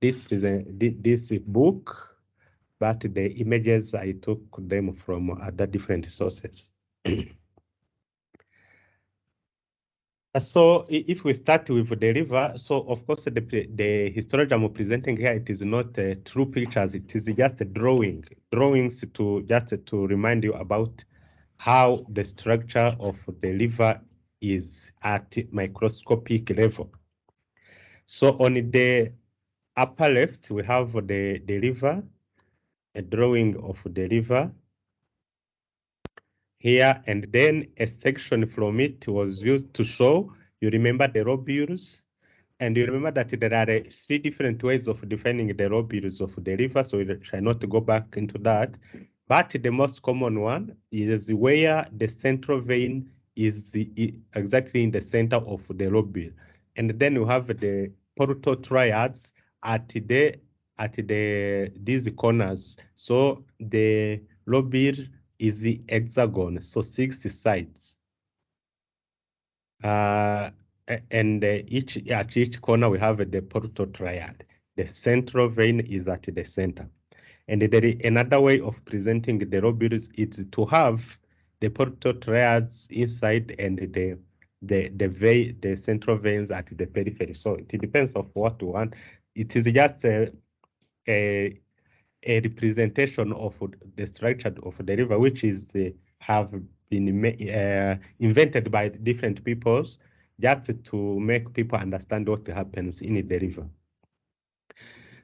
this book, but the images I took them from other different sources. So if we start with the river, so of course the histology I'm presenting here, it is not true pictures, it is just a drawings to just to remind you about how the structure of the river is at microscopic level. So on the upper left, we have the river, a drawing of the river here, and then a section from it was used to show, you remember the lobules, and you remember that there are 3 different ways of defining the lobules of the river, so we shall not go back into that. But the most common one is where the central vein is exactly in the center of the lobule. And then you have the portal triads at these corners. So the lobule is the hexagon, so 6 sides. And at each corner we have the portal triad. The central vein is at the center. And there is another way of presenting the lobules is to have the portal triads inside and the central veins at the periphery. So it depends on what you want. It is just a representation of the structure of the river, which is have been invented by different peoples, just to make people understand what happens in the river.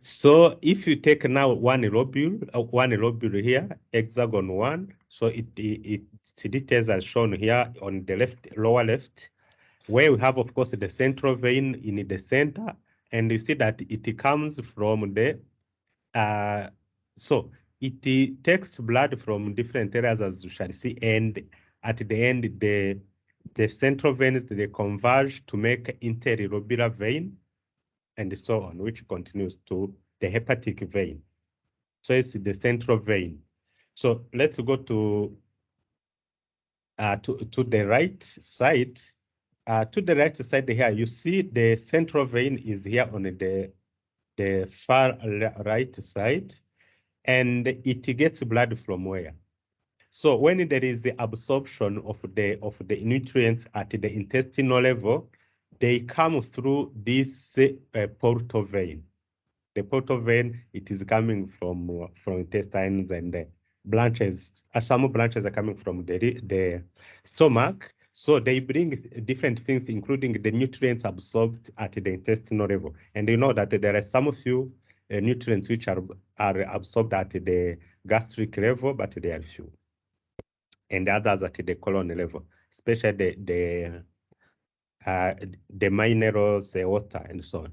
So if you take now one lobule here, hexagon 1, so its details are shown here on the left, lower left, where we have, of course, the central vein in the center, and you see that it comes from the so it takes blood from different areas, as you shall see, and at the end, the central veins, they converge to make interlobular vein, and so on, which continues to the hepatic vein. So it's the central vein. So let's go to the right side. To the right side here, you see the central vein is here on the far right side, and it gets blood from where? So when there is the absorption of the nutrients at the intestinal level, they come through this portal vein. The portal vein, it is coming from intestines, and branches. Some branches are coming from the stomach. So they bring different things, including the nutrients absorbed at the intestinal level. And you know that there are some few nutrients which are absorbed at the gastric level, but they are few. And others at the colon level, especially the minerals, the water, and so on.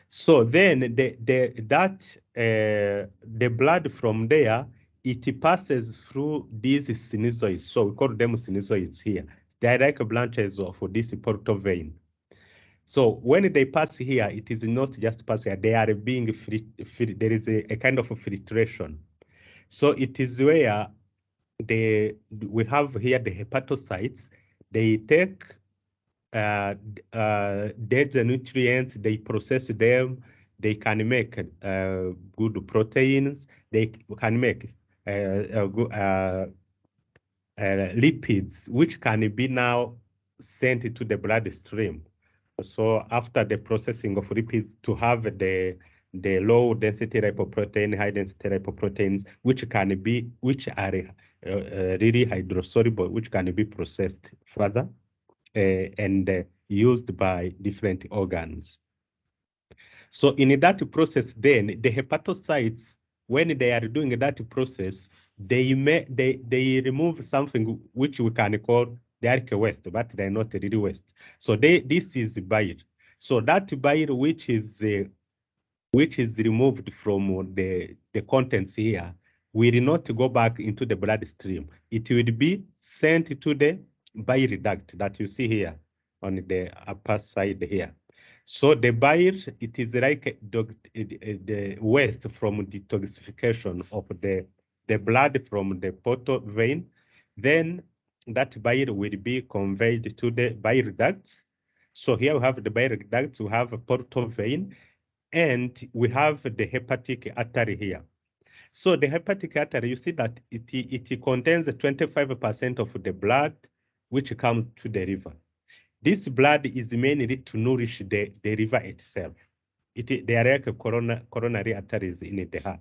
So then the blood from there, it passes through these sinusoids. So we call them sinusoids here. They are like branches of this portal vein. So when they pass here, it is not just pass here, they are being free. There is a kind of a filtration. So it is where we have here the hepatocytes. They take dead nutrients, they process them, they can make good proteins, they can make lipids, which can be now sent to the bloodstream. So after the processing of lipids, to have the low density lipoprotein, high density lipoproteins, which are really hydrosoluble, which can be processed further and used by different organs. So in that process, then the hepatocytes, when they are doing that process, they remove something which we can call the waste, but they're not really waste. So this is bile. So that bile which is removed from the contents here will not go back into the bloodstream. It will be sent to the bile duct that you see here on the upper side here. So the bile, it is like the waste from detoxification of the blood from the portal vein. Then that bile will be conveyed to the bile ducts. So here we have the bile ducts, we have a portal vein. and we have the hepatic artery here. So the hepatic artery, you see that it contains 25% of the blood which comes to the liver. This blood is mainly to nourish the liver itself. They are like coronary arteries in the heart.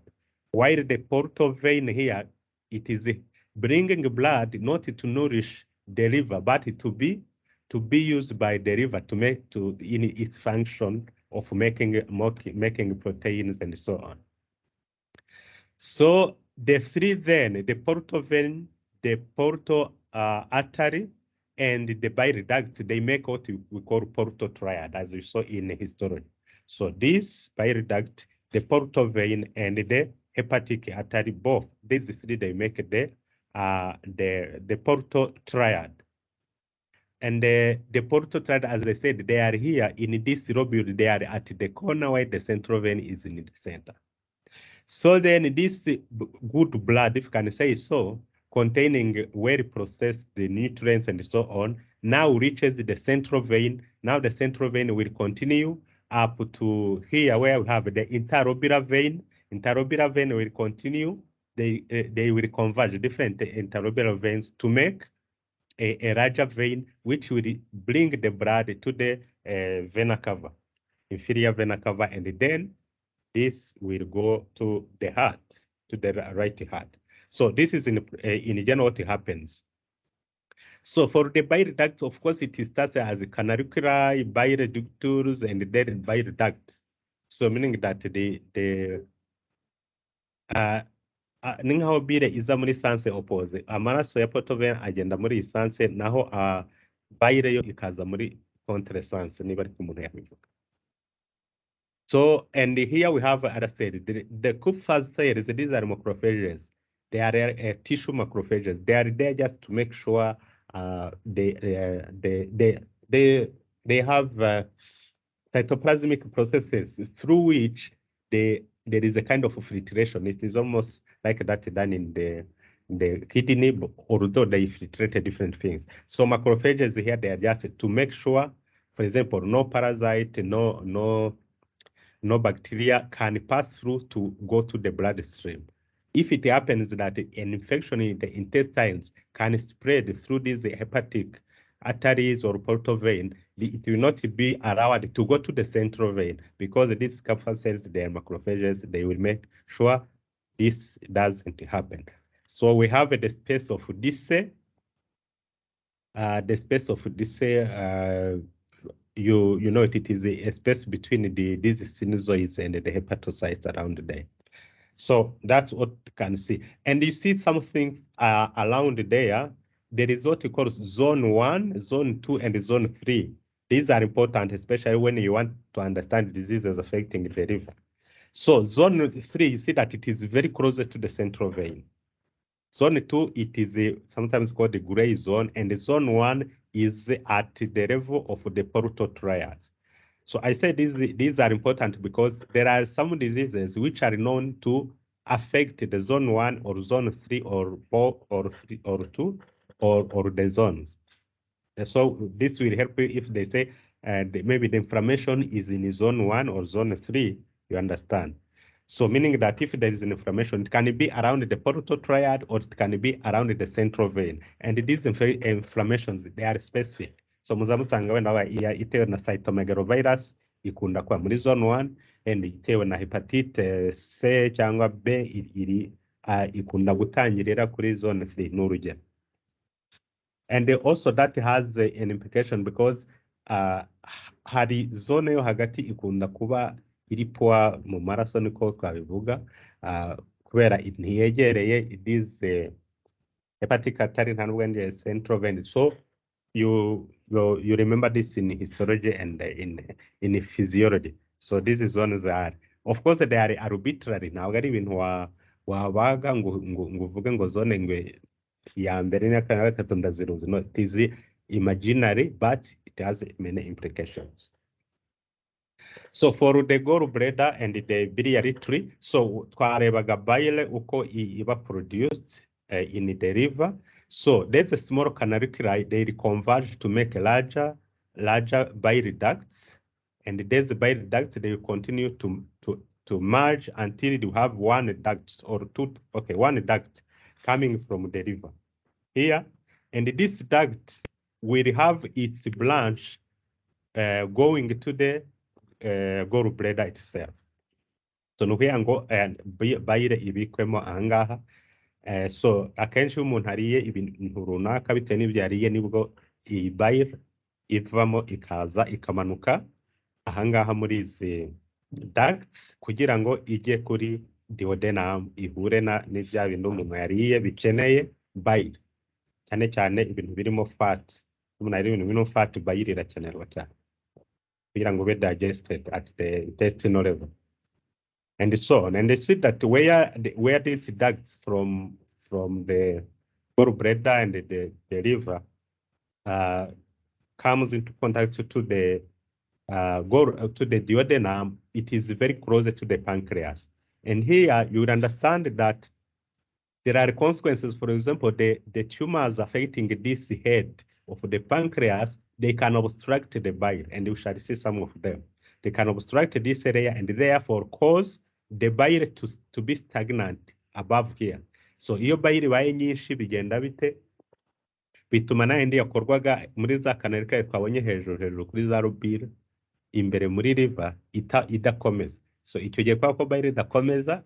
While the portal vein here, it is bringing blood not to nourish the liver, but to be used by the liver in its function of making proteins and so on. So the three then, the portal vein, the portal artery, and the bile duct, they make what we call portal triad, as we saw in histology. So this bile duct, the portal vein, and the hepatic artery, both these three, they make the portal triad. And the portal triad, as I said, they are here in this lobule. They are at the corner where the central vein is in the center. So then this good blood, if you can say so, containing well-processed nutrients and so on, now reaches the central vein. Now the central vein will continue up to here where we have the interlobular vein. Interlobular vein will continue. They will converge different interlobular veins to make a larger vein, which will bring the blood to the vena cava, inferior vena cava, and then this will go to the heart, to the right heart. So this is in general what happens. So for the bile duct, of course, it starts as canaliculi, bile ductures, and then bile duct. So meaning that ningaho bile iza muri sanse opposite, amaraso ya portal vein agenda muri sanse, naho bile yo ikaza muri contre sanse, niba ari umuntu yabivuga. So, and here we have other cells. The Kupffer cells, these are macrophages. They are tissue macrophages. They are there just to make sure they have cytoplasmic processes through which there is a kind of filtration. It is almost like that done in the kidney, although they filtrate different things. So macrophages here, they are just to make sure, for example, no parasite, no bacteria can pass through to go to the bloodstream. If it happens that an infection in the intestines can spread through these hepatic arteries or portal vein, it will not be allowed to go to the central vein because these Kupffer cells, they are macrophages, they will make sure this doesn't happen. So we have the space of this, you know it is a space between these sinusoids and the hepatocytes around there. So that's what you can see. And you see something around there. There is what you call zone 1, zone 2, and zone 3. These are important, especially when you want to understand diseases affecting the liver. So zone 3, you see that it is very close to the central vein. Zone 2, it is sometimes called the gray zone, and the zone 1 is at the level of the portal triad. So I say these are important because there are some diseases which are known to affect the zone 1 or zone 3 or 4 or 3 or 2 or the zones. And so this will help you if they say maybe the inflammation is in zone 1 or zone 3, you understand. So meaning that if there is an inflammation, it can be around the portal triad or it can be around the central vein. And these inflammations, they are specific. So muzamusanga wenda itewe na cytomegalovirus ikunda kwa muri zone 1 and itewe na hepatite C cyangwa B ikunda gutangirira kuri zone 3 n'urugero. And also that has an implication because hari zone yo hagati ikunda kuba iri poa mu maraso niko twabivuga kubera ntiyegereye this hepatic artery ntabwo ndi central vein. So you remember this in histology and in physiology. So these zones are, of course, they are arbitrary. Ntabwo ari ibintu wabaga ngo uvuge ngo zone ngwe ya mbere n'aka gatatu ndaziruzi. No, it is imaginary, but it has many implications. So for the gallbladder and the biliary tree, so twarebaga bile uko iba produced in the liver. So there's a small canaliculi, they converge to make larger bile ducts. and these bile ducts, they will continue to merge until you have one duct or two, okay, one duct coming from the liver here, and this duct will have its branch going to the gallbladder itself. So nukugira ngo bile ibikwemo ahangaha. So akenshi iyo umuntu ariye ibintu runaka bitewe n'ibyo yariye nibwo iyi bile ivamo ikaza ikamanuka ahangaha muri izi ducts kugira ngo ijye kuri duodenum ihure n'ibya bintu umuntu yariye bikeneye bile, cyane cyane ibintu birimo fat. Umuntu ari ibintu birimo fat, bile irakenerwa cyane kugira ngo be digested at the intestinal level. And so on. And they see that where these ducts from the gallbladder and the liver comes into contact to the duodenum, it is very close to the pancreas. And here you would understand that there are consequences. For example, the tumors affecting this head of the pancreas, they can obstruct the bile, and we shall see some of them. They can obstruct this area and therefore cause the bile to be stagnant above here. So iyo bile ibaye nyinshi bigenda bite? Bituma n'ayandi yakorwaga muri za kanali kayo twabonye hejuru kuri za rubile imbere muri liver idakomeza. So icyo gihe kwa ko bile idakomeza,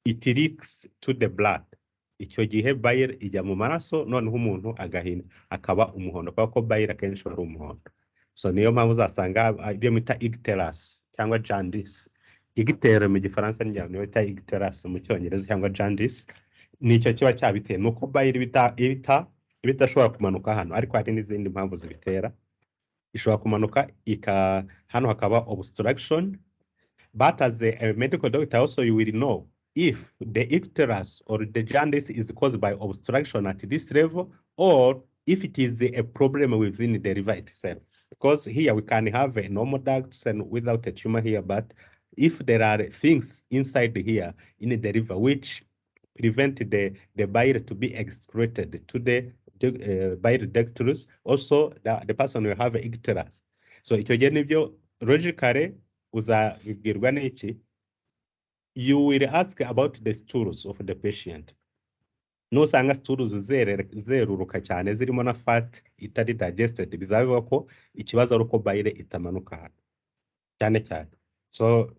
it leaks to the blood. Icyo gihe bile ijya mu maraso, noneho umuntu agahina akaba umuhondo, kwa ko bile akenshi ari umuhondo. So niyo mpamvu uzasanga ibyo mwita icterus cyangwa jaundice. Ictere mu gifaransa niyo bita icterus mu cyongereza cyangwa jaundice. Nicyo kiba cyabiteye nuko bile ibitashobora kumanuka hano, ariko hari n'izindi mpamvu zibitera. Ishobora kumanuka hano hakaba obstruction. But as a medical doctor also, you will know if the icterus or the jaundice is caused by obstruction at this level, or if it is a problem within the liver itself. Because here we can have a normal ducts and without a tumor here, but if there are things inside here in the liver which prevent the bile to be excreted to the bile ducts, also the person will have icterus. So icyo gihe nibyo logically uzabibwirwa n'iki? You will ask about the stools of the patient. Nusanga stools zeruruka cyane zirimo na fat itari digested, bizavuga ko ikibazo ari uko bile itamanuka hano cyane cyane. So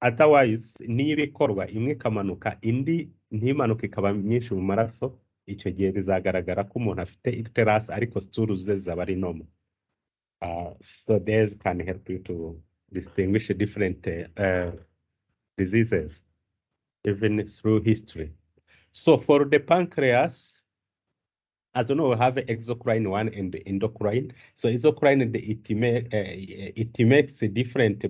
otherwise niba ikorwa imwe ikamanuka indi ntimanuka ikaba myinshi mu maraso, icyo gihe bizagaragara ko umuntu afite icterus ariko stools ze zaba ari normal. So these can help you to distinguish different diseases even through history. So for the pancreas, as you know, we have exocrine 1 and endocrine. So exocrine, it makes different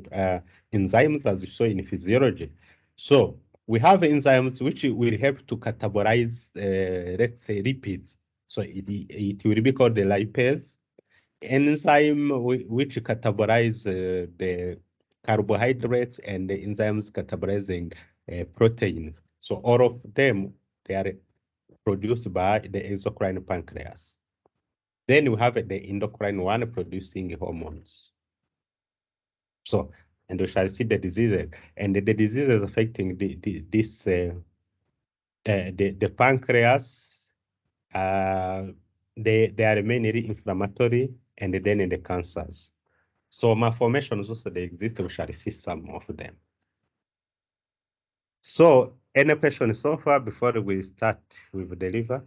enzymes as you saw in physiology. So we have enzymes which will help to catabolize, let's say, lipids. So it will be called the lipase. Enzyme which catabolize the carbohydrates, and the enzymes catabolizing proteins. So all of them, they are produced by the exocrine pancreas. Then we have the endocrine 1 producing hormones. So, and we shall see the diseases, and the diseases affecting the pancreas. They are mainly inflammatory, and then in the cancers. So malformations also they exist. We shall see some of them. So any question so far before we start with the liver?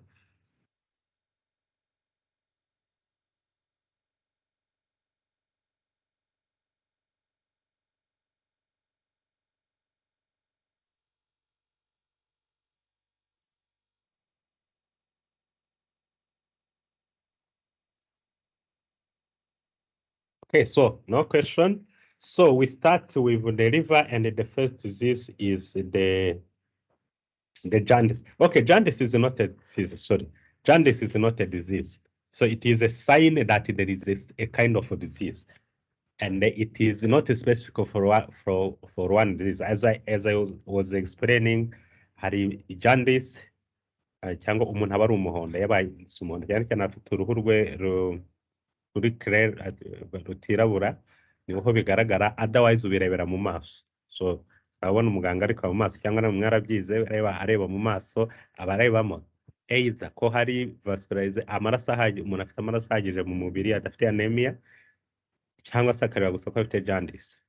Okay, so no question. So we start with the liver, and the first disease is the jaundice. Okay, jaundice is not a disease. Sorry, jaundice is not a disease. So it is a sign that there is a kind of a disease, and it is not specific for one disease. As I was explaining, hari jaundice cyangwa umuntu aba ari umuhondo yabaye umuhondo cyane cyane afite uruhu ruri clear rutirabura niho bigaragara, otherwise ubirebera mu maso. So urabona umuganga ariko mu maso cyangwa namwe mwarabize areba mu maso abarebamo either ko hari vascularize amaraso ahagije, umuntu afite amaraso ahagije mu mubiri adafite anemia, cyangwa se akareba gusa ko afite jaundice.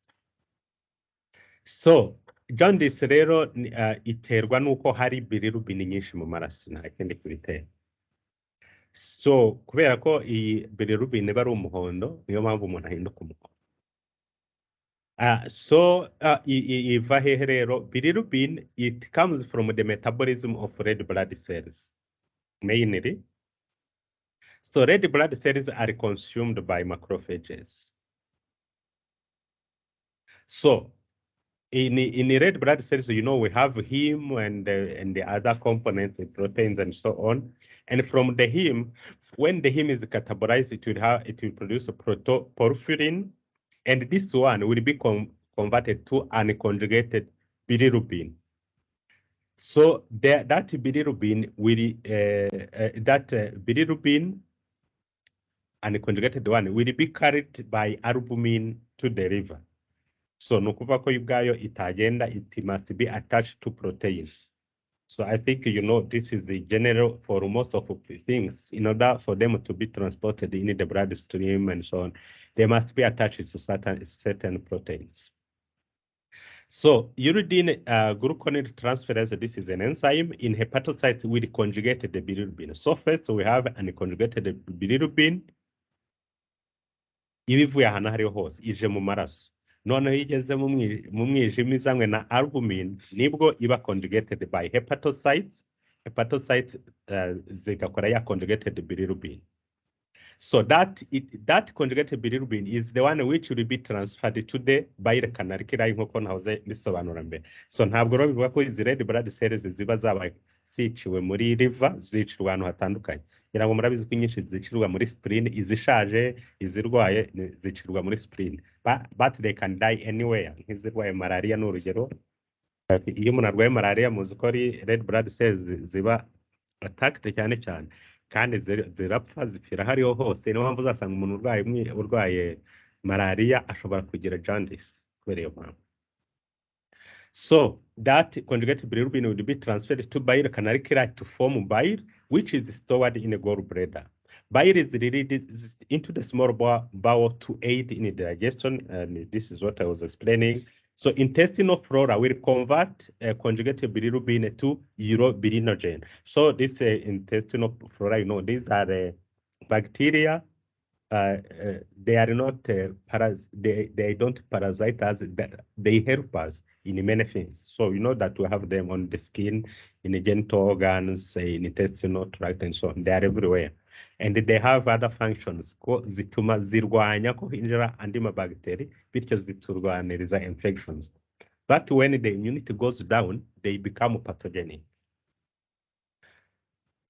So jaundice rero iterwa nuko hari bilirubin nyinshi mu maraso, nta kindi kubitera. So kubera ko iyi bilirubin iba ari umuhondo, niyo mpamvu umuntu ahinduka umuhondo. Iva hehe rero? Bilirubin, it comes from the metabolism of red blood cells mainly. So red blood cells are consumed by macrophages. So in red blood cells, you know, we have heme and the other components, the proteins and so on. And from the heme, when the heme is catabolized, it will produce a porphyrin, and this one will be converted to unconjugated bilirubin. So that bilirubin will bilirubin unconjugated one will be carried by albumin to the liver. So nukuva ko ibwayo itagenda, it must be attached to proteins. So I think, you know, this is the general for most of the things. In order for them to be transported in the bloodstream and so on, they must be attached to certain proteins. So uridine gluconate transferase, this is an enzyme in hepatocytes with conjugated bilirubin. So first we have an conjugated bilirubin. Ibivuye ahantu hariho hose ije mu maraso, noneho igeze mu mwijima izanywe na albumin, nibwo iba conjugated by hepatocytes zigakora ya conjugated bilirubin. So that conjugated bilirubin is the one which will be transferred to the bile canal nk'uko nahoze bisobanura mbere. So ntabwo rero bivuga ko izi red blood cells ziba zabaye ziciwe muri liver, zicirwa ahantu hatandukanye. Ngira ngo murabizi ko nyinshi zicirwa muri spleen, izishaje, izirwaye zicirwa muri spleen. But they can die anywhere. Nk'izirwaye malaria ni urugero. Iyo umuntu arwaye malaria muzi ko red blood cells ziba attacked cyane cyane, kandi zirapfa zipfira hariho hose. Niyo mpamvu uzasanga umuntu urwaye malaria ashobora kugira jaundice kubera iyo mpamvu. So that conjugated bilirubin will be transferred to bile canal to form bile, which is stored in a gallbladder. Bile is released into the small bowel to aid in digestion, and this is what I was explaining. So intestinal flora will convert conjugated bilirubin to urobilinogen. So this intestinal flora, you know, these are bacteria. They are not they don't parasite us, they help us in many things. So you know that we have them on the skin, in the genital organs, in intestinal tract and so on. They are everywhere. And they have other functions ko zituma zirwanya ko hinjira andi mabacteria, bityo ziturwaniriza infections. But when the immunity goes down, they become pathogenic.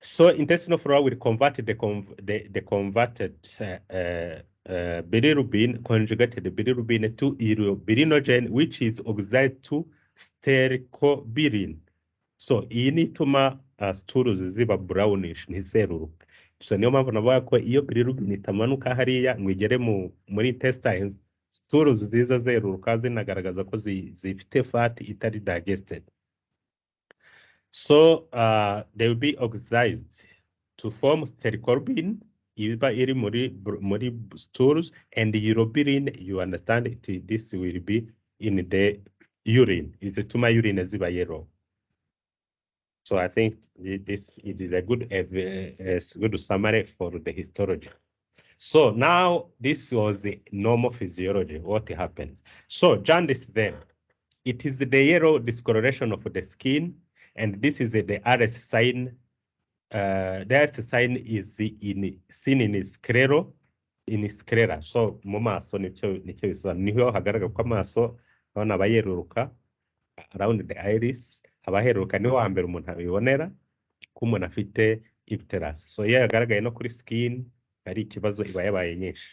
So intestinal flora will convert the converted bilirubin, conjugated bilirubin to urobilinogen, which is oxidized to stercobilin. So iyi ni ituma stools ziba brownish, ntizeruruka. So niyo mpamvu navuga ko iyo bilirubin itamanuka hariya ngwigere muri intestines, stools ziza zeruruka zinagaragaza ko zifite fat itari digested. So they will be oxidized to form stercobilin, iba iri muri stools, and urobilin, you understand it, this will be in the urine. It's ituma urine ziba yellow. So I think it is a good summary for the histology. So now this was the normal physiology, what happens. So jaundice then, it is the yellow discoloration of the skin, and this is the RS sign. The RS sign is seen in sclera. So mu maso nicyo bisobanura, niho hagaragara ko amaso abana bayeruruka around the iris, abaheruka niho hambere umuntu abibonera ko umuntu afite ipterus. So iyo yagaragaye no kuri skin ari ikibazo iba yabaye nyinshi.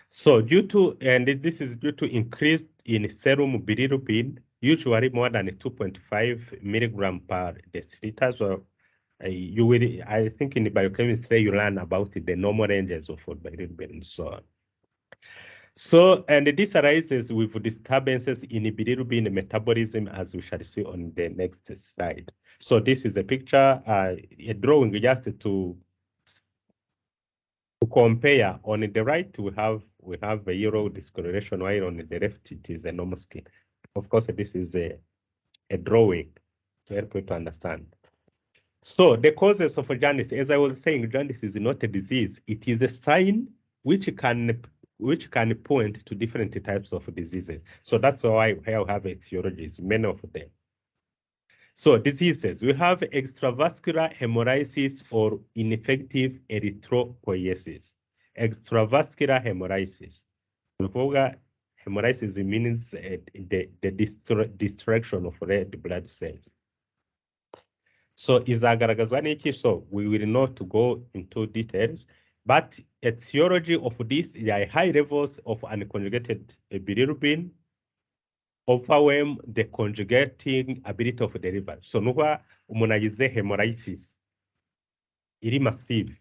So this is due to increase in serum bilirubin, usually more than 2.5 milligram per deciliter. So You will, I think in biochemistry, you learn about the normal ranges of bilirubin and so on. So, and this arises with disturbances in bilirubin metabolism, as we shall see on the next slide. So this is a picture, a drawing just to compare. On the right, we have a yellow discoloration, while on the left, it is a normal skin. Of course, this is a drawing to help you to understand. So the causes of jaundice, as I was saying, jaundice is not a disease. It is a sign which can point to different types of diseases. So that's why I have etiologies, many of them. So diseases, we have extravascular hemolysis or ineffective erythropoiesis. Extravascular hemolysis. Hemolysis means the destruction of red blood cells. So izagaragazwa n'iki? So we will not go into details, but etiology of this, there are high levels of unconjugated bilirubin overwhelm the conjugating ability of the liver. So nuba umuntu agize hemolysis iri massive,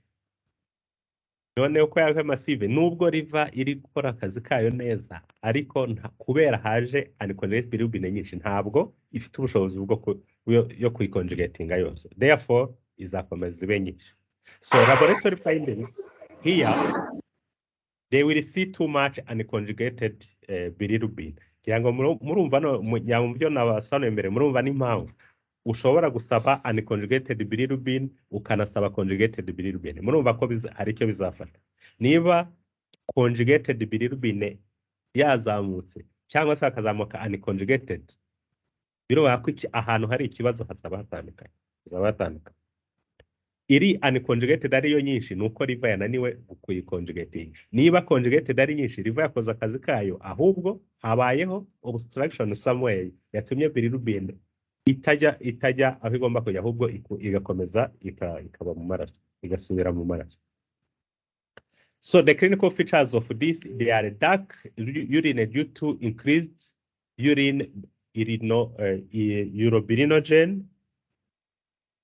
noneho ko yaje massive nubwo liver iri gukora akazi kayo neza, ariko kubera haje unconjugated bilirubin nyinshi ntabwo ifite ubushobozi bwo yo kuyiconjugatinga yose, therefore izakomeza ibe nyinshi. So laboratory findings here, they will see too much unconjugated bilirubin. Kirango murumva no mubyo nabasobanuye mbere, murumva n'impamvu ushobora gusaba unconjugated bilirubin ukanasaba conjugated bilirubin. Murumva ko hari icyo bizafata. Niba conjugated bilirubin yazamutse cyangwa se akazamuka unconjugated, birumva ko ahantu hari ikibazo hazaba hatandukanye. Iri unconjugated ariyo nyinshi nuko liver yananiwe kuyiconjugating. Niba conjugated ari nyinshi, liver yakoze akazi kayo, ahubwo habayeho obstruction somewhere yatumye bilirubin itajya aho igomba kujya, ahubwo igakomeza ikaba mu maraso, igasubira mu maraso. So the clinical features of this, they are dark urine due to increased urobilinogen.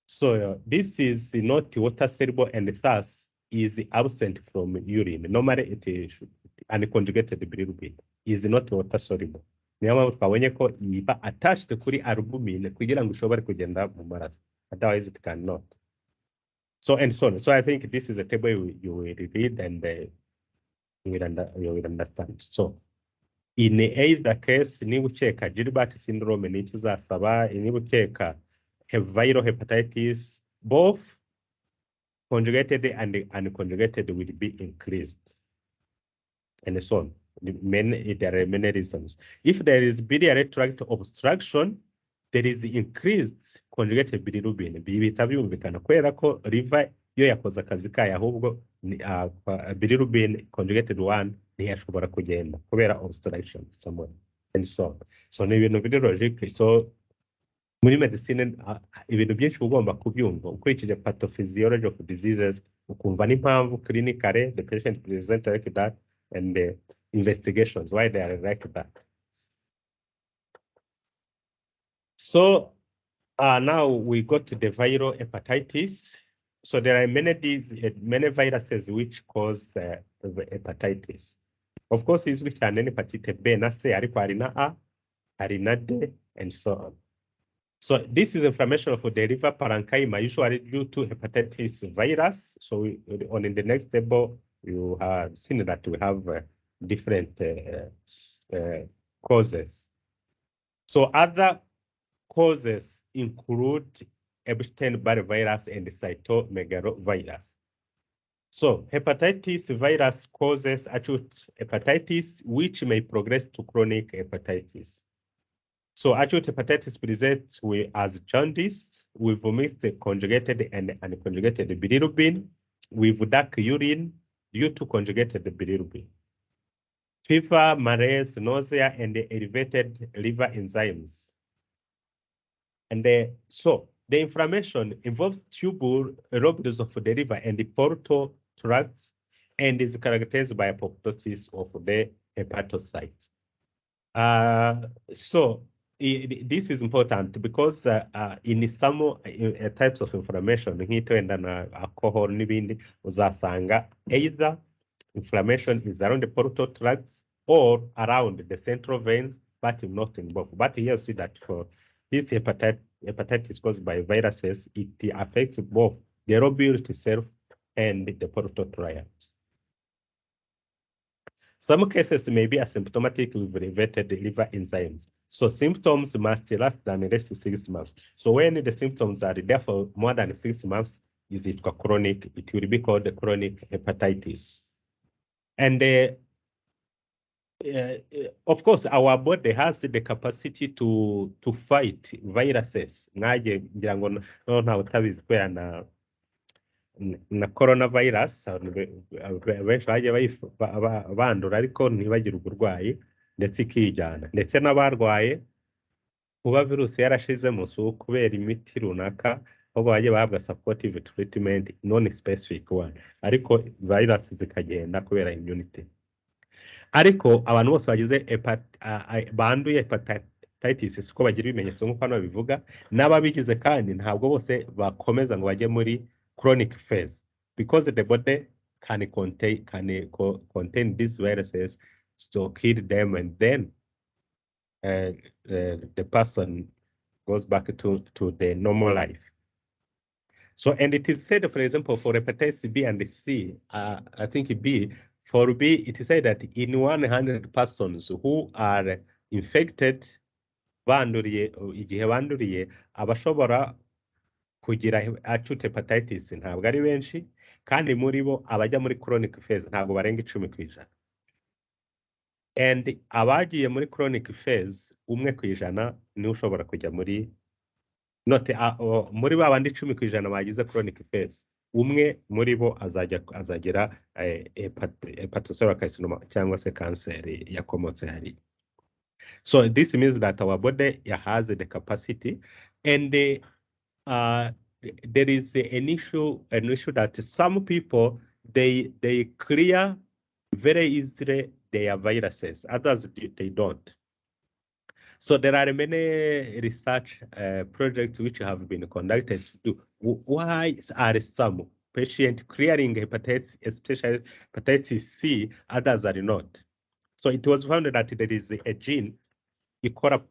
So this is not water soluble and thus is absent from urine. Normally it is unconjugated bilirubin is not water soluble. Niyo mpamvu twabonye ko iba attached kuri albumin kugira ngo ishobore kugenda mu maraso. Otherwise it cannot. So and so on. So I think this is a table you will read and you will understand. So in either case, niba ukeka Gilbert syndrome ni ikizasaba, niba ukeka viral hepatitis, both conjugated and unconjugated will be increased, and so on. There are many reasons. If there is biliary tract obstruction, there is increased conjugated bilirubin. Bihita byumvikana kubera ko liver yo yakoze akazi kayo, ahubwo bilirubin conjugated one ntiyashobora kugenda kubera obstruction somewhere, and so on. So ni ibintu biri logic. So muri medicine ibintu byinshi ugomba kubyumva ukurikije pathophysiology of diseases, ukumva n'impamvu clinically the patient present like that, and the investigations why they are like that. So now we go to the viral hepatitis. So there are many viruses which cause hepatitis. Of course, izwi cyane ni hepatite B na C, ariko hari na A, hari na D, and so on. So this is inflammation of the liver parenchyma, usually due to hepatitis virus. So on the next table, you have seen that we have different causes. So other causes include Epstein-Barr virus and cytomegalovirus. So hepatitis virus causes acute hepatitis, which may progress to chronic hepatitis. So acute hepatitis presents as jaundice with mixed conjugated and unconjugated bilirubin, with dark urine due to conjugated bilirubin, fever, malaise, nausea, and elevated liver enzymes. And so the inflammation involves tubule lobules of the liver and the portal tracts, and is characterized by apoptosis of the hepatocytes. So this is important because in some types of inflammation, nk'itwenda na alcohol n'ibindi, uzasanga either inflammation is around the portal tracts or around the central veins, but not in both. But here you see that for this hepatitis caused by viruses, it affects both the lobule itself and the portal triad. Some cases may be asymptomatic with elevated liver enzymes. So symptoms must last than less than 6 months. So when the symptoms are there for more than 6 months, is it chronic? It will be called chronic hepatitis. And of course, our body has the capacity to fight viruses. Ngaje ngira ngo nta utabizi kubera na coronavirus benshi bagiye bandura ariko ntibagire uburwayi ndetse ikijyana, ndetse n'abarwaye kuba virusi yarashize musu kubera imiti runaka aho bagiye bahabwa supportive treatment non specific one, ariko virus zikagenda kubera immunity. Ariko abantu bose bagize banduye hepatitis siko bagira ibimenyetso nk'uko hano bivuga, n'ababigize kandi ntabwo bose bakomeza ngo bajye muri chronic phase, because the body can contain these viruses to kill them, and then the person goes back to the normal life. So, and it is said, for example, for hepatitis B and C, I think B, for B, it is said that in 100 persons who are infected, igihe banduriye abashobora kugira acute hepatitis ntabwo ari benshi, kandi muri bo abajya muri chronic phase ntabwo barenga 10%. And abagiye muri chronic phase 1% ni ushobora kujya muri muri babandi 10% bagize chronic phase, umwe muri bo azagira hepatocellular carcinoma cyangwa se kanseri yakomotse hari. So this means that our body has the capacity, and there is an issue that some people they clear very easily their viruses, others they don't. So there are many research projects which have been conducted to why are some patients clearing hepatitis, especially hepatitis C, others are not. So it was found that there is a gene, interferon,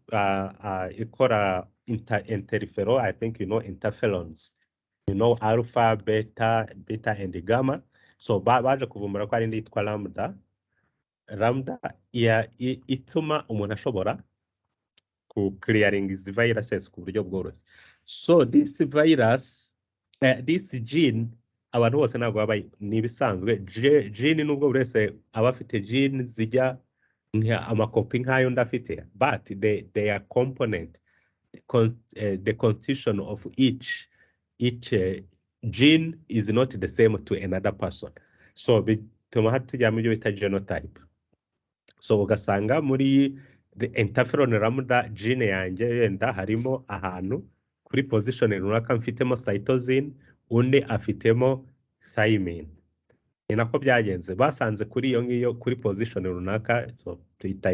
I think you know interferons, you know alpha, beta and gamma. So baje kuvumbura ko ari nditwa lambda ituma umuntu ashobora clearing these viruses ku buryo bworoshye. So this virus, this gene, abantu bose ntabwo babaye nibisanzwe gene nubwo buri wese aba afite gene zijya amakopi nk'ayo ndafite, but they are component, the constitution of each gene is not the same to another person. So bituma hatujya mu byo bita genotype. So ugasanga muri the interferon lambda gene yanjye yenda harimo ahantu kuri position runaka mfitemo cytosine, undi afitemo thymine. Ni nako byagenze, basanze kuri iyo ngiyo kuri position runaka, so tuyita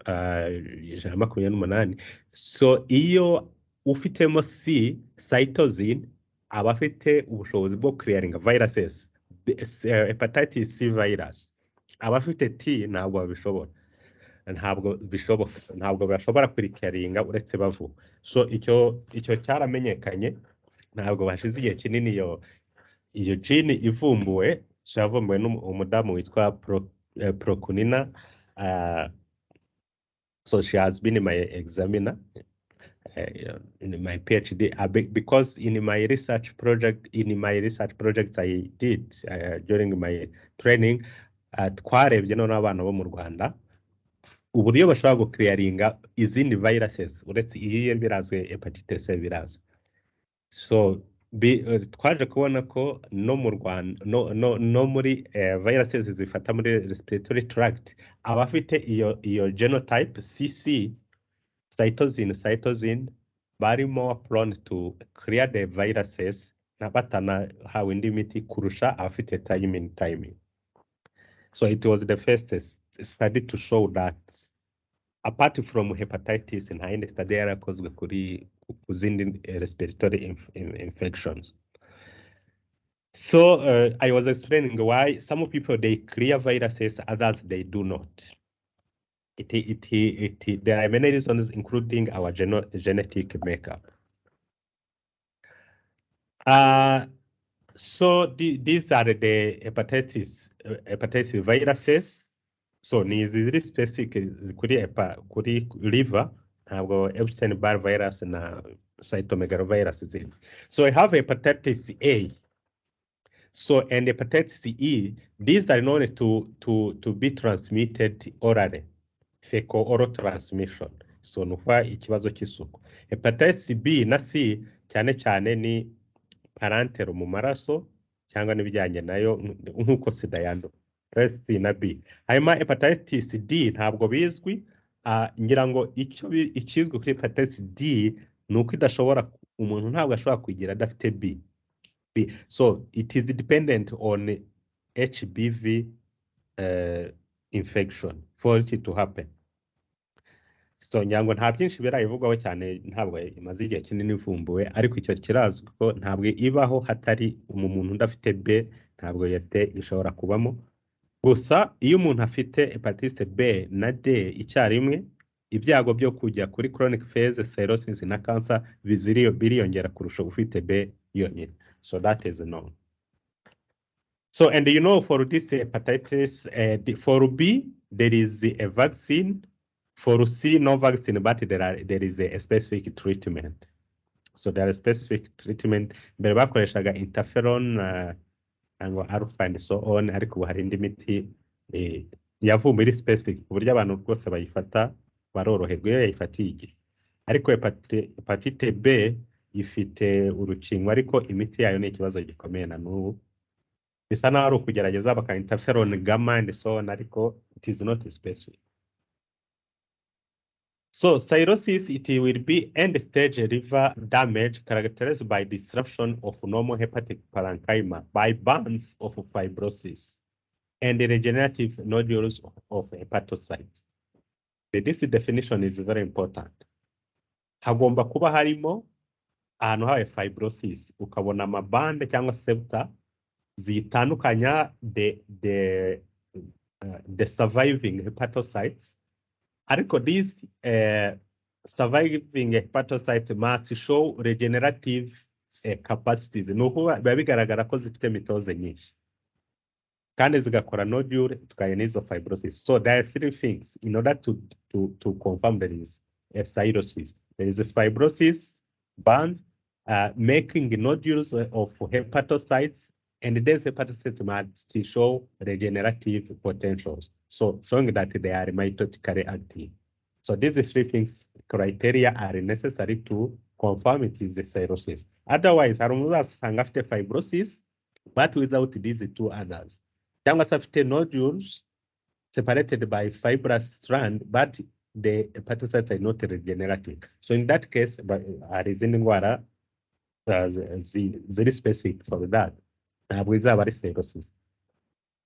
128. So iyo ufitemo C cytosine aba afite ubushobozi bwo clearing viruses, hepatitis C virus. Abafite T ntabwo babishobora, ntabwo bashobora kurikaringa uretse bavu. So icyo cyaramenyekanye, ntabwo bashize igihe kinini iyo gene ivumbuwe, so yavumbuwe n'umudamu witwa Prokunina. So she has been my examiner in my PhD, because in my research projects I did during my training, twarebye none abana bo mu Rwanda uburyo bashobora guklearinga izindi viruses uretse iyi birazwe hepatitis C birazwe. So twaje kubona ko no mu Rwanda no muri viruses zifata muri respiratory tract abafite iyo genotype CC cytosine bari more prone to clear the viruses na batana hawe indi miti kurusha abafite thymine. So it was the first study to show that apart from hepatitis nta yindi study yarakozwe ku zindi respiratory infections. So I was explaining why some people they clear viruses, others they do not. There are many reasons, including our genetic makeup. So these are the hepatitis viruses. So ni ziri specific kuri liver, ntabwo Epstein-Barr virus na cytomegalovirus ziri. So I have hepatitis A. So and hepatitis E, these are known to be transmitted orally, fecal oral transmission. So nufa ikibazo cy'isuku. Hepatitis B na C cyane cyane ni parenteral mu maraso cyangwa n'ibijyanye nayo nk'uko sida yandura. C na B. Hanyuma hepatitis D ntabwo bizwi. Ngira ngo ikizwi kuri hepatitis D ni uko umuntu ntabwo ashobora kugira adafite B. So it is dependent on HBV infection for it to happen. So nyango nta byinshi birayivugwaho cyane, ntabwo imaze igihe kinini ivumbuwe, ariko icyo kirazwi ko ntabwo ibaho hatari umuntu udafite B, ntabwo yate ishobora kubamo. Gusa iyo umuntu afite hepatitis B na D icyarimwe, ibyago byo kujya kuri chronic phase cirrhosis na cancer biriyongera kurusha ufite B yonyine. So that is known. So, and you know, for this hepatitis, for B, there is a vaccine. For C, no vaccine, but there is a specific treatment. So there is specific treatment. Mbere bakoreshaga interferon and alpha and so on, ariko ubu hari indi miti yavumbuwe iri specific ku buryo abantu rwose bayifata baroroherwa iyo yayifatiye igihe. Ariko hepatite B ifite urukingo, ariko imiti yayo ni ikibazo gikomeye na n'ubu. Bisa naho ari ukugerageza baka interferon gamma and so on, ariko it is not specific. So cirrhosis, it will be end-stage liver damage characterized by disruption of normal hepatic parenchyma by bands of fibrosis and regenerative nodules of hepatocytes. This definition is very important. Hagomba kuba harimo ahantu habaye fibrosis, ukabona amabande cyangwa septa zitandukanya the surviving hepatocytes. Ariko these surviving hepatocytes must show regenerative capacities. Nuko biba bigaragara ko zifite mitose nyinshi kandi zigakora nodule tukaya n'izo fibrosis. So there are three things in order to confirm there is a cirrhosis. There is a fibrosis band making nodules of hepatocytes, and these hepatocytes must show regenerative potentials. So showing that they are mitotically active. So these three things criteria are necessary to confirm it is a cirrhosis. Otherwise, harumuzasanga afite fibrosis, but without these two others. Cyangwa se afite nodules separated by fibrous strand, but the hepatocytes are not regenerative. So in that case, hari izindi ndwara ziri specific for that. Ntabwo izaba ari cirrhosis.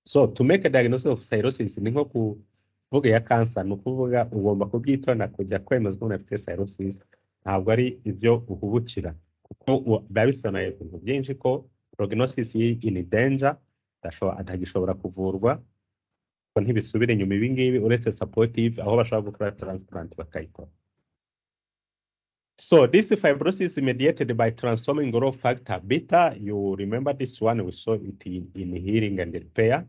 So to make a diagnosis of cirrhosis ni nko kuvuga ya cancer, ni ukuvuga ugomba kubyitona kujya kwemezwa umuntu afite cirrhosis. Ntabwo ari ibyo uhubukira, kuko biba bisobanuye ibintu byinshi ko prognosis in danger atagishobora kuvurwa, ko ntibisubire inyuma ibi ngibi uretse supportive aho bashobora gukora transplant bakayikora. So this fibrosis is mediated by transforming growth factor beta. You remember this one, we saw it in healing and repair,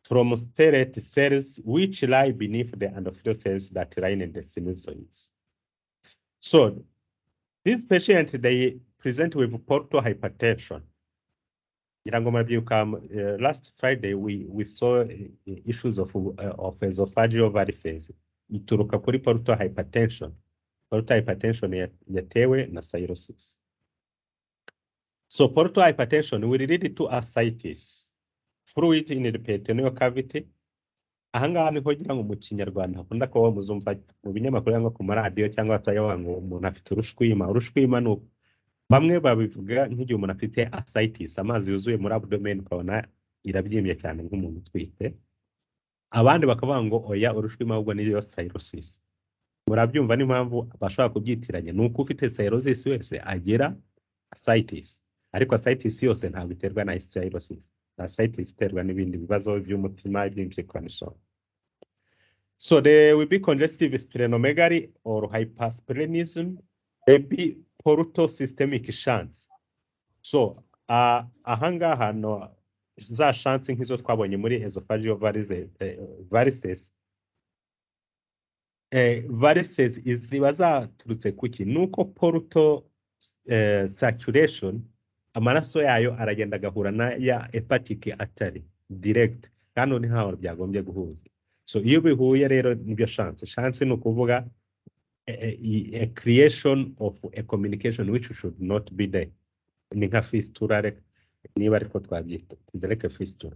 from stellate cells which lie beneath the endothelial cells that line in the sinusoids. So this patient, they present with portal hypertension. Last Friday we saw issues of esophageal varices. Ituruka kuri portal hypertension. Portal hypertension yatewe na cirrhosis. So portal hypertension will lead to ascites, fluid in the peritoneal cavity. Ahangaha niho ngira ngo mu Kinyarwanda akunda kuba muzumva mu binyamakuru cyangwa ku maradiyo cyangwa batayo ngo umuntu afite urushwima. Urushwima ni bamwe babivuga nk'igihe umuntu afite ascites, amazi yuzuye muri abdomen ukabona irabyimbye cyane nk'umuntu utwite. Abandi bakavuga ngo oya, urushwima ahubwo niyo cirrhosis. murabyumva n'impamvu bashobora kubyitiranya nuko ufite cirrhosis wese agira ascites ariko ascites yose ntabwo iterwa na cirrhosis ascites iterwa n'ibindi bibazo by'umutima by'impyiko n'isoko. So there will be congestive splenomegaly or hypersplenism, maybe portal systemic shunts. So ahangaha no za shunts nk'izo twabonye muri esophageal varices. Varices ziba zaturutse kuki nuko portal circulation amaraso yayo aragenda agahura na ya hepatic artery direct kandi ntaho byagombye guhuza. So iyo bihuye rero nibyo chance ni ukuvuga a creation of a communication which should not be there. Ni nka fistula niba ariko twabyita tizereke fistula.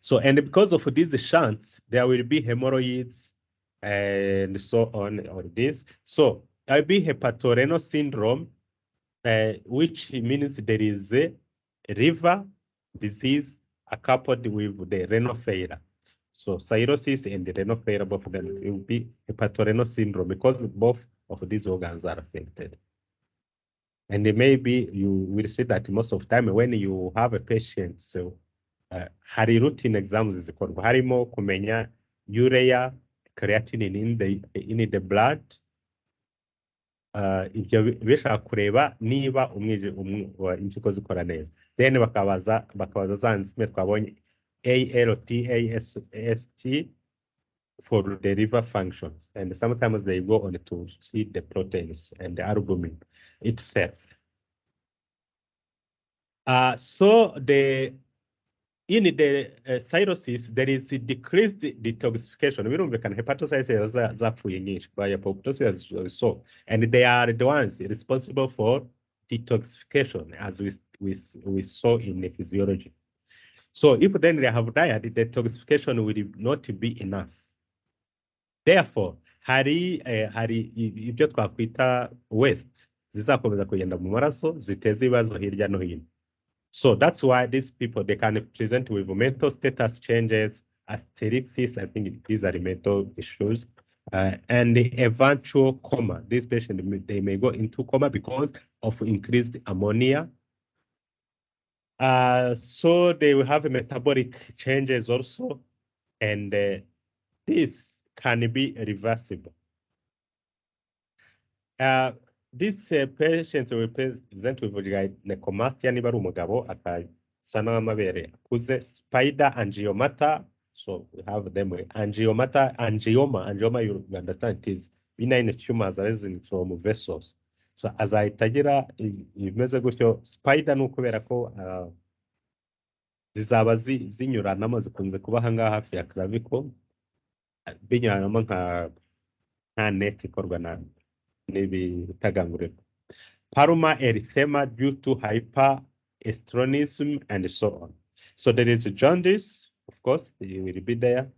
So and because of these shunts there will be hemorrhoids and so on or this. So there will be hepatorenal syndrome which means there is a liver disease coupled with the renal failure. So cirrhosis and the renal failure, both of them, it will be hepatorenal syndrome because both of these organs are affected. And maybe you will see that most of the time when you have a patient, so hari routine exams zikorwa harimo kumenya urea, creatinine in the blood. Ibyo bishaka kureba niba impyiko zikora neza. Then bakabaza za enzyme twabonye ALT, AST for the liver functions, and sometimes they go on to see the proteins and the albumin itself. So in the cirrhosis, there is the decreased detoxification. We don't can hepatocytes zapfuye nyinshi by apoptosis so, and they are the ones responsible for detoxification, as we saw in the physiology. So if then they have died, the detoxification will not be enough. Therefore, hari ibyo twakwita waste zizakomeza kugenda mu maraso ziteza ibibazo hirya no hino. So that's why these people, they can present with mental status changes, asterixis, I think these are the mental issues, and the eventual coma. These patients, they may go into coma because of increased ammonia. So they will have metabolic changes also, and this can be reversible. These patients will present with gynecomastia niba ari umugabo akasa n'amabere akuze, spider angiomata. So we have them angioma you understand it is benign tumors arising from vessels. So azahitagira imeze gutyo spider ni ukubera ko zizaba zinyuranamo zikunze kuba ahangaha hafi ya clavicle binyuranamo nka net ikorwa na Palmar erythema due to hyperestronism and so on. So there is jaundice, of course, it will be there.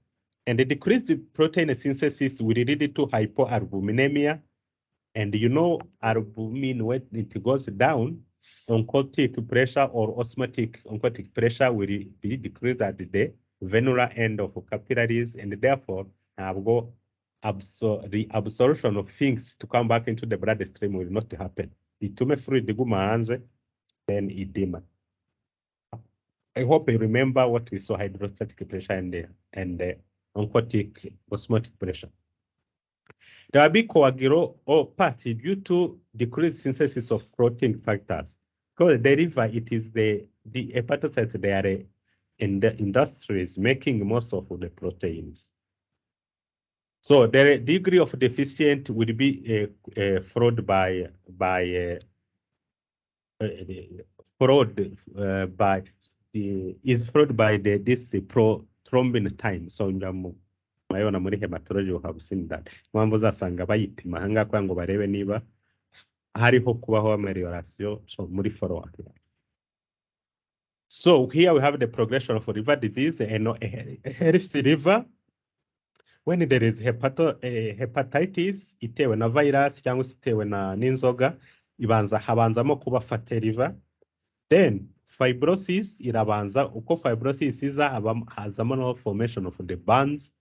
And the decreased protein synthesis will lead to hypoalbuminemia. And you know, albumin, when it goes down, oncotic pressure or osmotic oncotic pressure will be decreased at the venular end of capillaries, and therefore the absorption of things to come back into the bloodstream will not happen. Itume fluid guma hanze, then edema. I hope you remember what we saw: hydrostatic pressure and oncotic osmotic pressure. There will be coagulopathy due to decreased synthesis of protein factors. Because the liver, it is the hepatocytes, they are in the industries making most of the proteins. So the degree of deficient will be fraud by this prothrombin time. So mayona muri hematology you have seen that. Mpamvu zasanga bayipima hanga kwa ngo barebe niba hariho kubaho amelioration so muri follow up. So here we have the progression of liver disease and a healthy liver. When there is hepatitis itewe na virus cyangwa itewe na n'inzoga habanzamo kuba fatty liver. Then fibrosis irabanza, uko fibrosis iza hazamo no formation of the bands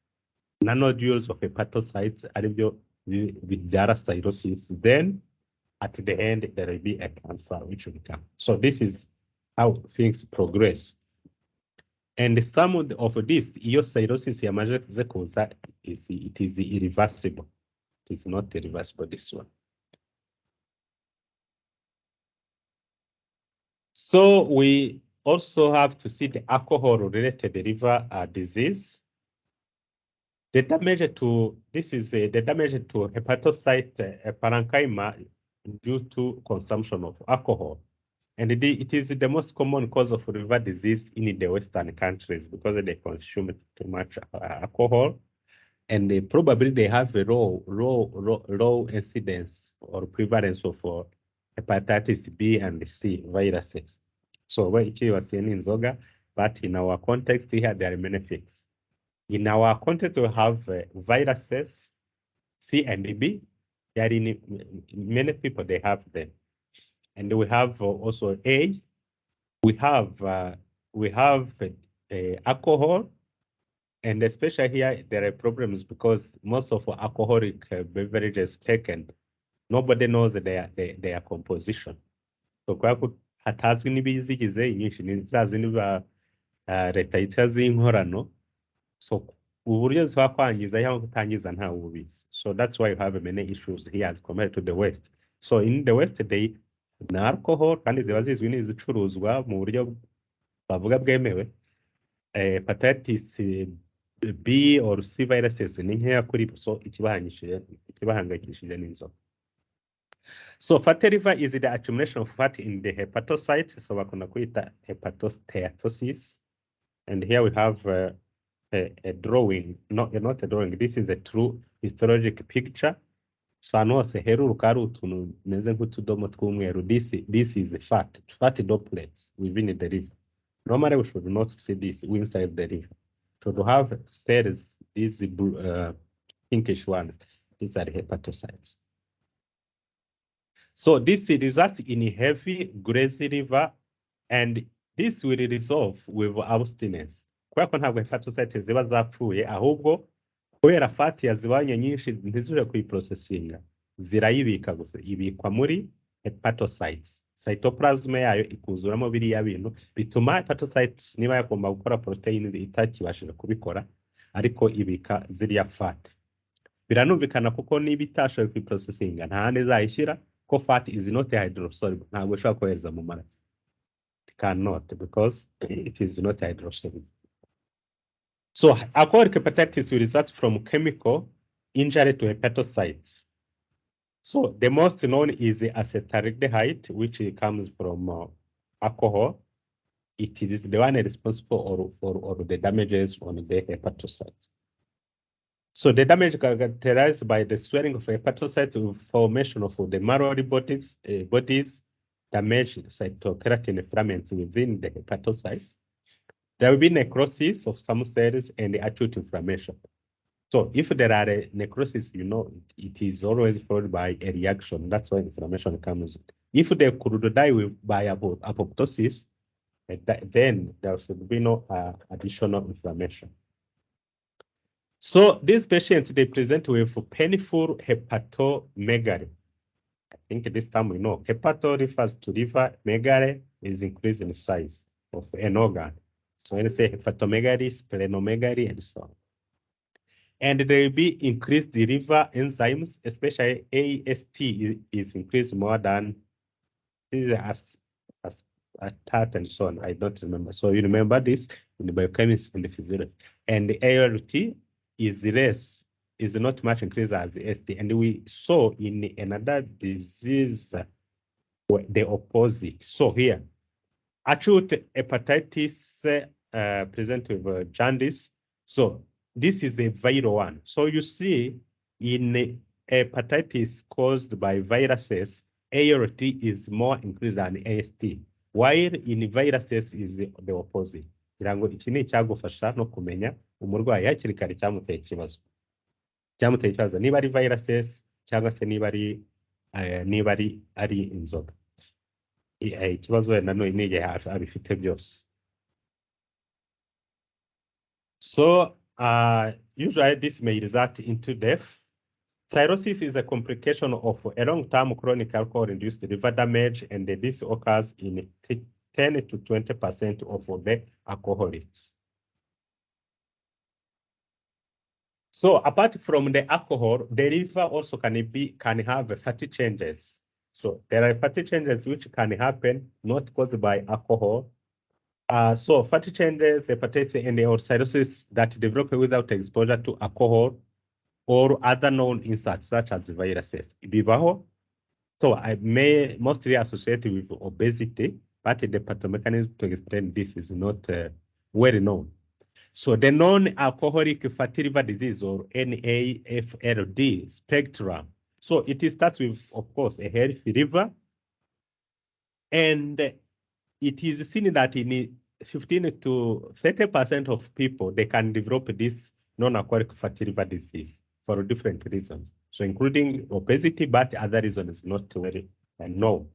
nanodules of hepatocytes aribyo bibyara cirrhosis. Then at the end there will be a cancer which will come. So this is how things progress. And some of this, iyo cirrhosis yamaze kuza, it is irreversible. It is not irreversible, this one. So we also have to see the alcohol-related liver disease. The damage to, this is the damage to hepatocyte parenchyma due to consumption of alcohol. And it is the most common cause of liver disease in the Western countries because they consume too much alcohol. And probably they have a low incidence or prevalence of hepatitis B and C viruses. So you are seeing in Zoga, but in our context here, there are many things. In our context, we have viruses, C and B. There are in many people, they have them. And we have also A. We have alcohol. And especially here, there are problems because most of alcoholic beverages taken, nobody knows their composition. So kwa hatazwi n'ibizigize inyinshi ni zazi niba leta itazi inkorano. So uburyo ziba kwangiza cyangwa kutangiza nta ubizi. So that's why you have many issues here as compared to the West. So in the West they na alcohol kandi ziba zizwi n'izicuruzwa mu buryo bavuga bwemewe. Hepatitis B or C viruses ni nkeya kuri so ikibahangayikishije n'inzoka. So fatty liver is the accumulation of fat in the hepatocyte. So bakunda kuita hepatosteatosis. And here we have a drawing, not a drawing. This is a true histologic picture. So anose heruruka ari utuntu meze nk'utudomo tw'umweru. This is fat droplets within the liver. Normally we should not see this inside the liver. So to have cells, these pinkish ones, these are the hepatocytes. So this results in heavy greasy liver, and this will resolve with abstinence. Kubera ko ntabwo hepatocytes ziba zapfuye, ahubwo kubera fat yazibanye nyinshi ntizuje kuyiprocesinga, zirayibika gusa, ibikwa muri hepatocytes. Cytoplasm yayo ikuzuramo biriya bintu bituma hepatocytes niba yagomba gukora protein itakibashije kubikora, ariko ibika ziriya fat. Biranumvikana kuko niba itashoboye kuyiprocesinga nta handi izayishyira, ko fat is not hydrosoluble, ntabwo ishobora kohereza mu mara. It cannot because it is not hydrosoluble. So alcoholic hepatitis will result from chemical injury to hepatocytes. So the most known is acetaldehyde, which comes from alcohol. It is the one responsible for the damages on the hepatocytes. So the damage characterized by the swelling of hepatocytes with formation of the marrow bodies, damaged cytokeratin fragments within the hepatocytes. There will be necrosis of some cells and acute inflammation. So if there are a necrosis, you know, it is always followed by a reaction. That's why inflammation comes. If they could die by apoptosis, then there should be no additional inflammation. So these patients, they present with painful hepatomegaly. I think this time we know hepato refers to liver, megaly is increase in size of an organ. So when you say hepatomegaly, splenomegaly, and so on. And there will be increased liver enzymes, especially AST is increased more than as TAT and so on. I don't remember. So you remember this in the biochemistry and the physiology. And the ALT is less, is not much increased as the ST. And we saw in another disease the opposite. So here, acute hepatitis present with jaundice. So this is a viral one. So you see in hepatitis caused by viruses, ALT is more increased than AST, while in viruses is the opposite. Irango iki ni icyagufasha no kumenya umurwayi hakiri kare cyamuteye ikibazo. Cyamuteye ikibazo niba ari viruses cyangwa se niba ari inzoga. Ikibazo nanone ni igihe abifite byose. So Usually this may result into death. Cirrhosis is a complication of a long-term chronic alcohol-induced liver damage, and this occurs in 10 to 20% of the alcoholics. So apart from the alcohol, the liver also can have fatty changes. So there are fatty changes which can happen not caused by alcohol. So fatty changes, hepatitis and or cirrhosis that develop without exposure to alcohol or other known inserts such as viruses. Bibaho. So I may mostly associate with obesity, but the pathomechanism to explain this is not well known. So the non-alcoholic fatty liver disease, or NAFLD spectrum. So it starts with, of course, a healthy liver, and it is seen that in 15 to 30% of people, they can develop this non-alcoholic fatty liver disease for different reasons. So including obesity, but other reasons not very known.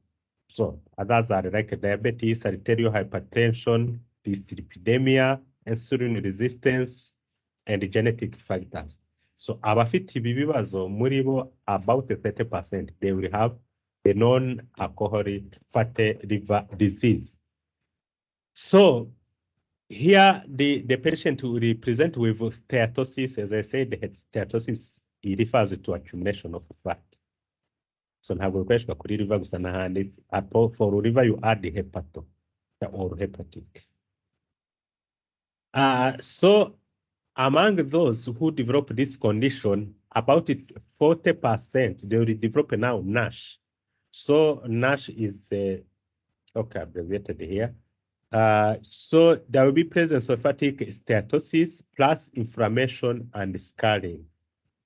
So others are like diabetes, arterial hypertension, dyslipidemia, insulin resistance, and genetic factors. So abafite ibi bibazo muri bo about 30%, they will have a non-alcoholic fatty liver disease. So here the patient will present with steatosis. As I said, steatosis refers to accumulation of fat. So ntabwo bikoreshwa kuri liver gusa n'ahandi. For liver you add the hepato or hepatic. So among those who develop this condition, about 40% they will develop now NASH. So NASH is okay, abbreviated here. So there will be presence of hepatic steatosis plus inflammation and scarring.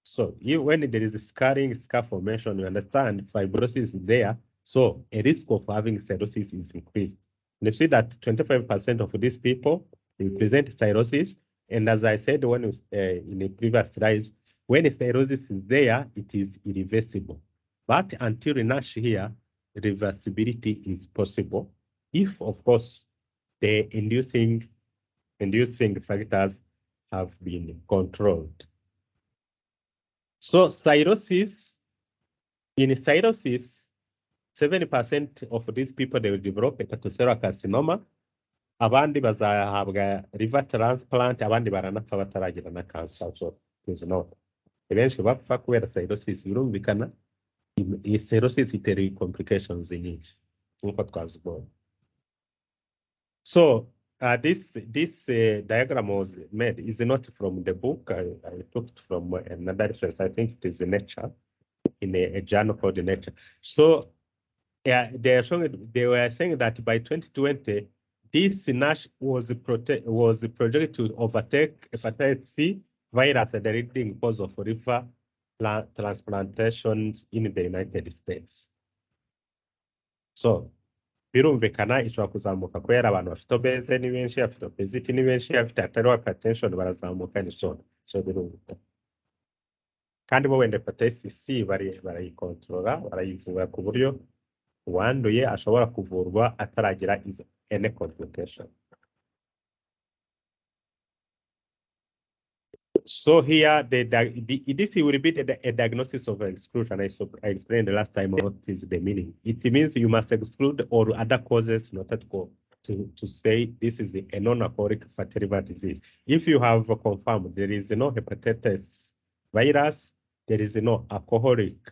So when there is scarring, scar formation, you understand fibrosis is there. So a risk of having cirrhosis is increased. And you see that 25% of these people, they present cirrhosis. And as I said when in the previous slides, when cirrhosis is there, it is irreversible. But until NASH here, reversibility is possible if, of course, the inducing factors have been controlled. So cirrhosis, in cirrhosis, 70% of these people, they will develop hepatocellular carcinoma. Abandi bazahabwa liver transplant, abandi baranapfa bataragira na cancer. So there's no. Eventually bapfa kubera cirrhosis, birumvikana. Cirrhosis itera complications nyinshi nkuko twazibonye. So this diagram was made is not from the book. I took it from another reference. I think it is in Nature, in a journal called Nature. So they were saying that by 2020, this NASH was projected to overtake hepatitis C virus and the leading cause of liver transplantations in the United States. So birumvikana ishobora kuzamuka kubera abantu bafite obese ni benshi, bafite obesity ni benshi, bafite arterial hypertension barazamuka n'ishobora. So birumvikana. Kandi bo wenda hepatitis C barayikontrola, barayivura ku buryo uwanduye ashobora kuvurwa ataragira any complication. So here, this will be a diagnosis of exclusion. I explained the last time what is the meaning. It means you must exclude all other causes in order to say this is a non-alcoholic fatty liver disease. If you have confirmed there is no hepatitis virus, there is no alcoholic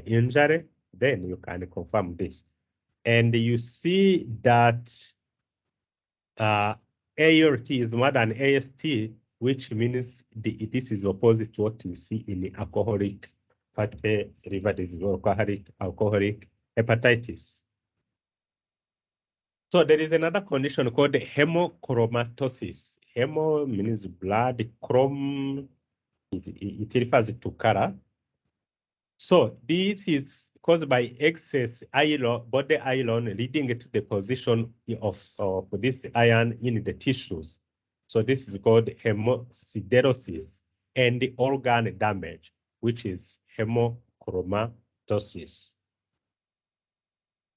injury, then you can confirm this. And you see that ALT is more than AST, which means this is opposite to what you see in the alcoholic fatty liver disease or alcoholic hepatitis. So there is another condition called hemochromatosis. Hemo means blood, chrome, it refers to color. So this is caused by excess iron, body iron, leading to the position of this iron in the tissues. So this is called hemosiderosis and the organ damage, which is hemochromatosis.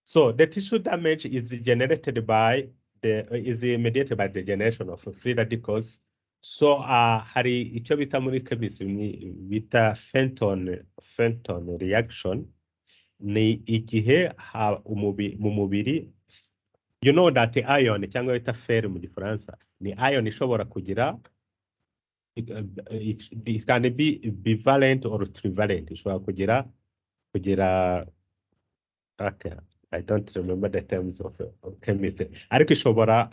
So the tissue damage is mediated by the generation of free radicals. So hari icyo bita muri chemistry bita Fenton reaction, ni igihe mu mubiri, you know that ion cyangwa bita fer mu gifaransa, ni ion ishobora kugira it can be bivalent or trivalent, ishobora kugira okay, I don't remember the terms of chemistry, ariko ishobora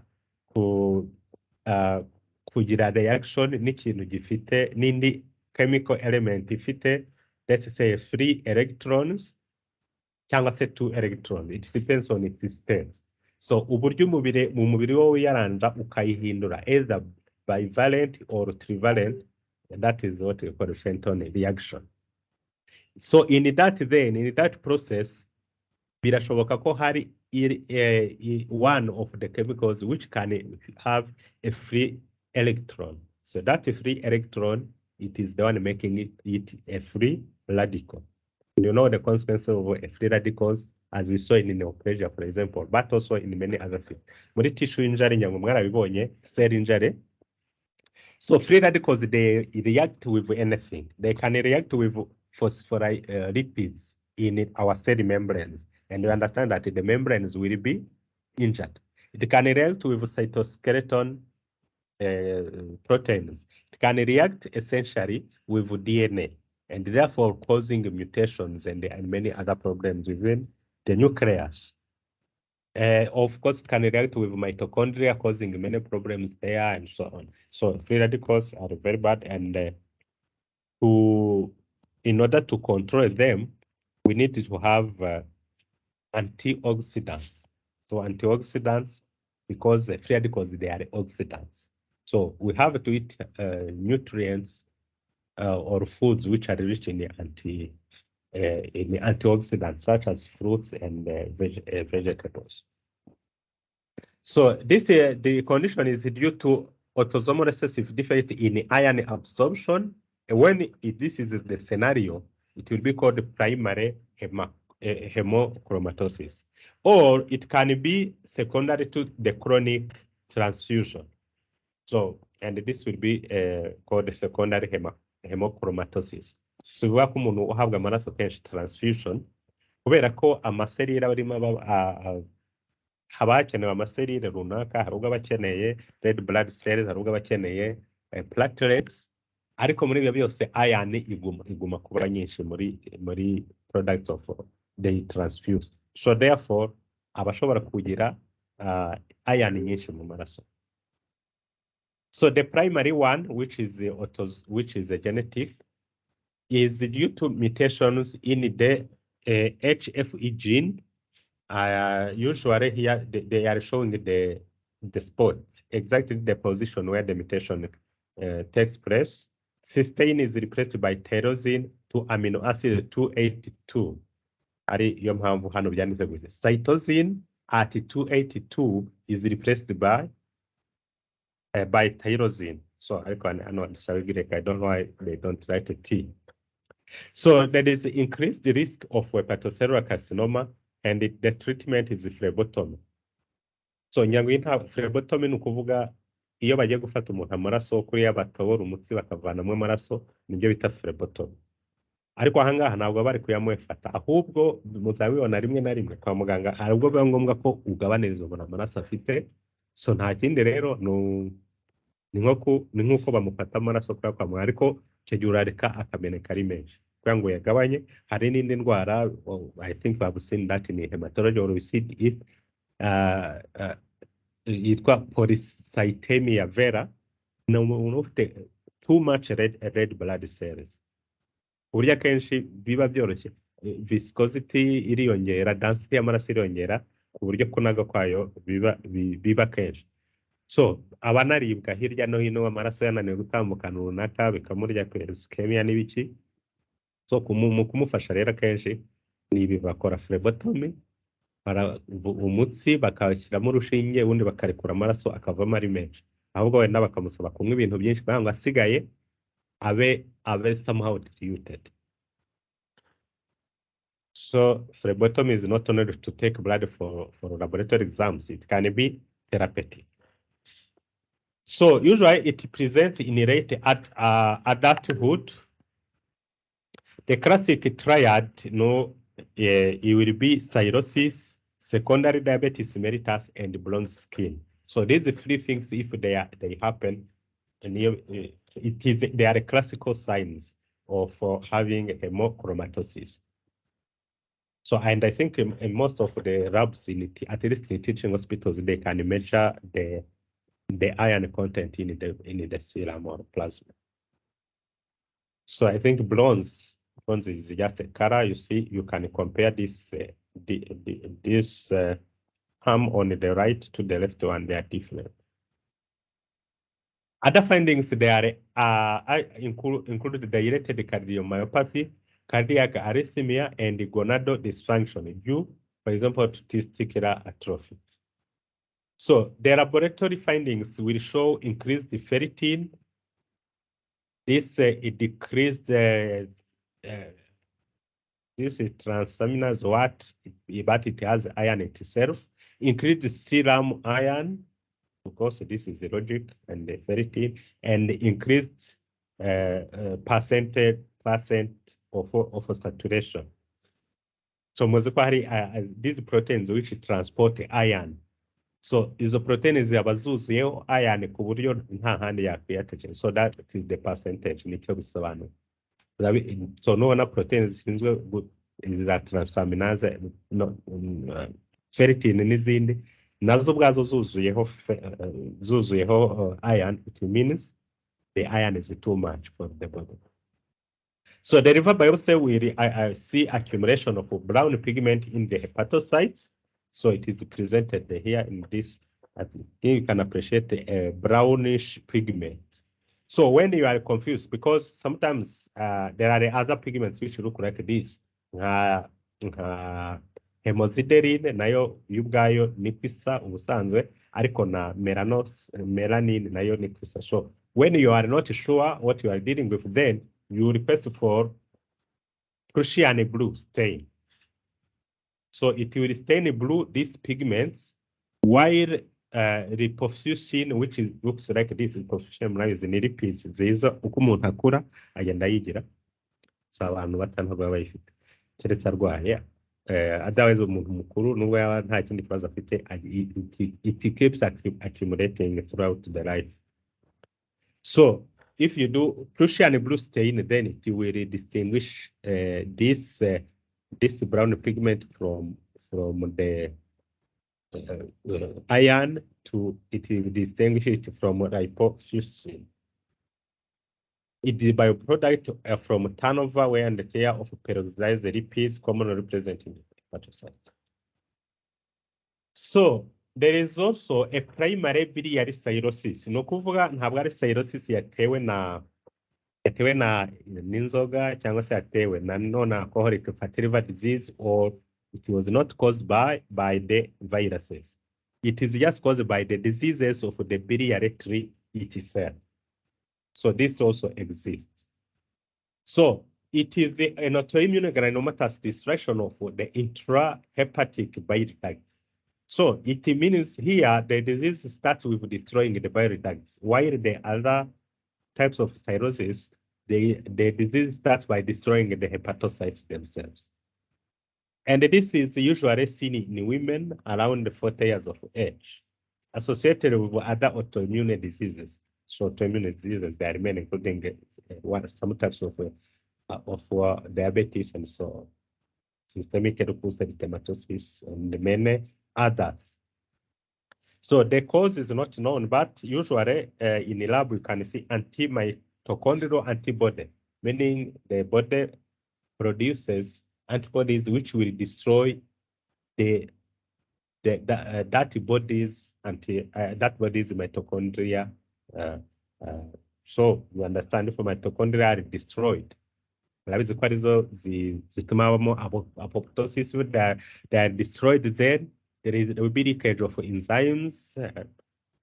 kugira reaction n'ikintu gifite n'indi chemical element ifite, let's say 3 electrons cyangwa se 2 electrons, it depends on its state. So uburyo mu mubiri wowe yaranda ukayihindura either bivalent or trivalent, that is what we call Fenton reaction. So in that process, birashoboka ko hari one of the chemicals which can have a free electron. So that free electron, it is the one making it a free radical. You know the consequences of free radicals, as we saw in neoplasia, for example, but also in many other things. Muri tissue injury, nyango mwarabibonye, cell injury. So free radicals, they react with anything. They can react with phospholipids in our cell membranes, and you understand that the membranes will be injured. It can react with cytoskeleton proteins. It can react essentially with DNA, and therefore causing mutations and many other problems within the nucleus. Of course, it can react with mitochondria, causing many problems there and so on. So free radicals are very bad, and in order to control them, we need to have antioxidants. So antioxidants, because free radicals, they are oxidants. So we have to eat nutrients or foods which are rich in antioxidants, such as fruits and vegetables. So this the condition is due to autosomal recessive defect in iron absorption. When this is the scenario, it will be called primary hemochromatosis, or it can be secondary to the chronic transfusion. So, and this will be called secondary hemochromatosis. So bivuga ko umuntu uhabwa amaraso kenshi transfusion, kubera ko amaserire barimo haba hakenewe amaserire runaka, hari ubwo abakeneye red blood cells, hari ubwo abakeneye platelets, ariko muri ibyo byose iron iguma kuba nyinshi muri products of the transfuse. So therefore abashobora kugira iron nyinshi mu maraso. So the primary one, which is a genetic, is due to mutations in the HFE gene. Usually here they are showing the spot, exactly the position where the mutation takes place. Cysteine is replaced by tyrosine to amino acid 282. Ari yo mpamvu hano byanditse gutya. Cytosine at 282 is replaced by tyrosine. So I don't know why they don't write a T. So there is increased risk of hepatocellular carcinoma, and the treatment is phlebotomy. So nyango phlebotomy ni ukuvuga iyo bagiye gufata umuntu amaraso kuri yabatobora umutsi bakavanamo amaraso, nibyo bita phlebotomy. Ariko ahangaha ntabwo bari kuyamufata, ahubwo muzabibona rimwe na rimwe kwa muganga, ahubwo biba ngombwa ko ugabaniriza umuntu amaraso afite. So nta kindi rero ni nk'uko bamufata amaraso kwa muganga, ariko icyo gihe urareka akameneka ari menshi kugira ngo yagabanye. Hari n'indi ndwara, I think we have seen that in hematology, or we see it yitwa polycythemia vera, ni umuntu ufite too much red blood cells, uburyo akenshi biba byoroshye, viscosity iriyongera, density y'amaraso iriyongera, ku buryo kunaga kwayo biba kenshi. So abanaribwa hirya no hino, amaraso yananiwe gutambukana runaka bikamurya ku ischemia n'ibiki. So mu kumufasha rero kenshi nibi bakora phlebotomy, umutsi bakawushyiramo urushinge, ubundi bakarekura amaraso akavamo ari menshi, ahubwo wenda bakamusaba kunywa ibintu byinshi kugira ngo asigaye abe somehow diluted. So phlebotomy is not only to take blood for laboratory exams, it can be therapeutic. So usually it presents in late adulthood. The classic triad, it will be cirrhosis, secondary diabetes mellitus, and bronze skin. So these three things, if they happen, and they are classical signs of having hemochromatosis. So, and I think in most of the labs, at least in teaching hospitals, they can measure the iron content in the serum or plasma. So I think bronze is just a color. You see, you can compare this arm on the right to the left one. They are different. Other findings there include dilated cardiomyopathy, cardiac arrhythmia, and gonadal dysfunction due, for example, to testicular atrophy. So the laboratory findings will show increased ferritin. This it decreased this is transaminase but it has iron itself. Increased serum iron, of course, this is logic, and the ferritin, and increased percent of saturation. So these proteins which transport iron. So izo proteins zaba zuzuyeho iron ku buryo nta handi yakwiyateje. So that is the percentage nicyo bisobanura. So nubona proteins zishinzwe za transaminase ferritin n'izindi nazo ubwazo zuzuyeho iron, it means the iron is too much for the body. So the liver biopsy will see accumulation of brown pigment in the hepatocytes. So it is presented here in this. I think you can appreciate a brownish pigment. So when you are confused, because sometimes there are the other pigments which look like this. Hemosiderin nayo y'ubwayo ni kwisa ubusanzwe ariko na melanin nayo ni kwisa. So when you are not sure what you are dealing with, then you request for Prussian blue stain. So it will stain blue these pigments, while reperfusion, which looks like this, reperfusion is in lipids nziza uko umuntu akura agenda yigira. So abantu batanu baba bayifite keretse arwaye. Otherwise umuntu mukuru nubwo yaba nta kindi kibazo afite, it keeps accumulating throughout the life. So if you do Prussian blue stain, then it will distinguish this brown pigment from the iron it will distinguish it from lipofusion. It is byproduct from turnover, wear and tear of peroxidized lipids commonly present in the hepatocyte. So there is also a primary biliary cirrhosis. No kuvuga ntabwo ari cirrhosis yatewe n'inzoga cyangwa se yatewe na non-alcoholic fatty liver disease, or it was not caused by the viruses. It is just caused by the diseases of the biliary tree itself. So this also exists. So it is an autoimmune granulomatous destruction of the intrahepatic bile duct. So it means here the disease starts with destroying the bile ducts, while the other types of cirrhosis, the disease starts by destroying the hepatocytes themselves. And this is usually seen in women around 40 years of age, associated with other autoimmune diseases. So autoimmune diseases, they are many, including some types of diabetes and so on, systemic lupus erythematosus, and many others. So the cause is not known, but usually in the lab we can see antimitochondrial antibody, meaning the body produces antibodies which will destroy that body's mitochondria. So you understand, if mitochondria are destroyed, murabizi ko arizo zituma habamo apoptosis. They are destroyed, then there will be leakage of enzymes,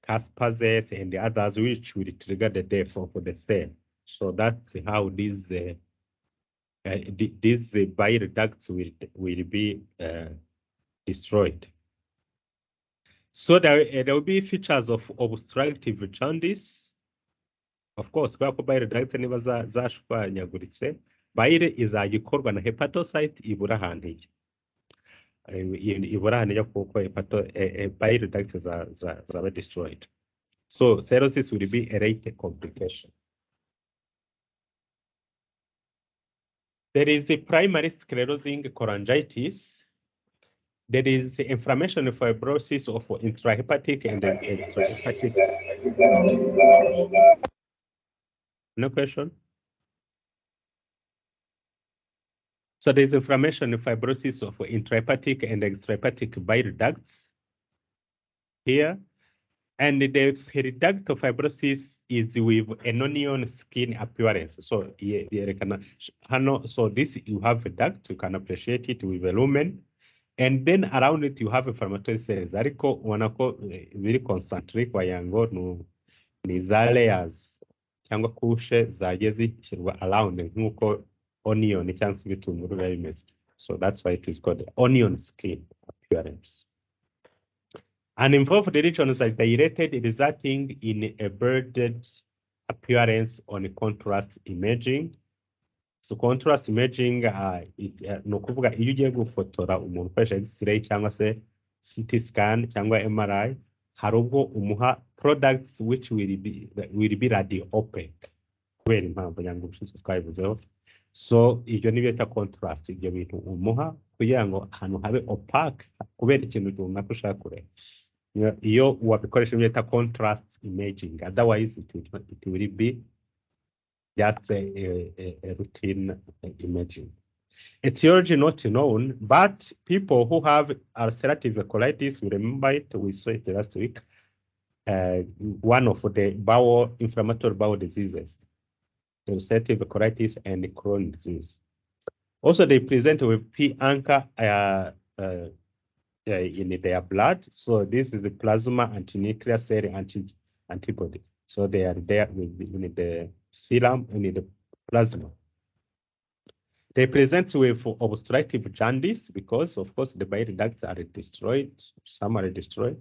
caspases, and the others which will trigger the death of the cell. So that's how these bile ducts will be destroyed. So there will be features of obstructive jaundice. Of course, kubera bile ducts niba zashwanyaguritse, bile izajya ikorwa na hepatocyte ibura ahantu ijya. Ibura ahantu ijya kuko bile ducts zaba destroyed. So cirrhosis will be a late complication. There is a primary sclerosing cholangitis. There is inflammation and fibrosis of intrahepatic and extrahepatic. No question? So there's inflammation and fibrosis of intrahepatic and extrahepatic bile ducts here. And the periductal fibrosis is with an onion skin appearance. So so this, you have a duct, you can appreciate it with a lumen. And then around it, you have inflammatory cells. Ariko wanako very concentric wayango ni za layers cyangwa kushe zagiye zishyirwa around nk'uko onion cyangwa se ibitunguru biba bimeze. So that's why it is called onion skin appearance. Uninvolved regions are dilated, resulting in a blurred appearance on contrast imaging. So contrast imaging no kuvuga iyo ugiye gufotora umuntu ukoresha X-ray cyangwa se CT scan cyangwa MRI, hari ubwo umuha products which will be radio opaque kubera impamvu nyangwa ubushize twabivuzeho. So ibyo ni bita contrast, ibyo bintu umuha kugira ngo ahantu habe opaque kubera ikintu runaka ushaka kureba. Iyo wabikoresha bita contrast imaging, otherwise it will be just a routine imaging. Etiology not known, but people who have ulcerative colitis, we remember it, we saw it last week, one of the inflammatory bowel diseases, ulcerative colitis and Crohn's disease. Also, they present with P-ANCA in their blood. So this is the plasma antinuclear cell antibody. So they are there in the serum and in the plasma. They present with obstructive jaundice because, of course, the bile ducts are destroyed. Some are destroyed.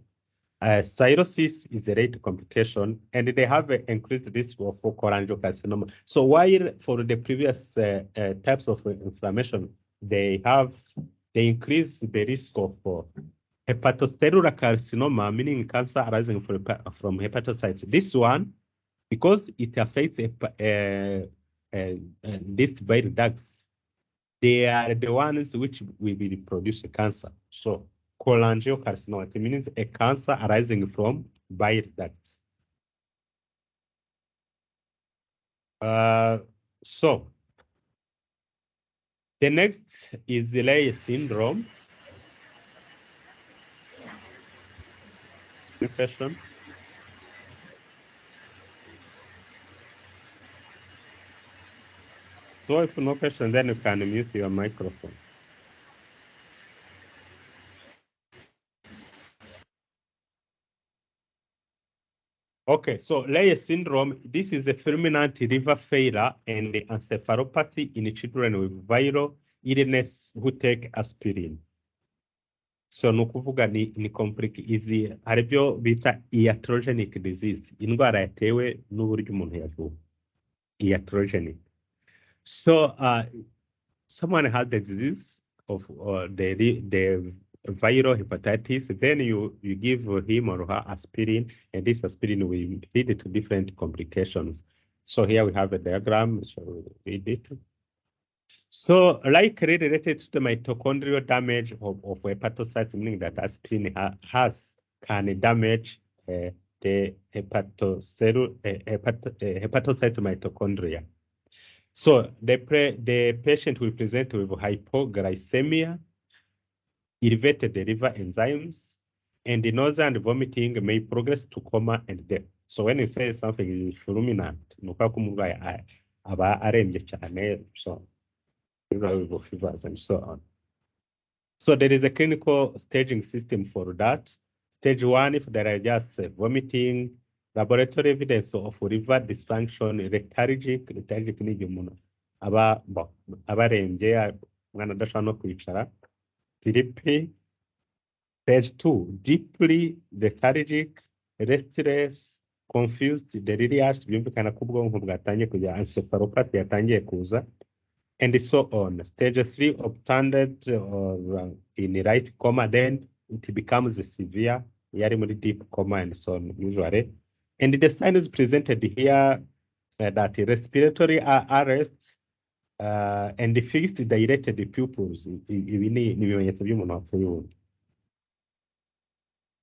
Cirrhosis is a rate complication, and they have an increased risk of cholangiocarcinoma. So while for the previous types of inflammation, they increase the risk of hepatocellular carcinoma, meaning cancer arising from hepatocytes. This one, because it affects these bile ducts, they are the ones which will produce cancer. So cholangiocarcinoma, it means a cancer arising from bile ducts. So the next is the Leigh syndrome. Any question? So if no question, then you can mute your microphone. Okay, so Leigh syndrome, this is a fulminant liver failure and encephalopathy in children with viral illness who take aspirin. So nukuvuga ni complex izi haribyo bita iatrogenic disease, indwara yatewe n'uburyo umuntu yavuwe. Iatrogenic. So someone has the disease of the viral hepatitis, then you give him or her aspirin, and this aspirin will lead to different complications. So here we have a diagram, so we'll read it. So likely related to the mitochondrial damage of hepatocytes, meaning that aspirin can damage the hepatocyte mitochondria. So the patient will present with hypoglycemia, elevated liver enzymes, and the nausea and vomiting may progress to coma and death. So when you say something is fulminant, so fevers and so on. So there is a clinical staging system for that. Stage 1, if there are just vomiting, laboratory evidence of liver dysfunction, lethargic ni igihe abarembye mwana adashobora no kwicara, tiripi, Stage 2, deeply lethargic, restless, confused, delirious, byumvikana ko ubwonko bwatangiye kugira encephalopathy yatangiye kuza, and so on. Stage 3, obtunded or in right coma, then it becomes severe, deep coma and so on usually. And the signs presented here that respiratory arrest and the fixed dilated pupils, ibi ni ibimenyetso by'umuntu wapfuye ubundi.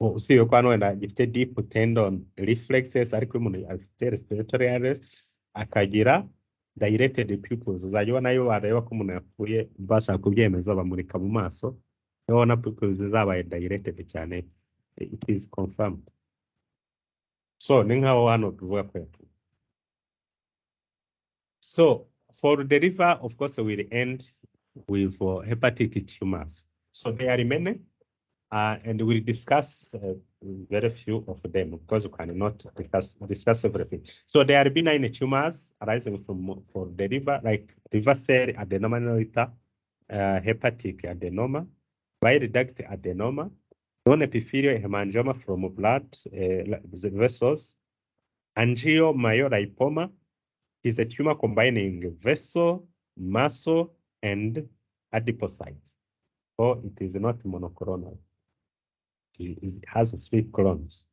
Usibye ko hano wenda gifite deep tendon reflexes, ariko umuntu afite respiratory arrest akagira dilated pupils, uzajya ubona iyo bareba ko umuntu yapfuye bashaka kubyemeza bamurika mu maso, iyo ubona pupils zabaye dilated cyane, it is confirmed. So ni nkaho hano tuvuga ko yapfuye. So for the liver, of course, we'll end with hepatic tumors. So there are many, and we'll discuss very few of them because we cannot discuss everything. So there are benign tumors arising from for the liver, like liver cell adenoma, hepatic adenoma, bile duct adenoma, non-epithelial hemangioma from blood vessels, angiomyolipoma is a tumor combining vessel, muscle, and adipocytes. So it is not monoclonal. It has 3 clones.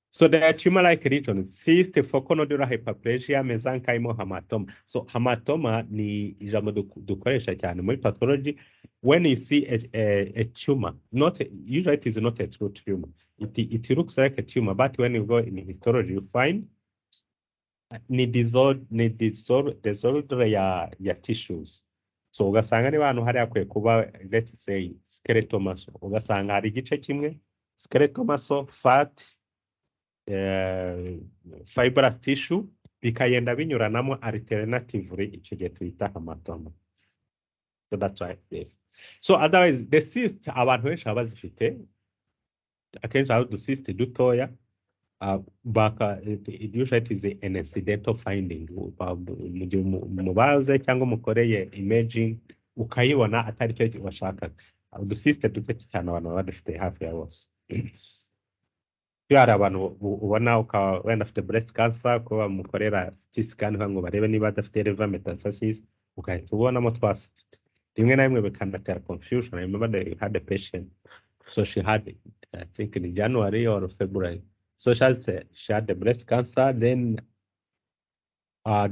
So there are tumor-like regions: cyst, foconodular hyperplasia, mesenchymal hematoma. So hematoma ni ijambo dukoresha cyane muri pathology. When you see a tumor, usually it is not a true tumor. It looks like a tumor, but when you go in histology, you find ni disorder ya tissues. So ugasanga niba ahantu hari akwiye kuba, let's say skeletal muscle, ugasanga hari igice kimwe skeletal muscle, fat, fibrous tissue bikagenda binyuranamo alternatively, icyo gihe tuyita hematoma. So that's why this. So otherwise the cyst abantu benshi baba bazifite, akenshi aho cyst dutoya, usually it is an incidental finding. Mubaze cyangwa mukoreye imaging ukayibona atari cyo washakaga. Udusiste duke cyane abantu badufite hafi ya bose. Hari abantu ubona wenda afite breast cancer, ko bamukorera CT scan ngo barebe niba adafite liver metastasis, ukahita ubonamo twa cyst. Rimwe na rimwe bikanatera confusion. I remember they had a patient, so she had, I think in January or February. So she had the breast cancer, then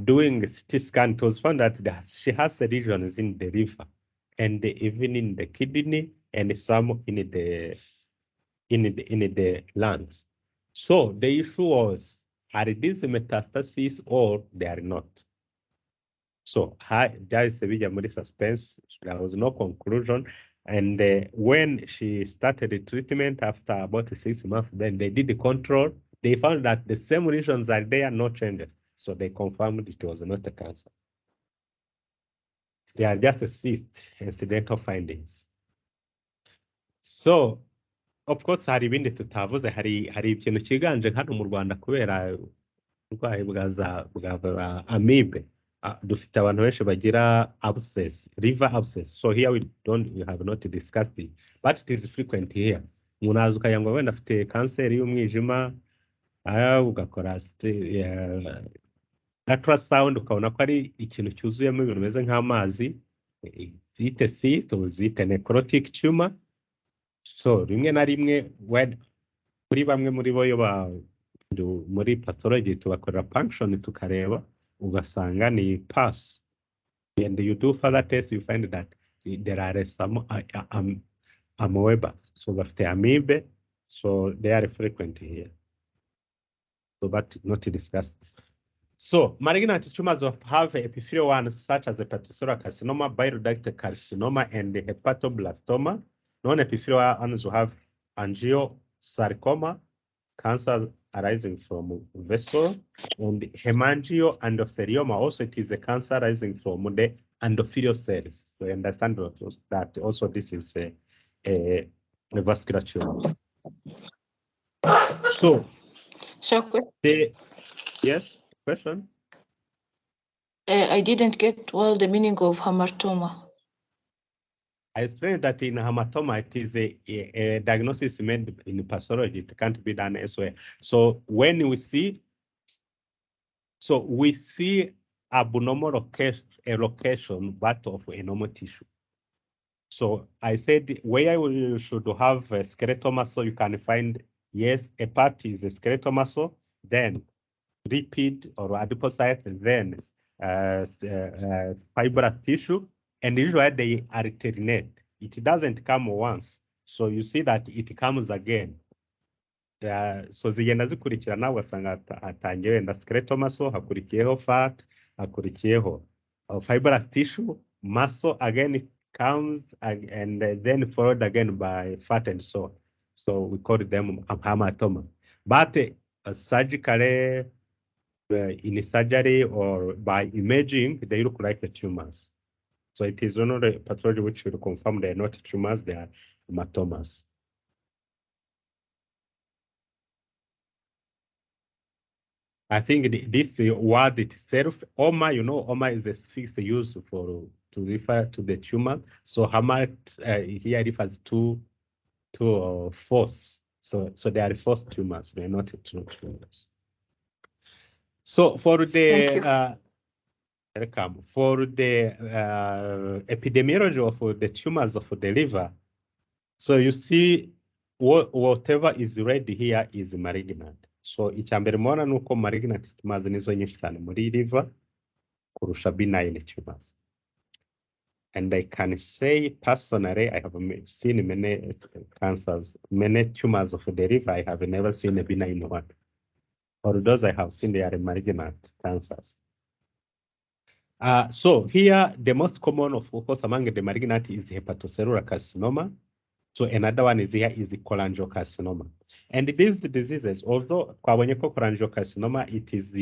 doing CT scan, it was found that she has lesions in the liver and even in the kidney and some in the lungs. So the issue was, are these metastases or they are not? So there is a big suspense. There was no conclusion. And when she started the treatment after about 6 months, then they did the control. They found that the same lesions are there, no changes. So they confirmed it was not a cancer. They are just a cyst, incidental findings. So, of course, hari ibindi tutavuze, hari ikintu kiganje hano mu Rwanda kubera urwaye bwa amibe. Dufite abantu benshi bagira abscess, liver abscess. So here we have not discussed it, but it is frequent here. Umuntu aza ukayangwa wenda afite kanseri y'umwijima, ugakora ultrasound ukabona ko ari ikintu cyuzuyemo ibintu bimeze nk'amazi, zite cyst or zite necrotic tumor. So rimwe na rimwe kuri bamwe muri bo muri pathology tubakorera function tukareba, ugasanga ni pass, and you do further tests, you find that there are some amoebas. So bafite amibe, so they are frequent here. So but not discussed. So malignant tumors have epithelial ones such as hepatocellular carcinoma, bile duct carcinoma, and hepatoblastoma. Non-epithelial ones will have angiosarcoma, cancer arising from vessel, and hemangioendothelioma. Also, it is a cancer arising from the endothelial cells. So you understand that also this is a vascular tumor. So yes, question? I didn't get well the meaning of hematoma. I explained that in hematoma, it is a diagnosis made in pathology. It can't be done elsewhere. So when we see, abnormal location, but of a normal tissue. So I said where you should have a skeletal muscle, you can find, yes, a part is a skeletal muscle, then lipid or adipocyte, then fibrous tissue, and usually they alternate. It doesn't come once. So you see that it comes again. So zigenda zikurikirana ugasanga hatangiye wenda skeletal muscle, hakurikiyeho fat, hakurikiyeho fibrous tissue, muscle again it comes and then followed again by fat and so on. So we call them hematoma. But surgically, in surgery or by imaging, they look like the tumors. So it is only the pathology which will confirm they are not tumors, they are hematomas. I think this word itself, oma, you know, oma is a suffix used to refer to the tumor. So hamat here refers to false. So they are false tumors, they're not true tumors. So for the for the epidemiology of the tumors of the liver, so you see whatever is red here is malignant. So icyambere mubona nuko malignant tumors nizo nyinshi cyane muri liver kurusha benign tumors. And I can say personally, I have seen many cancers, many tumors of the liver. I have never seen a benign one. For those I have seen, they are malignant cancers. So here, the most common of course among the malignant is hepatocellular carcinoma. So another one is here is the cholangiocarcinoma. And these diseases, although cholangiocarcinoma, it is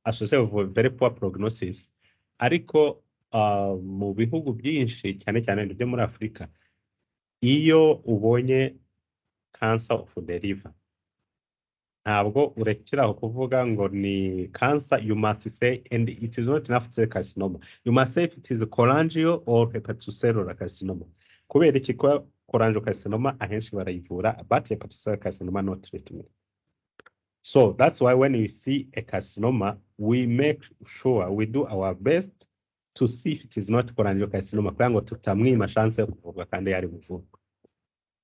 associated with very poor prognosis, ariko mu bihugu byinshi cyane cyane byo muri Afurika, iyo ubonye cancer of the liver, ntabwo urekeraho kuvuga ngo ni cancer, you must say, and it is not enough to say carcinoma. You must say if it is cholangio or hepatocellular carcinoma. Kubera iki ko cholangiocarcinoma ahenshi barayivura, but hepatocellular carcinoma no treatment. So that's why when we see a carcinoma, we make sure we do our best to see if it is not cholangiocarcinoma, kugira ngo tutamwima chance yo kuvurwa kandi yari buvurwa.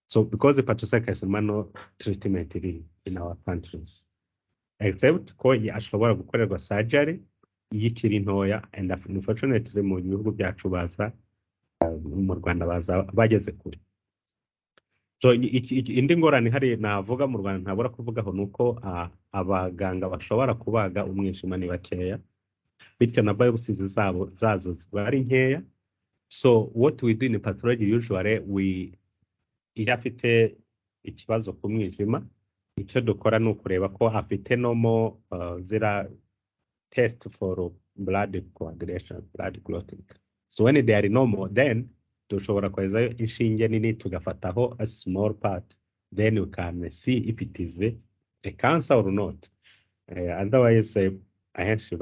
So because hepatocellular carcinoma no treatment in our countries, except ko ashobora gukorerwa surgery yikiri ntoya, and unfortunately mu bihugu byacu baza mu Rwanda baza bageze kure. So indi ngorane hari navuga mu Rwanda ntabura kuvugaho nuko abaganga bashobora kubaga umwijima ni bakeya, bityo na biopsies zazo zibari nkeya. So what we do in pathology usually iyo afite ikibazo ku mwijima, icyo dukora ni ukureba ko afite nomo zira test for blood coagulation, blood clotting. So when they are normal, then dushobora kohezayo inshinge nini tugafataho a small part, then you can see if it is a cancer or not. Otherwise ahenshi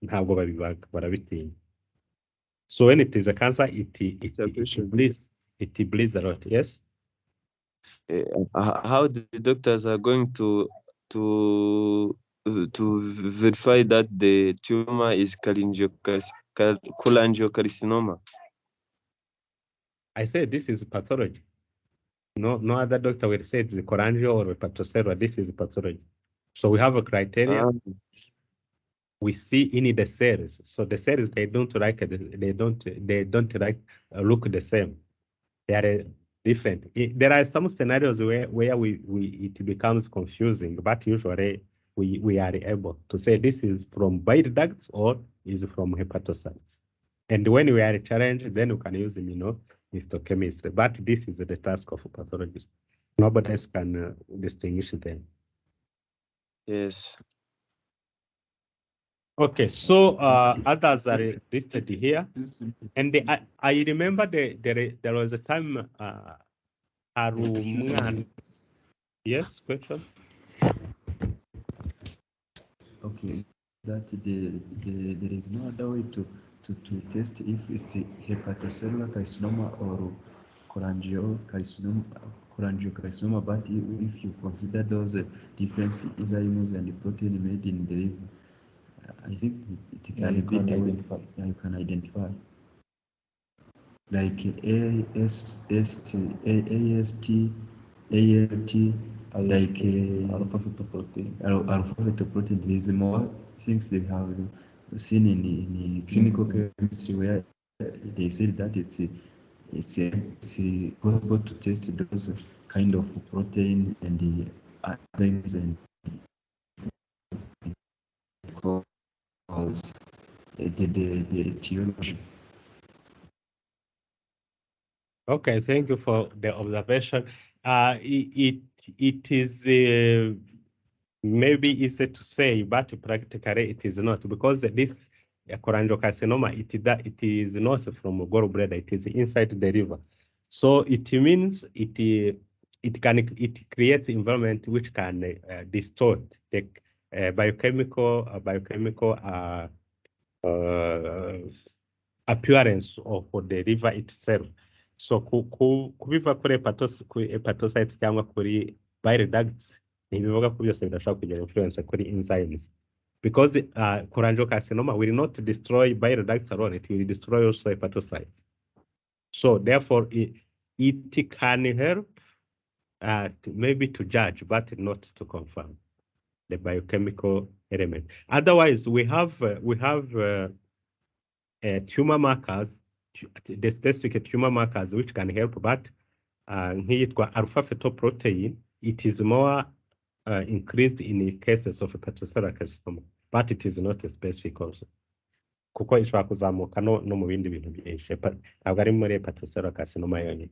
ntabwo babibaga, barabitinya. So when it is a cancer, it bleeds a lot. Yes. How the doctors are going to verify that the tumor is cholangiocarcinoma? I said this is pathology. No other doctor will say it's cholangio or hepatocellular. This is pathology. So we have a criteria. We see in the cells. So the cells they don't like look the same. They are different. There are some scenarios where it becomes confusing, but usually we are able to say this is from bile ducts or is from hepatocytes. And when we are challenged, then we can use histochemistry. But this is the task of a pathologist. Nobody else can distinguish them. Yes. Okay, so others are listed here, and I remember there was a time yes, question. Okay, that there is no other way to test if it's a hepatocellular carcinoma or cholangiocarcinoma, cholangiocarcinoma, but if you consider those different enzymes and the protein made in the liver, I think it can be the way you can identify. Like AST, ALT, like alpha fetoprotein. There is more things they have seen in clinical chemistry where they said that it's possible to test those kind of protein and the enzymes and cause the etiology. Okay, thank you for the observation. It is maybe easy to say, but practically it is not, because this cholangiocarcinoma, it is not from gallbladder, it is inside the liver. So it means it creates environment which can distort the biochemical appearance of the liver itself. So kubiva kuri hepatocytes cyangwa kuri bile ducts ntibivuga ko byose bidashobora kugira influence kuri enzymes, because cholangiocarcinoma will not destroy bile ducts alone, it will destroy also hepatocytes. So therefore it can help maybe to judge, but not to confirm the biochemical element. Otherwise, we have tumor markers, the specific tumor markers which can help, but nk'iyitwa alpha fetoprotein, it is more increased in cases of hepatocellular carcinoma, but it is not specific also, kuko ishobora kuzamuka no mu bindi bintu byinshi, ntabwo ari muri hepatocellular carcinoma yonyine.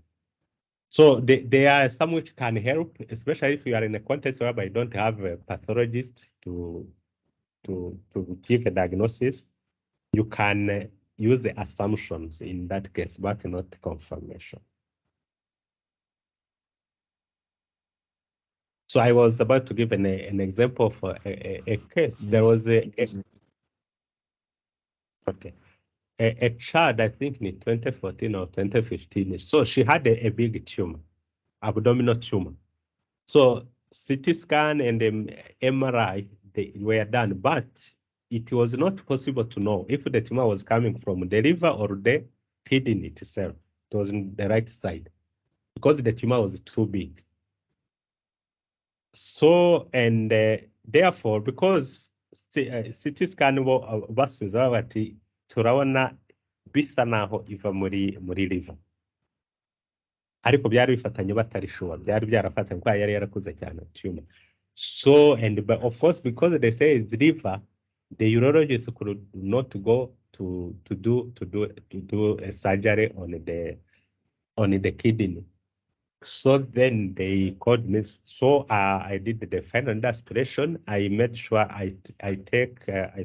So there are some which can help, especially if you are in a context whereby you don't have a pathologist to give a diagnosis. You can use the assumptions in that case, but not confirmation. So I was about to give an example for a case. There was a child, I think in 2014 or 2015. So she had a big tumor, abdominal tumor. So CT scan and MRI, they were done, but it was not possible to know if the tumor was coming from the liver or the kidney itself. It was on the right side because the tumor was too big. So, and therefore, because CT scan basubiza bati turabona bisa naho iva muri liver, ariko byari bifatanye batari sure, byari byarafatanye kuko yari yarakuze cyane tumor. So, and but of course, because they say it's liver, the urologist could not go to do a surgery on the kidney. So then they called me. So I did the final aspiration. I made sure I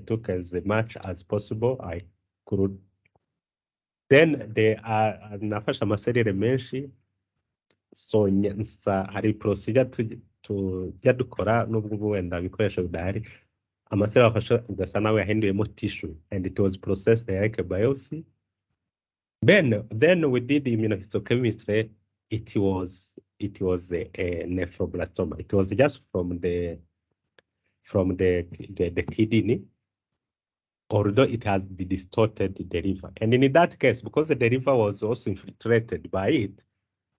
took as much as possible I could. Then they are nafashe amaserere menshi. So hari procedure tujya dukora nubwo wenda bikoresho bidahari. Amaserere afashe ugasa nawe yahinduyemo tissue, and it was processed like a biopsy. Then we did immunohistochemistry. It was a nephroblastoma. It was just from the kidney, although it has distorted the liver. And in that case, because the liver was also infiltrated by it,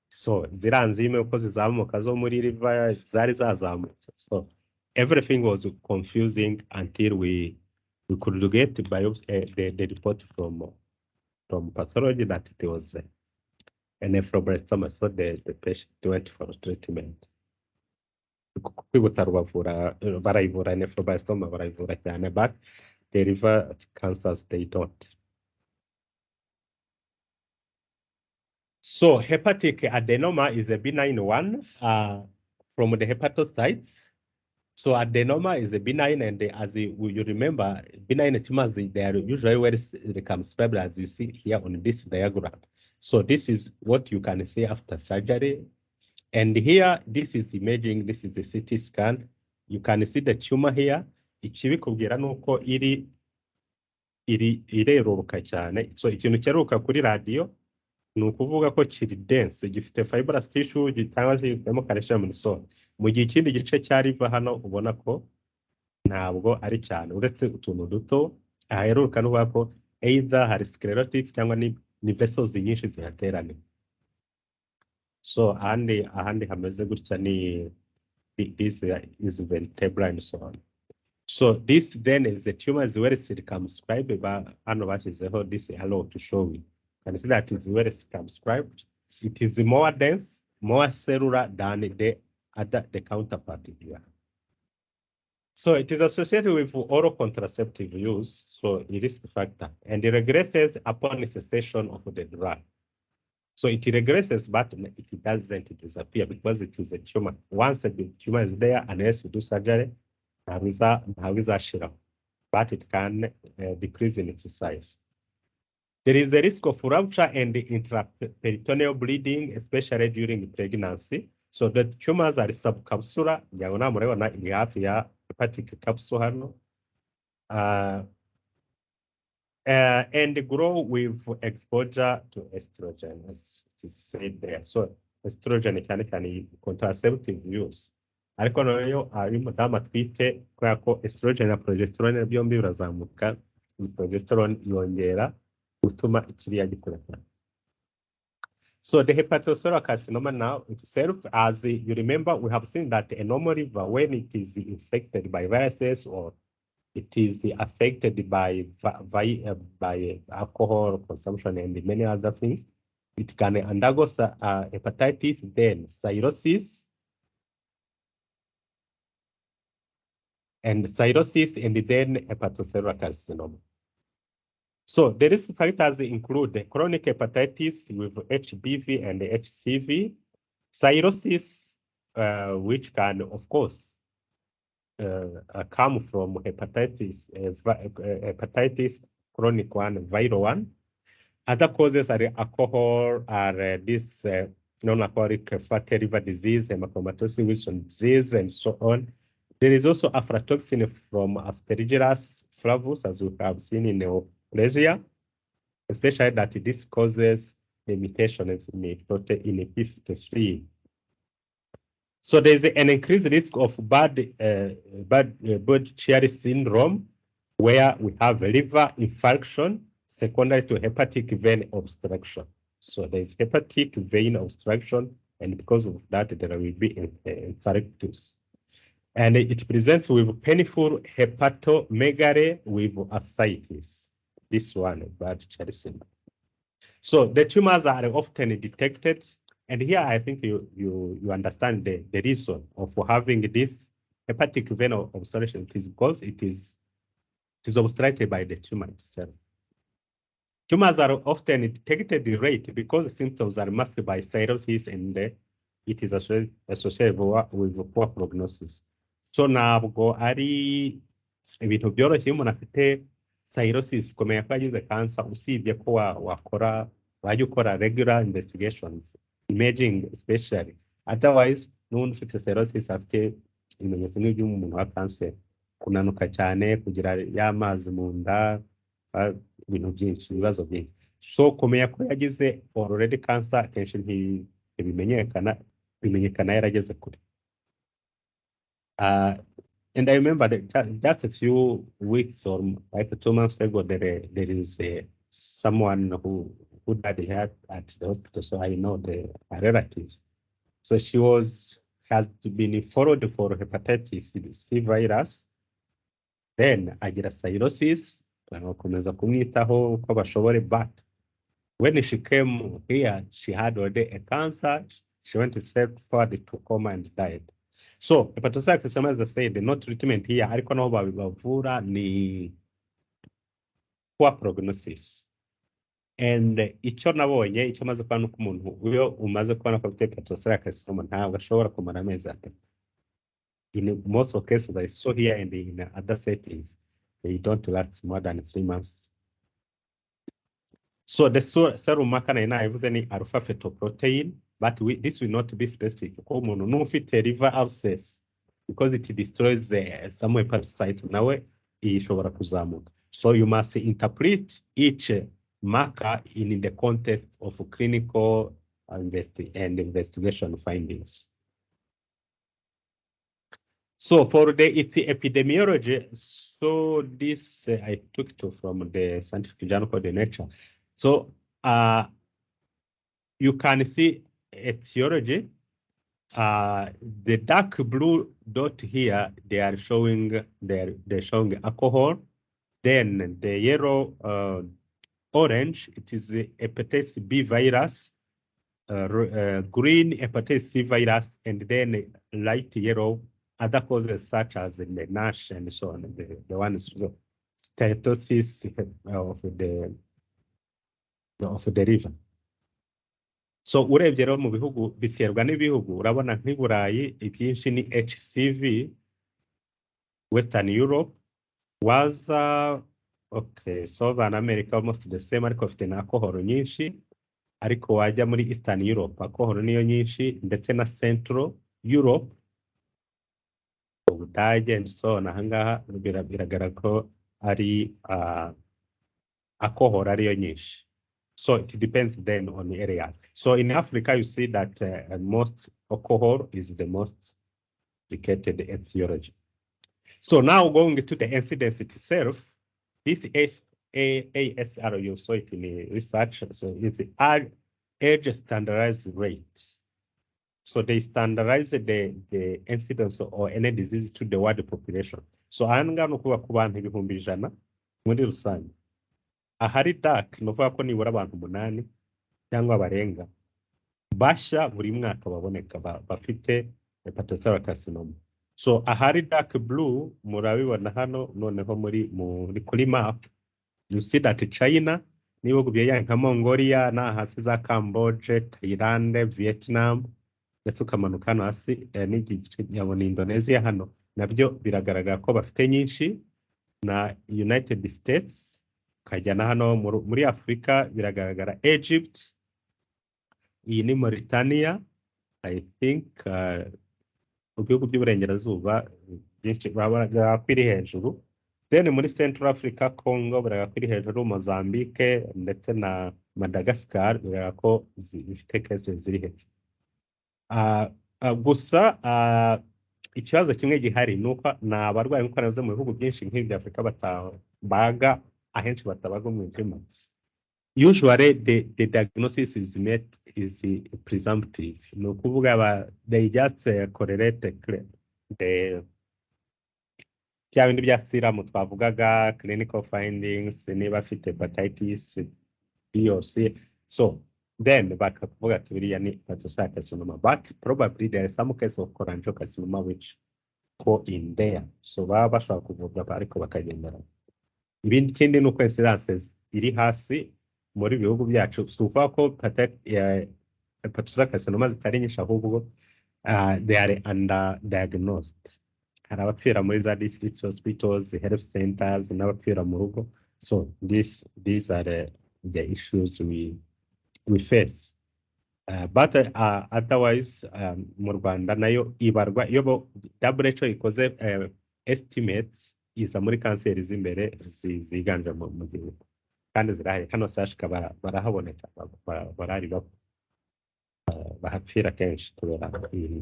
so ziriya enzyme uko zizamuka zo muri liver zari zazamutse. So everything was confusing until we could get the report from pathology that it was a nephroblastoma. So the patient went for treatment. Kwihuta barayivura nephroblastoma barayivura cyane, but the liver cancers they don't. So hepatic adenoma is a benign one from the hepatocytes. So adenoma is a benign, and as you remember, benign tumors, they are usually very circumscribed, as you see here on this diagram. So this is what you can see after surgery. And here, this is imaging, this is a CT scan. You can see the tumor here. ikibikubwira nuko ireroroka cyane. So ikintu cyeruka kuri radio ni ukuvuga ko kiri dense, gifite fibrous tissue cyangwa se gifitemo calcium so mu gihe ikindi gice cyariva hano ubona ko ntabwo ari cyane, uretse utuntu duto aheruka n'uvuga ko either hari sclerotic cyangwa ni vessels nyinshi zihaterane. So ahandi hameze gutya ni this is vertebra and so on. So this then is the tumor is well circumscribed. Hano bashyizeho this arrow to show you. You can see that it's well circumscribed. It is more dense, more cellular than the counterpart here. So it is associated with oral contraceptive use, so a risk factor, and it regresses upon cessation of the drug. So it regresses, but it doesn't disappear because it is a tumor. Once the tumor is there, unless you do surgery, but it can decrease in its size. There is a risk of rupture and intraperitoneal bleeding, especially during pregnancy. So the tumors are subcapsular. Hepatic capsule and grow with exposure to estrogen, as it is said there. So estrogen can contraceptive use. Ariko noneho ari mudamu atwite kubera ko estrogen na progesterone byombi birazamuka, progesterone yongera gutuma ikiriya gikura. So the hepatocellular carcinoma now itself, as you remember, we have seen that a normal liver, when it is infected by viruses or it is affected by alcohol consumption and many other things, it can undergo hepatitis, then cirrhosis, and then hepatocellular carcinoma. So the risk factors include chronic hepatitis with HBV and HCV, cirrhosis, which can, of course, come from hepatitis, chronic one, viral one. Other causes are alcohol, are this non-alcoholic fatty liver disease, hemochromatosis disease, and so on. There is also aflatoxin from Aspergillus flavus, as we have seen in neoplasia, especially that this causes the mutations in protein P53. So there's an increased risk of Budd-Chiari syndrome, where we have liver infarction secondary to hepatic vein obstruction. So there's hepatic vein obstruction, and because of that, there will be infarctus. And it presents with painful hepatomegaly with ascites. This one, Budd-Chiari syndrome. So the tumors are often detected, and here I think you understand the reason of having this hepatic vein obstruction. It is because it is obstructed by the tumor itself. Tumors are often detected late because symptoms are masked by cirrhosis, and it is associated with poor prognosis. So ntabwo ari ibintu byoroshye umuntu afite cirrhosis kumenya ko yagize cancer, usibye ko wajya ukora regular investigations, imaging especially. Otherwise, n'undi ufite cirrhosis afite ibimenyetso nk'iby'umuntu wa cancer, kunanuka cyane, kugira y'amazi mu nda, ibintu byinshi, ibibazo byinshi. So kumenya ko yagize already cancer kenshi ntibimenyekana yarageze kure. And I remember that just a few weeks or like 2 months ago, there is someone who died here at the hospital, so I know the relatives. So she has been followed for hepatitis C virus, then agira cirrhosis, bagakomeza kumwitaho uko bashobore, but when she came here, she had already a cancer. She went straight forward to coma and died. So hepatocellular carcinoma, as I said, no treatment here, ariko naho babivura ni poor prognosis. And icyo nabonye, icyo maze kubona ko umuntu uyo umaze kubona ko afite hepatocellular carcinoma ntabwo ashobora kumara amezi atatu. In most of cases I saw here and in other settings, they don't last more than 3 months. So the serum marker nayivuze ni alpha fetoprotein, but this will not be specific. Ko umuntu n'ufite liver abscess because it destroys some hepatocytes nawe ishobora kuzamuka. So you must interpret each marker in the context of clinical and investigation findings. So for its epidemiology, so this I took it from the scientific journal called Nature. So you can see etiology. The dark blue dot here, they are showing they're showing alcohol. Then the yellow orange, it is hepatitis B virus. Green hepatitis C virus, and then light yellow other causes such as the NASH and so on. The ones steatosis of the liver. So urebye rero mu bihugu biterwa n'ibihugu, urabona nk'i Burayi ibyinshi ni HCV, Western Europe was okay, Southern America almost the same, ariko afite na alcohol nyinshi, ariko wajya muri Eastern Europe alcohol niyo nyinshi, ndetse na Central Europe, Ubudage and so on. Ahangaha biragaragara ko ari alcohol ariyo nyinshi. So it depends then on the area. So in Africa, you see that most alcohol is the most indicated etiology. So now going to the incidence itself, this is ASR, you saw it in the research, so it's the age standardized rate. So they standardize the incidence or any disease to the wider population. So ahangano kuba ku bantu 100,000 muri rusange. Ahari dark no kuvuga ko nibura abantu 8 cyangwa barenga basha buri mwaka baboneka bafite hepatocellular carcinoma. So ahari dark blue murabibona hano noneho muri kuri map, you see that China n'ibihugu bya nka Mongolia na hasi za Cambodia, Thailand, Vietnam, ndetse ukamanuka hano hasi n'igice nyabona Indonesia hano nabyo biragaragara ko bafite nyinshi, na United States kajyana hano muri Afrika biragaragara Egypt, iyi ni Mauritania, I think ibihugu by'uburengerazuba byinshi baragaragara kwiri hejuru. Then muri Central Africa, Congo baragaragara kwiri hejuru, Mozambique ndetse na Madagascar biragaragara ko zifite cases ziri hejuru. Gusa ikibazo kimwe gihari nuko na abarwayi nkuko navuze mu bihugu byinshi nk'ibya Afrika batabaga ahenshi batabaga umwijima. Usually the diagnosis is presumptive. No kuvuga they just correlate the bya bindi bya serum twavugaga clinical findings, niba afite hepatitis B or C. So then bakavuga ati biriya ni hepatocellular carcinoma, but probably there is some case of cholangiocarcinoma which go in there. So baba bashobora kuvurwa ariko bakagendera. Ibindi kindi nuko incidences iri hasi muri bihugu byacu, sufa ko hepatocellular carcinoma zitari nyinshi, ahubwo they are underdiagnosed. Hari abapfira muri za district hospitals, health centers, n'abapfira mu rugo. So these are the issues we face. But otherwise mu Rwanda nayo ibarwa iyo WHO ikoze estimates iza muri kanseri z'imbere ziganje mu gihugu kandi zirahari. Hano sashika barahaboneka barari bahapfira kenshi kubera iyi.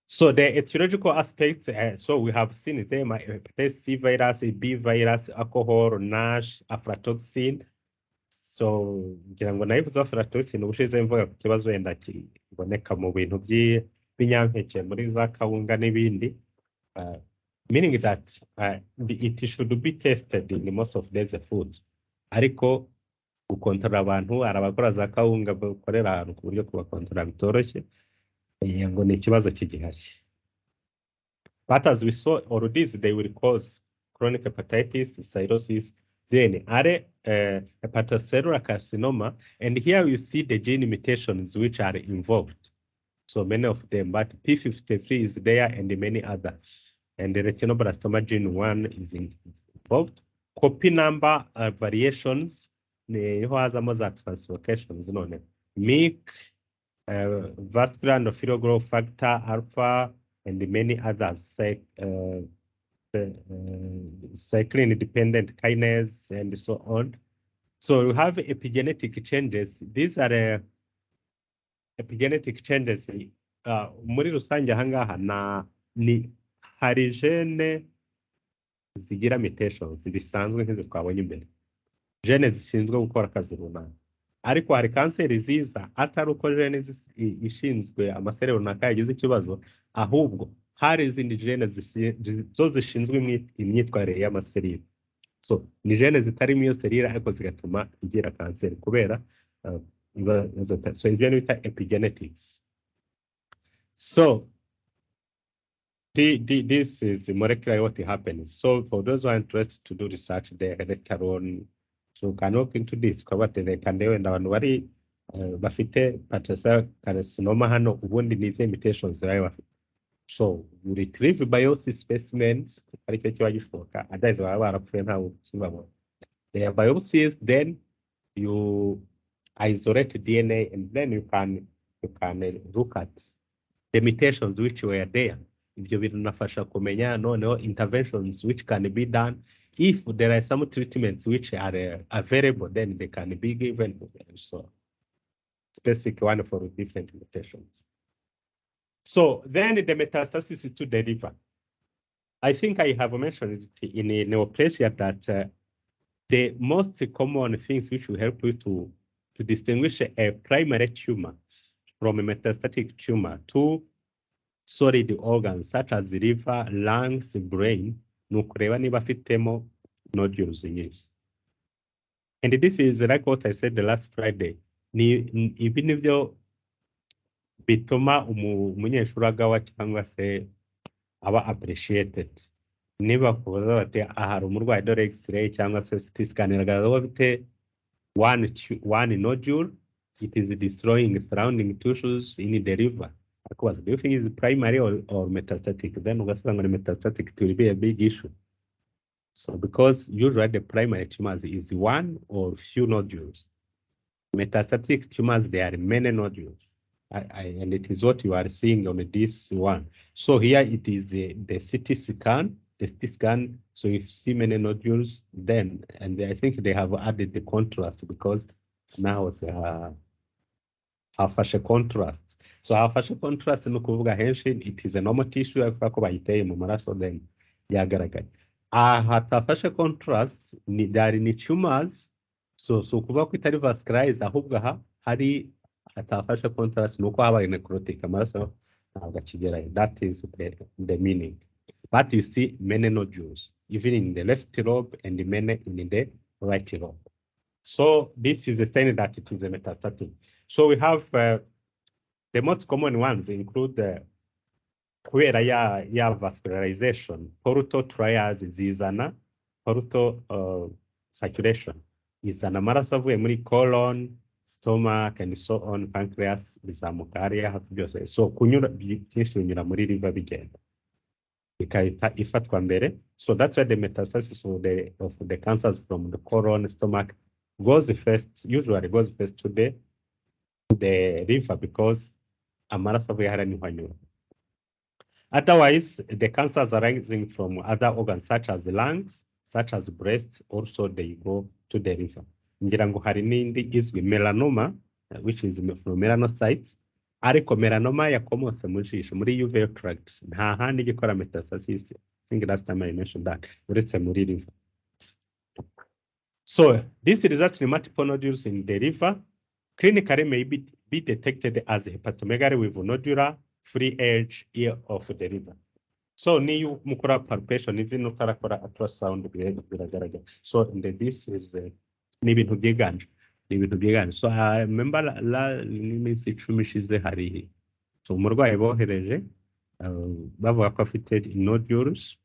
So the etiological aspects, so we have seen them: hepatitis C virus, B virus, alcohol, NASH, aflatoxin. So ngira ngo nayivuze aflatoxin ubushize mvuga ku kibazo wenda kiboneka mu bintu by'ibinyampeke muri za kawunga n'ibindi, meaning that it should be tested in most of these foods. Ariko gukontorora abantu, arabakora za kawunga bakorera ahantu ku buryo kubakontorora bitoroshye, ngo ni ikibazo kigihari. But as we saw already, they will cause chronic hepatitis, cirrhosis, then hepatocellular carcinoma, and here you see the gene mutations which are involved. So many of them, but P53 is there and many others. And the retinoblastoma gene 1 is involved. Copy number variations, niho hazamo za translocations none. MYC, vascular endothelial growth factor alpha, and many others, cyclin-dependent kinase, and so on. So you have epigenetic changes. These are epigenetic changes. Muri rusange ahangaha hari gene zigira mutations bisanzwe nk'izo twabonye imbere, gene zishinzwe gukora akazi runaka, ariko hari kanseri ziza atari uko gene ishinzwe amasere runaka yagize ikibazo, ahubwo hari izindi gene zo zishinzwe imyitwarire y'amaserire. So ni gene zitari mu serire ariko zigatuma igira kanseri kubera so ibyo bita epigenetics. So this is molecular what happens. So for those who are interested to do research there later on, so can look into this kwa they can do, and abantu bari bafite pancreas carcinoma hano ubundi nize mutations bari. So you retrieve biopsy specimens, ariko kiba gishoboka, otherwise baba barapfuye ntawe ukibabona. They are biopsies, then you isolate DNA, and then you can look at the mutations which were there. Ibyo binafasha kumenya noneho interventions which can be done. If there are some treatments which are available, then they can be given, so specific one for different mutations. So then the metastasis to the liver. I think I have mentioned it in neoplasia that the most common things which will help you to distinguish a primary tumor from a metastatic tumor to solid organs such as the liver, lungs, brain, nukureba niba afitemo nodules nyinshi. And this is like what I said the last Friday. Ibi nibyo bituma umunyeshuri agawa cyangwa se aba appreciated. Niba kubaza bati ahari umurwayi dore x-ray cyangwa se CT scan iragaragaza bite one nodule, it is destroying surrounding tissues in the liver. Because do you think it's primary or metastatic? Then metastatic, it will be a big issue. So because usually the primary tumors is one or few nodules. Metastatic tumors, there are many nodules. And it is what you are seeing on this one. So here it is the CT scan. So if you see many nodules, then, and I think they have added the contrast because now it's hafashe contrast. So hafashe contrast no kuvuga henshi it is a normal tissue avuga ko bayiteye mu maraso, then yagaragaye. Hatafashe contrast there ni tumors, so kuvuga ko itari vascularized, ahubwo hari hatafashe contrast nuko habaye necrotic amaraso ntabwo akigerayo. That is the meaning. But you see many nodules even in the left lobe and many in the right lobe. So this is a sign that it is a metastatic. So we have the most common ones include kubera ya vascularization, portal triads zizana, portal saturation izana amaraso avuye muri colon, stomach and so on, pancreas bizamuka hariya hafi byose. So kunyura byinshi binyura muri liver bigenda ikahita ifatwa mbere. So that's why the metastasis of the cancers from the colon, stomach goes first, usually goes first to the liver because amaraso avuye hariya niho anyura. Otherwise, the cancers arising from other organs such as the lungs, such as breast, also they go to the liver. Ngira ngo hari n'indi izwi melanoma, which is from melanocytes, ariko melanoma yakomotse mu jisho muri uveal tract, nta handi gikora metastasis. I think last time I mentioned that, uretse muri liver. So this results in multiple nodules in the liver. Clinically may be detected as hepatomegaly with nodular free edge of the liver. So niyo mukora palpation even utarakora ultrasound biragaragara. So this is ni ibintu byiganje. So I remember iminsi 10 ishize hari so umurwayi bohereje bavuga ko afite nodules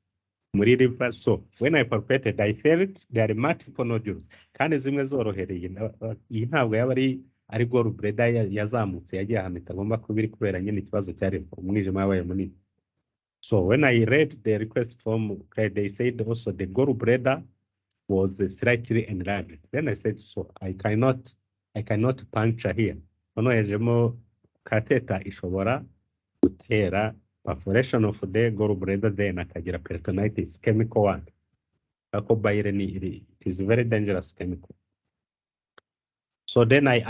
muri liver. So when I palpated I felt there are multiple nodules kandi zimwe zorohereye. Iyi ntabwo yaba ari gallbladder yazamutse yagiye ahantu itagomba kuba iri kubera nyine ikibazo cyari umwijima wabaye munini. So when I read the request form, they said also the gallbladder was slightly enlarged. Then I said, so I cannot puncture here. Ono hejemo catheter ishobora gutera perforation of the gallbladder, then akagira peritonitis, chemical one. It is very dangerous chemical. So then I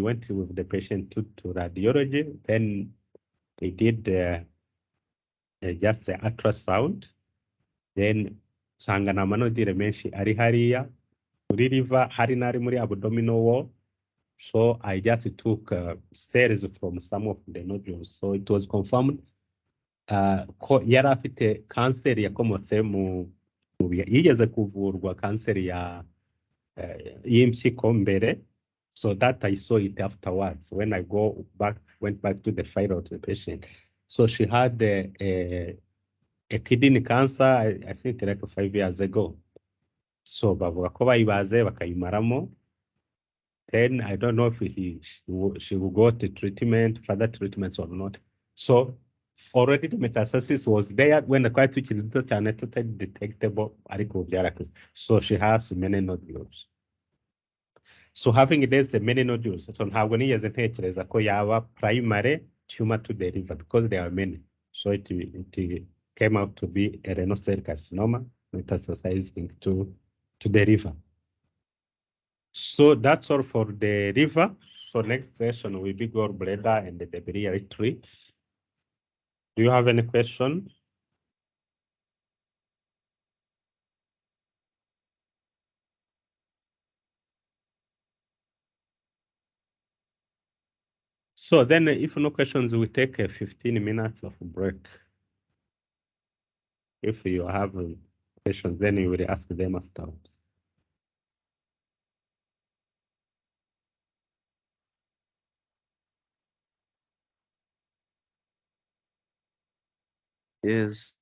went with the patient to radiology. Then they did just the ultrasound. Then sanga na manodire menshi ari hariya muri liver, hari nari muri abdominal wall. So I just took cells from some of the nodules. So it was confirmed ko yari afite kanseri yakomotse mu yigeze kuvurwa kanseri ya y'impyiko mbere. So that I saw it afterwards when I went back to the file of the patient. So she had a kidney cancer, I think like 5 years ago. So bavuga ko bayibaze bakayimaramo. Then I don't know if she will go to treatment, further treatments or not. So already the metastasis was there when the quite which is detectable. So she has many nodules. So having this many nodules, so ntabwo nigeze ntekereza ko yaba primary tumor to the liver because there are many. So it came out to be a renal cell carcinoma metastasizing to the liver. So that's all for the liver. So next session will be gallbladder and the biliary tree. Do you have any question? So then if no questions, we take a 15 minutes of break. If you have questions, then you will ask them afterwards. Yes.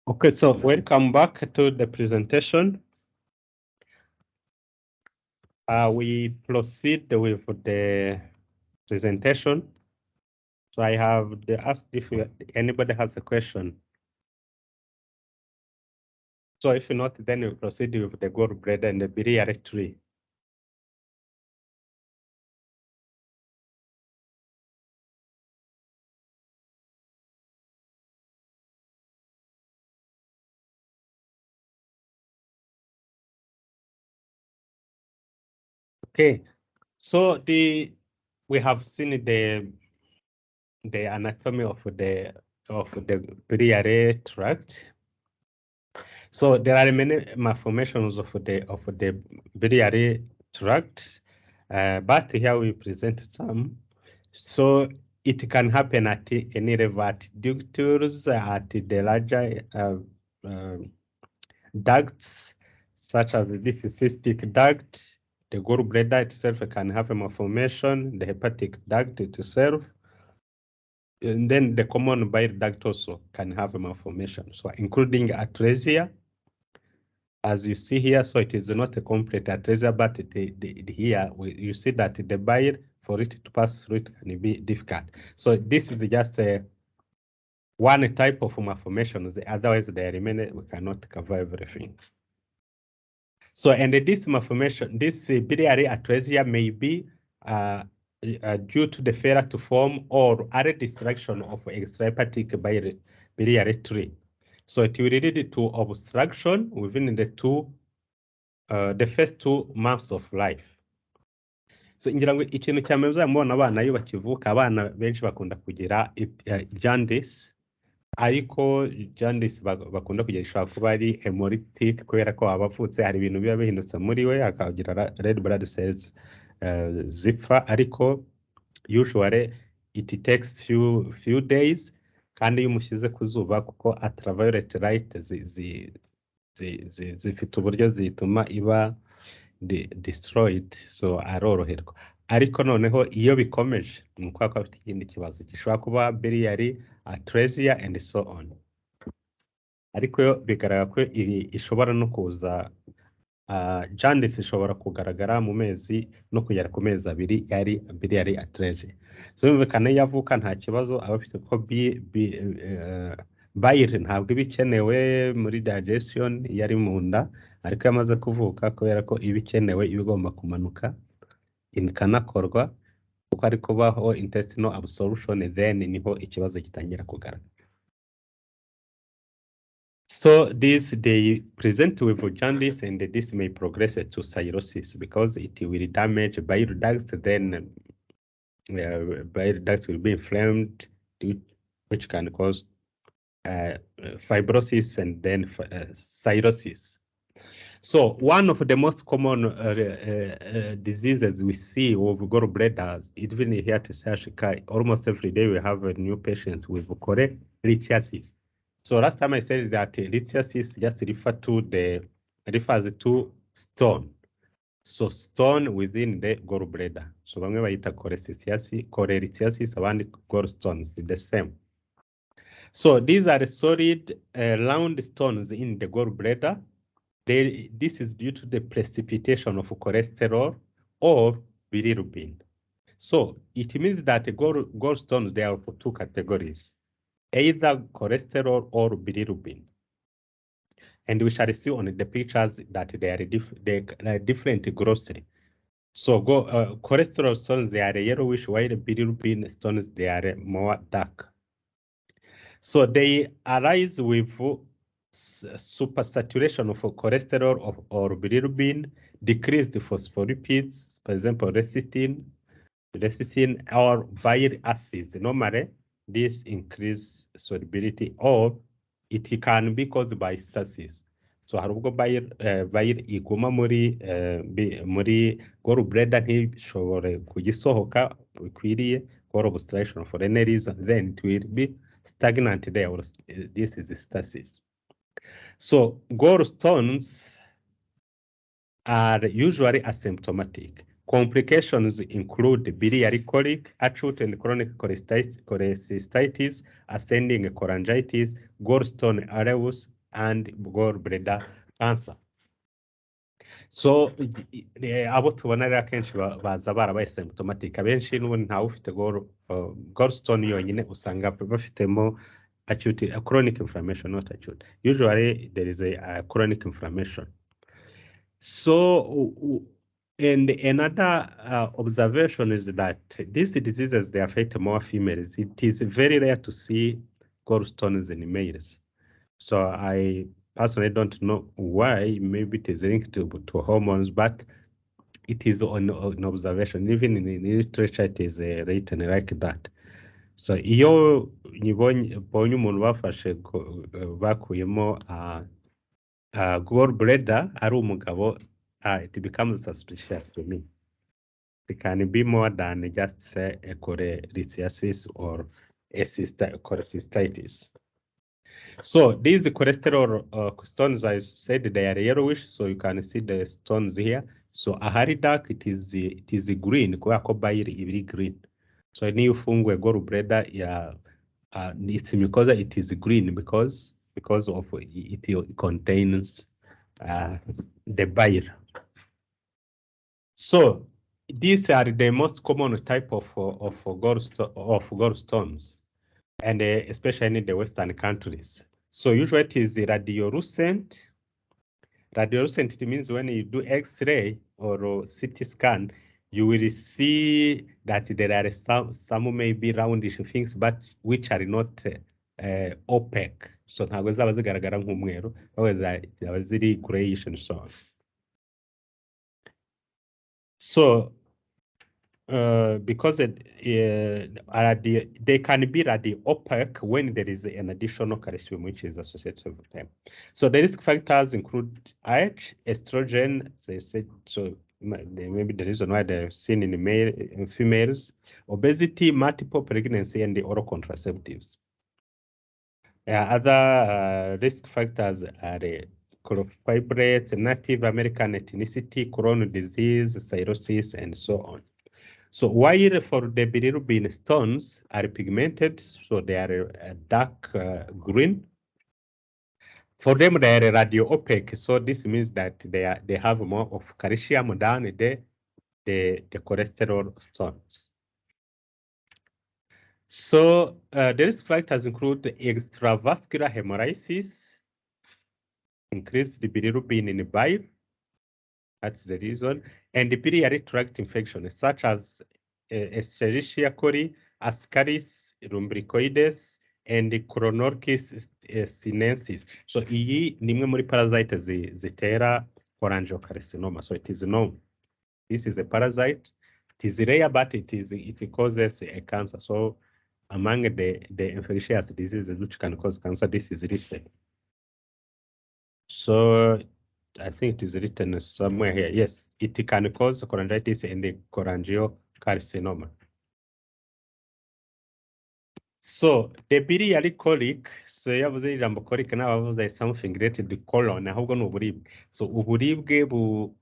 Okay, so welcome back to the presentation. We proceed with the presentation. So I have asked if anybody has a question. So if not, then we proceed with the gallbladder and the biliary tree. Okay, so we have seen the anatomy of the biliary tract. So there are many malformations of the biliary tract, but here we present some. So it can happen at any level, at ductures, at the larger ducts, such as this cystic duct. The gallbladder itself can have a malformation, the hepatic duct itself, and then the common bile duct also can have a malformation. So including atresia, as you see here, so it is not a complete atresia, but here you see that the bile, for it to pass through, it can be difficult. So this is just one type of malformations. Otherwise, they remain. We cannot cover everything. So, and this malformation, this biliary atresia may be due to the failure to form or other destruction of extrahepatic biliary tree. So it will lead to obstruction within the first 2 months of life. So ngira ngo ikintu cya mbere uzamubona abana iyo bakivuka, abana benshi bakunda kugira jaundice, ariko jaundice bakunda kugira ishobora kuba ari hemolytic, kubera ko abavutse hari ibintu biba bihindutse muri we, akagira red blood cells zipfa, ariko usually it takes few days, kandi iyo umushyize ku zuba, kuko ultraviolet light zifite uburyo zituma iba destroyed, so aroroherwa. Ariko noneho iyo bikomeje ni uko afite ikindi kibazo gishobora kuba biliary atresia and so on. Ariko yo bigaragara ko ishobora no kuza jaundice ishobora kugaragara mu mezi no kugera ku mezi 2 yari biliary atresia. So bimvikana iyo avuka nta kibazo aba afite, ko bile ntabwo iba ikenewe muri digestion yari mu nda, ariko yamaze kuvuka kubera ko iba ikenewe, iba igomba kumanuka ikanakorwa, kuko ari kubaho intestinal absorption, then niho ikibazo gitangira kugaragara. So they present with jaundice, and this may progress to cirrhosis because it will damage bile ducts, then bile ducts will be inflamed, which can cause fibrosis and then cirrhosis. So one of the most common diseases we see of gallbladder, even here to Sashika, almost every day we have a new patient with cholelithiasis. So last time I said that lithiasis just refers to stone. So stone within the gallbladder. So bamwe bayita cholelithiasis, abandi gallstones, the same. So these are solid round stones in the gallbladder. This is due to the precipitation of cholesterol or bilirubin. So it means that gallstones, they are for 2 categories, either cholesterol or bilirubin. And we shall see on the pictures that they are different grossly. So cholesterol stones, they are yellowish, while bilirubin stones, they are more dark. So they arise with supersaturation of cholesterol or bilirubin, decreased phospholipids, for example, lecithin or bile acids. Normally, this increase solubility, or it can be caused by stasis. So hari ubwo bile iguma muri gallbladder ntishobore kugisohoka bikwiriye, or obstruction for any reason, then it will be stagnant there, or this is stasis. So gallstones are usually asymptomatic. Complications include biliary colic, acute and chronic cholecystitis, ascending cholangitis, gallstone ileus, and gallbladder cancer. So abo tubona rero akenshi baza barabaye symptomatic, abenshi n'ubundi ntawe ufite gallstone yonyine usanga bafitemo acute chronic inflammation, not acute. Usually there is a chronic inflammation. So and another observation is that these diseases, they affect more females. It is very rare to see gallstones in males. So I personally don't know why. Maybe it is linked to hormones, but it is on observation. Even in the literature, it is written like that. So iyo mbonye umuntu bafashe bakuyemo gallbladder ari umugabo, it becomes suspicious to me. It can be more than just say a cholecystitis or a cholecystitis. So these cholesterol stones, I said they are yellowish, so you can see the stones here. So ahari dark, it is green, kubera ko bile ibiri green. So niyo ufunguye gallbladder, it's because it is green because of it contains the bile. So these are the most common type of gallstones, and especially in the Western countries. So usually it is radiolucent. Radiolucent, it means when you do X-ray or CT scan, you will see that there are some maybe roundish things, but which are not opaque. So ntabwo zaba zigaragara nk'umweru, zaba ziri grayish and so on. So because they can be opaque when there is an additional calcium which is associated with them. So the risk factors include age, estrogen, they said, so maybe the reason why they're seen in females, obesity, multiple pregnancy, and the oral contraceptives. Other risk factors are fibrates, Native American ethnicity, Crohn's disease, cirrhosis, and so on. So while for the bilirubin stones are pigmented, so they are dark green. For them, they are radio opaque, so this means that they have more of calcium than the cholesterol stones. So the risk factors include extravascular hemolysis, increased bilirubin in the bile. That's the reason, and the biliary tract infections such as Escherichia coli, Ascaris lumbricoides, and the Chronorchis sinensis. So iyi ni imwe muri parasite zitera cholangiocarcinoma. So it is known. This is a parasite. It is rare, but it causes a cancer. So among the infectious diseases which can cause cancer, this is listed. So I think it is written somewhere here. Yes, it can cause cholangitis and the cholangiocarcinoma. So the biliary colic, so yavuze ijambo colic n'abavuze something related to colon, ahubwo ni uburibwe. So uburibwe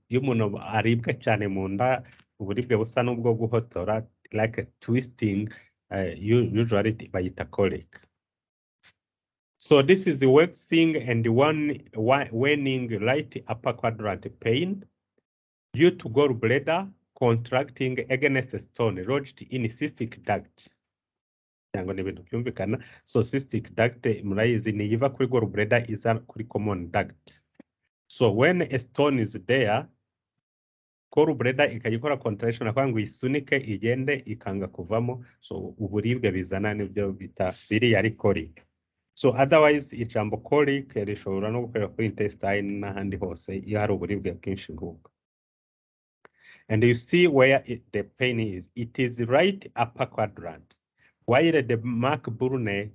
iyo umuntu aribwa cyane mu nda, uburibwe busa n'ubwo guhotora, like a twisting, usually bayita colic. So this is the waxing and waning right upper quadrant pain due to gallbladder contracting against a stone lodged in cystic duct. So cystic duct murayizi ni iva kuri gallbladder iza kuri common duct. So when a stone is there, gallbladder ikayikora contraction akora ngo isunike igende ikanga kuvamo, so uburibwe bizana nibyo bita biliary colic. So otherwise ijambo colic rishobora no gukorera kuri intestine n'ahandi hose iyo hari uburibwe bwinshi nk'ubwo. And you see where the pain is. It is right upper quadrant. While the Mark-Burne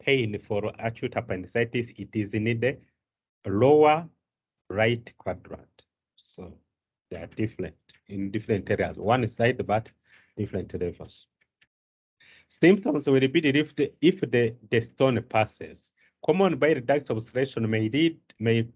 pain for acute appendicitis, it is in the lower right quadrant. So they are different in different areas. One side, but different levels. Symptoms will be relieved if the stone passes. Common bile duct obstruction may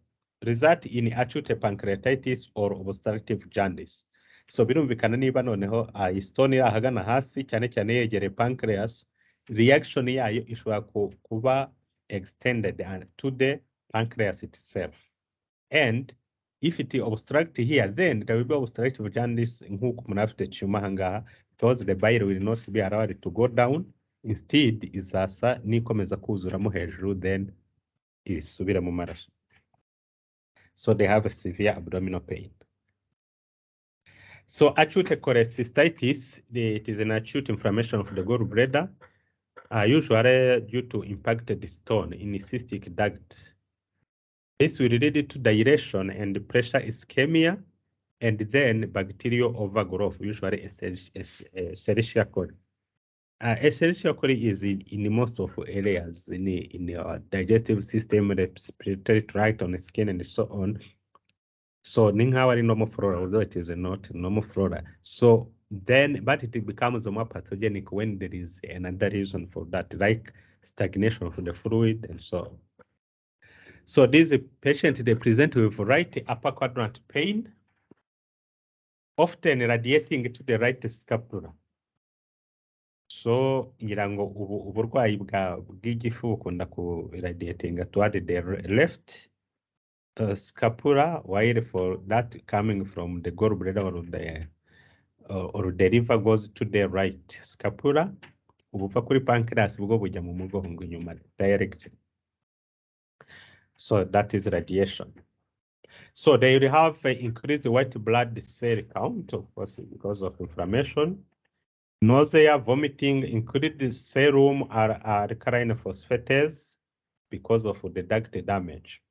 result in acute pancreatitis or obstructive jaundice. So birumvikana niba noneho stone iri ahagana hasi cyane cyane yegereye pancreas, reaction yayo ishobora kuba extended to the pancreas itself. And if it obstruct here, then there will be obstructive jaundice nk'uko umuntu afite tumor ahangaha, because the bile will not be allowed to go down. Instead, izasa nikomeza kuzuramo hejuru, then isubira mu maraso. So they have a severe abdominal pain. So acute cholecystitis, it is an acute inflammation of the gallbladder, usually due to impacted stone in the cystic duct. This will lead to dilation and pressure ischemia, and then bacterial overgrowth, usually Escherichia coli. Escherichia coli is in most of areas in the digestive system, respiratory tract, on the skin, and so on. So Ninghawari normal flora, although it is not normal flora. So then, but it becomes more pathogenic when there is another reason for that, like stagnation of the fluid and so on. So this patient, they present with right upper quadrant pain, often radiating to the right scapula. So ngira ngo uburwayi bw'igifu bukunda ku radiating toward the left scapula, while for that coming from the gallbladder or the liver goes to the right scapula, ubuva kuri pancreas bwo bujya mu mugongo inyuma directly. So that is radiation. So they will have increased white blood cell count, of course, because of inflammation. Nausea, vomiting, included serum or alkaline phosphatase because of the duct damage.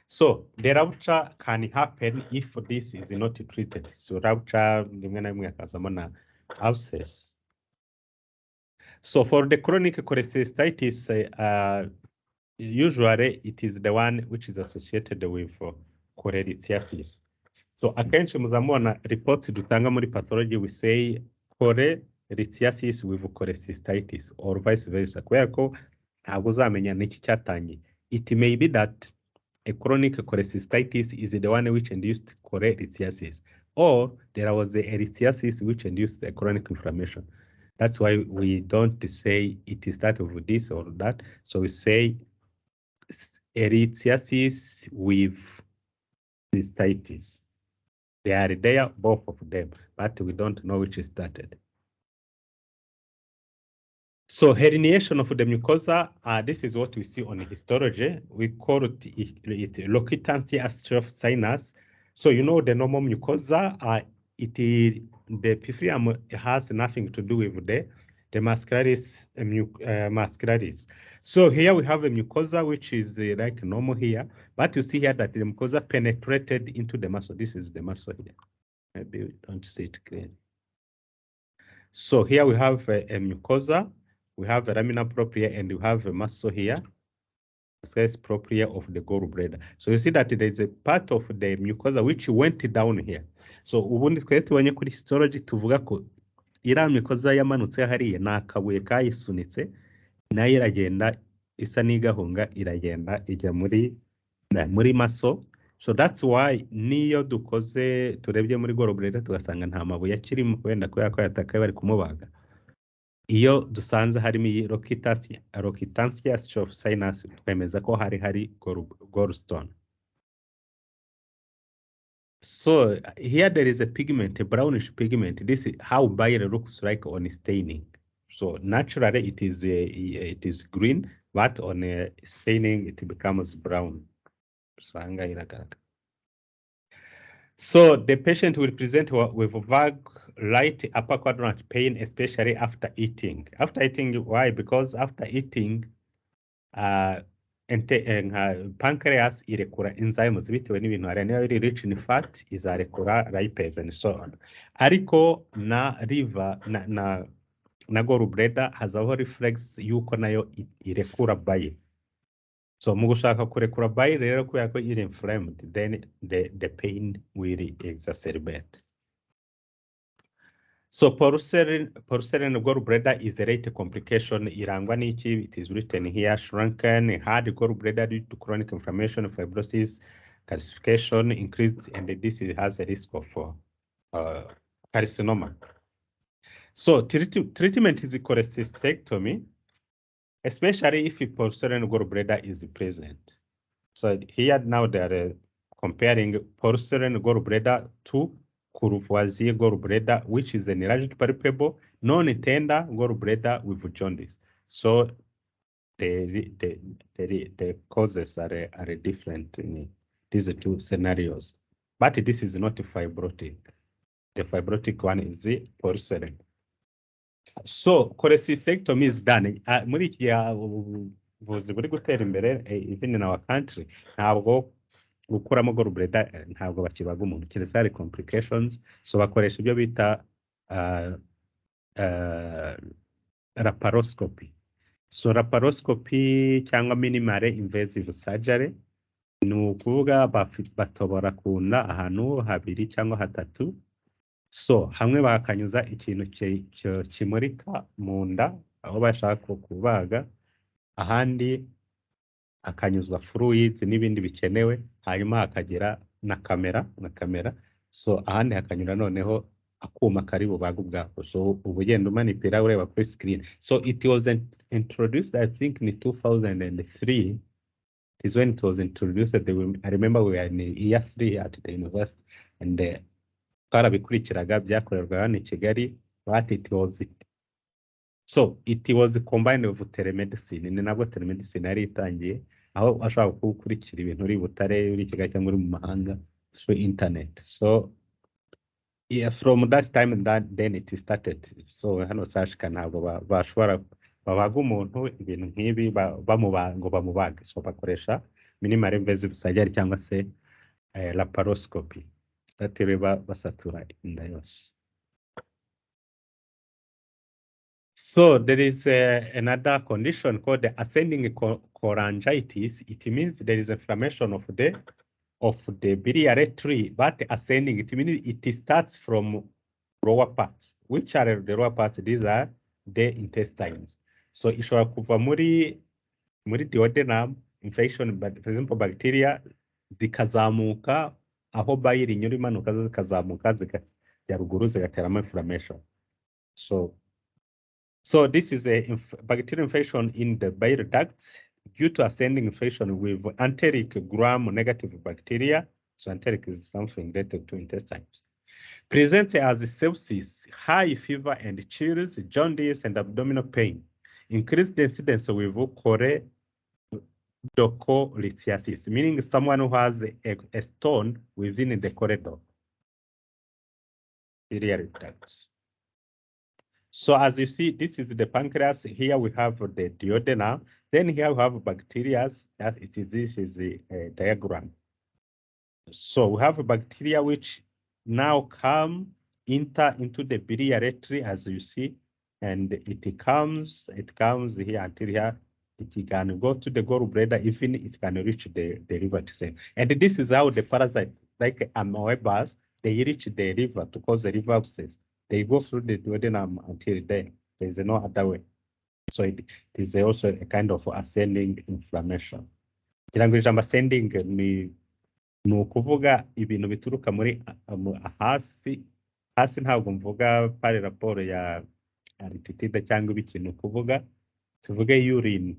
So the rupture can happen if this is not treated. So rupture, abscess. So for the chronic cholecystitis, usually it is the one which is associated with cholelithiasis. So akenshi muzamubona reports dutanga muri pathology, we say cholelithiasis with cholecystitis or vice versa. Kubera ko ntabwo uzamenya n'iki cyatangiye. It may be that a chronic cholecystitis is the one which induced cholelithiasis, or there was a lithiasis which induced a chronic inflammation. That's why we don't say it is that of this or that. So we say lithiasis with cystitis. They are there, both of them, but we don't know which started. So herniation of the mucosa, this is what we see on histology. We call it loquitancy astroph sinus. So you know the normal mucosa, the epithelium has nothing to do with the muscularis, muscularis. So here we have a mucosa which is like normal here, but you see here that the mucosa penetrated into the muscle. This is the muscle here. Maybe we don't see it clearly. So here we have a mucosa. We have a lamina propria and we have a muscle here, muscularis propria of the gallbladder. So you see that there is a part of the mucosa which went down here. So ubundi twari tubonye kuri histology tuvuga ko iriya mucosa yamanutse hariya ni akabuye kayisunitse, nayo iragenda isa n'igahunga, iragenda ijya muri muscle. So that's why niyo dukoze turebye muri gallbladder tugasanga nta mabuye akirimo wenda ko yatakaye bari kumubaga. Iyo dusanze harimo iyi loquitancy astroph sinus, twemeza ko hari gallstone. So here there is a pigment, a brownish pigment. This is how bile looks like on staining. So naturally it is green, but on staining it becomes brown. So the patient will present with vague right upper quadrant pain, especially after eating. After eating, why? Because after eating, pancreas irekura enzymes bitewe n'ibintu hari niba biri rich in fat izarekura lipase and so on. Ariko na liver na gallbladder hazaho reflex yuko nayo irekura bile. So mu gushaka kurekura bile rero kubera ko iri inflamed, then the pain will exacerbate. So porcelain gallbladder is a rate complication. Irangwa n'iki? It is written here: shrunken, hard gallbladder due to chronic inflammation, fibrosis, calcification, increased, and this has a risk of carcinoma. So treatment is cholecystectomy, especially if a porcelain gallbladder is present. So here now they are comparing porcelain gallbladder to Courvoisier gallbladder, which is an enlarged palpable, non-tender gallbladder with jaundice. So the causes are different in these two scenarios. But this is not fibrotic. The fibrotic one is the porcelain. So cholecystectomy is done. Muri iki gihe ubuvuzi buri gutera imbere, even in our country, ntabwo gukuramo gallbladder ntabwo bakibaga umuntu, keretse hari complications. So bakoresha ibyo bita laparoscopy. So laparoscopy cyangwa minimally invasive surgery ni ukuvuga batobora ku nda ahantu habiri cyangwa hatatu. So hamwe bakanyuza ikintu kimurika mu nda aho bashaka kubaga, ahandi akanyuzwa fluids n'ibindi bikenewe, hanyuma hakagira na kamera. So ahandi hakanyura noneho akuma kari bubaga ubwako. So ubugenda umanipira ureba kuri screen. So it was introduced, I think, in 2003. It is when it was introduced. I remember we were in year 3 at the university, and twarabikurikiraga byakorerwa hano i Kigali, but it was combined with telemedicine. Ni nabwo telemedicine yari itangiye, aho ashobora gukurikira ibintu uri Butare, uri Kigali cyangwa uri mu mahanga through internet. So yeah, from that time then it started. So hano sashika ntabwo bashobora babaga umuntu ibintu nk'ibi bamubage. So bakoresha minimal invasive surgery cyangwa se laparoscopy. Batereba basatura inda yose. So there is another condition called the ascending cholangitis. It means there is inflammation of the biliary tree, but ascending, it means it starts from lower parts. Which are the lower parts? These are the intestines. So ishobora kuva muri duodenum infection, but for example bacteria zikazamuka aho bile inyura imanuka zikazamuka zikajya ruguru zigateramo inflammation. So this is a bacterial infection in the bile ducts due to ascending infection with enteric gram-negative bacteria. So enteric is something related to intestines. Presents as sepsis, high fever and chills, jaundice and abdominal pain. Increased incidence with choledocholithiasis, meaning someone who has a stone within the corridor. Biliary ducts. So as you see, this is the pancreas. Here we have the duodenum. Then here we have bacteria. This is the diagram. So we have bacteria which now enter into the biliary tree, as you see, and it comes here until here. It can go to the gallbladder, even it can reach the liver itself. And this is how the parasite, like amoebas, they reach the liver to cause the liver abscess. They go through the duodenum until there is no other way. So it is also a kind of ascending inflammation. Ascending ni ukuvuga ibintu bituruka muri hasi ntabwo mvuga pari raporo ya altitude cyangwa ikintu kuvuga tuvuge urine.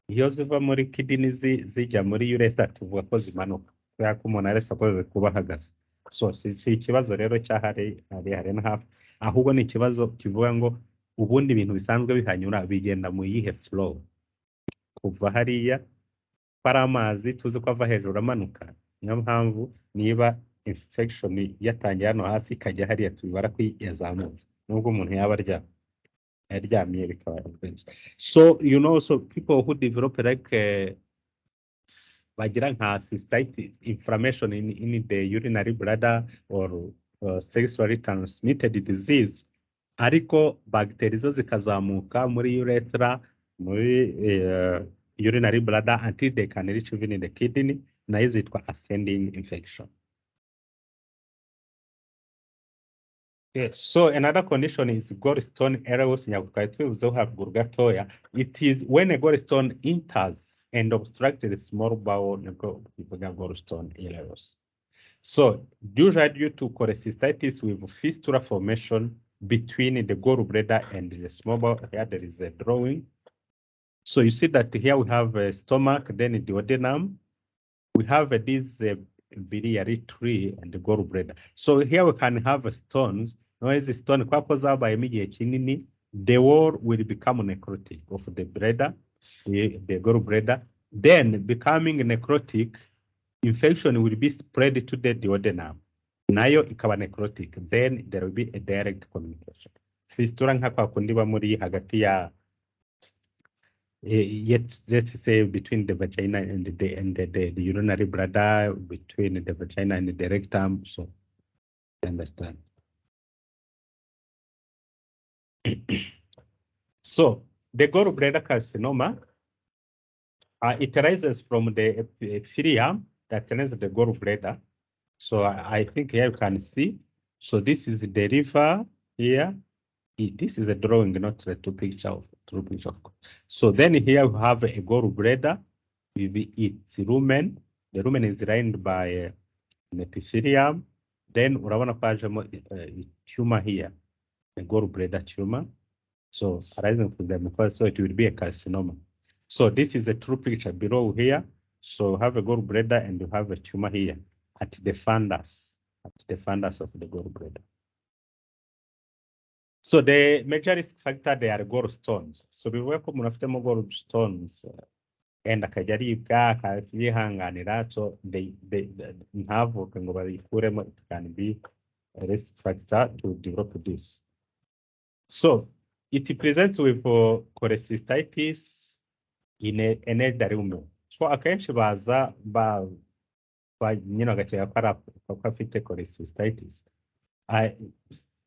Iyo ziva muri kidney zijya muri ureter tuvuga ko zimanuka kubera ko umuntu ari supposed kuba ahagaze. So si ikibazo rero cyahari na hafi, ahubwo ni ikibazo kivuga ngo ubundi ibintu bisanzwe bihanyura bigenda mu yihe flow. Kuva hariya para amazi tuzi ko ava hejuru amanuka, niyo mpamvu niba infection yatangiye hano hasi ikajya hariya tubibara ko yazamutse nubwo umuntu yaba aryamye bikaba benshi. So so people who develop like bagira nka cystitis, inflammation in the urinary bladder or sexually transmitted disease, ariko bacteria zo zikazamuka muri urethra, muri urinary bladder until they can reach even in the kidney, nayo zitwa ascending infection. Yes, so another condition is gallstone errors. It is when a gallstone enters and obstructs the small bowel, gallstone errors. So usually due to cholecystitis with fistula formation between the gallbladder and the small bowel, here there is a drawing. So you see that here we have a stomach, then the duodenum. We have this biliary tree and the gallbladder. So here we can have stones. Noise stone by immediate kinini, the wall will become necrotic of the bladder, the gallbladder. Then becoming necrotic, infection will be spread to the duodenum. Nayo ikawa necrotic. Then there will be a direct communication. Fistula nka kwa kundi ba muri hagati ya let's say between the vagina and the urinary bladder, between the vagina and the rectum. So you understand. So the gallbladder carcinoma, it arises from the epithelium that turns the gallbladder. So I think here you can see. So this is the river here. This is a drawing, not a true picture. So then here we have a gallbladder with its lumen. The lumen is lined by an epithelium. Then urabona ko hajemo tumor here, a gallbladder tumor. So arising from the mucosa, so it will be a carcinoma. So this is a true picture below here. So have a gallbladder and you have a tumor here at the fundus of the gallbladder. So the major risk factor, they are gallstones. So we work on gallstones and akajya aribwa akayihanganira, so they ntavuke ngo bayikuremo, it can be a risk factor to develop this. So it presents with cholecystitis in an elderly woman. So akenshi baza nyine agakeka ko afite cholecystitis.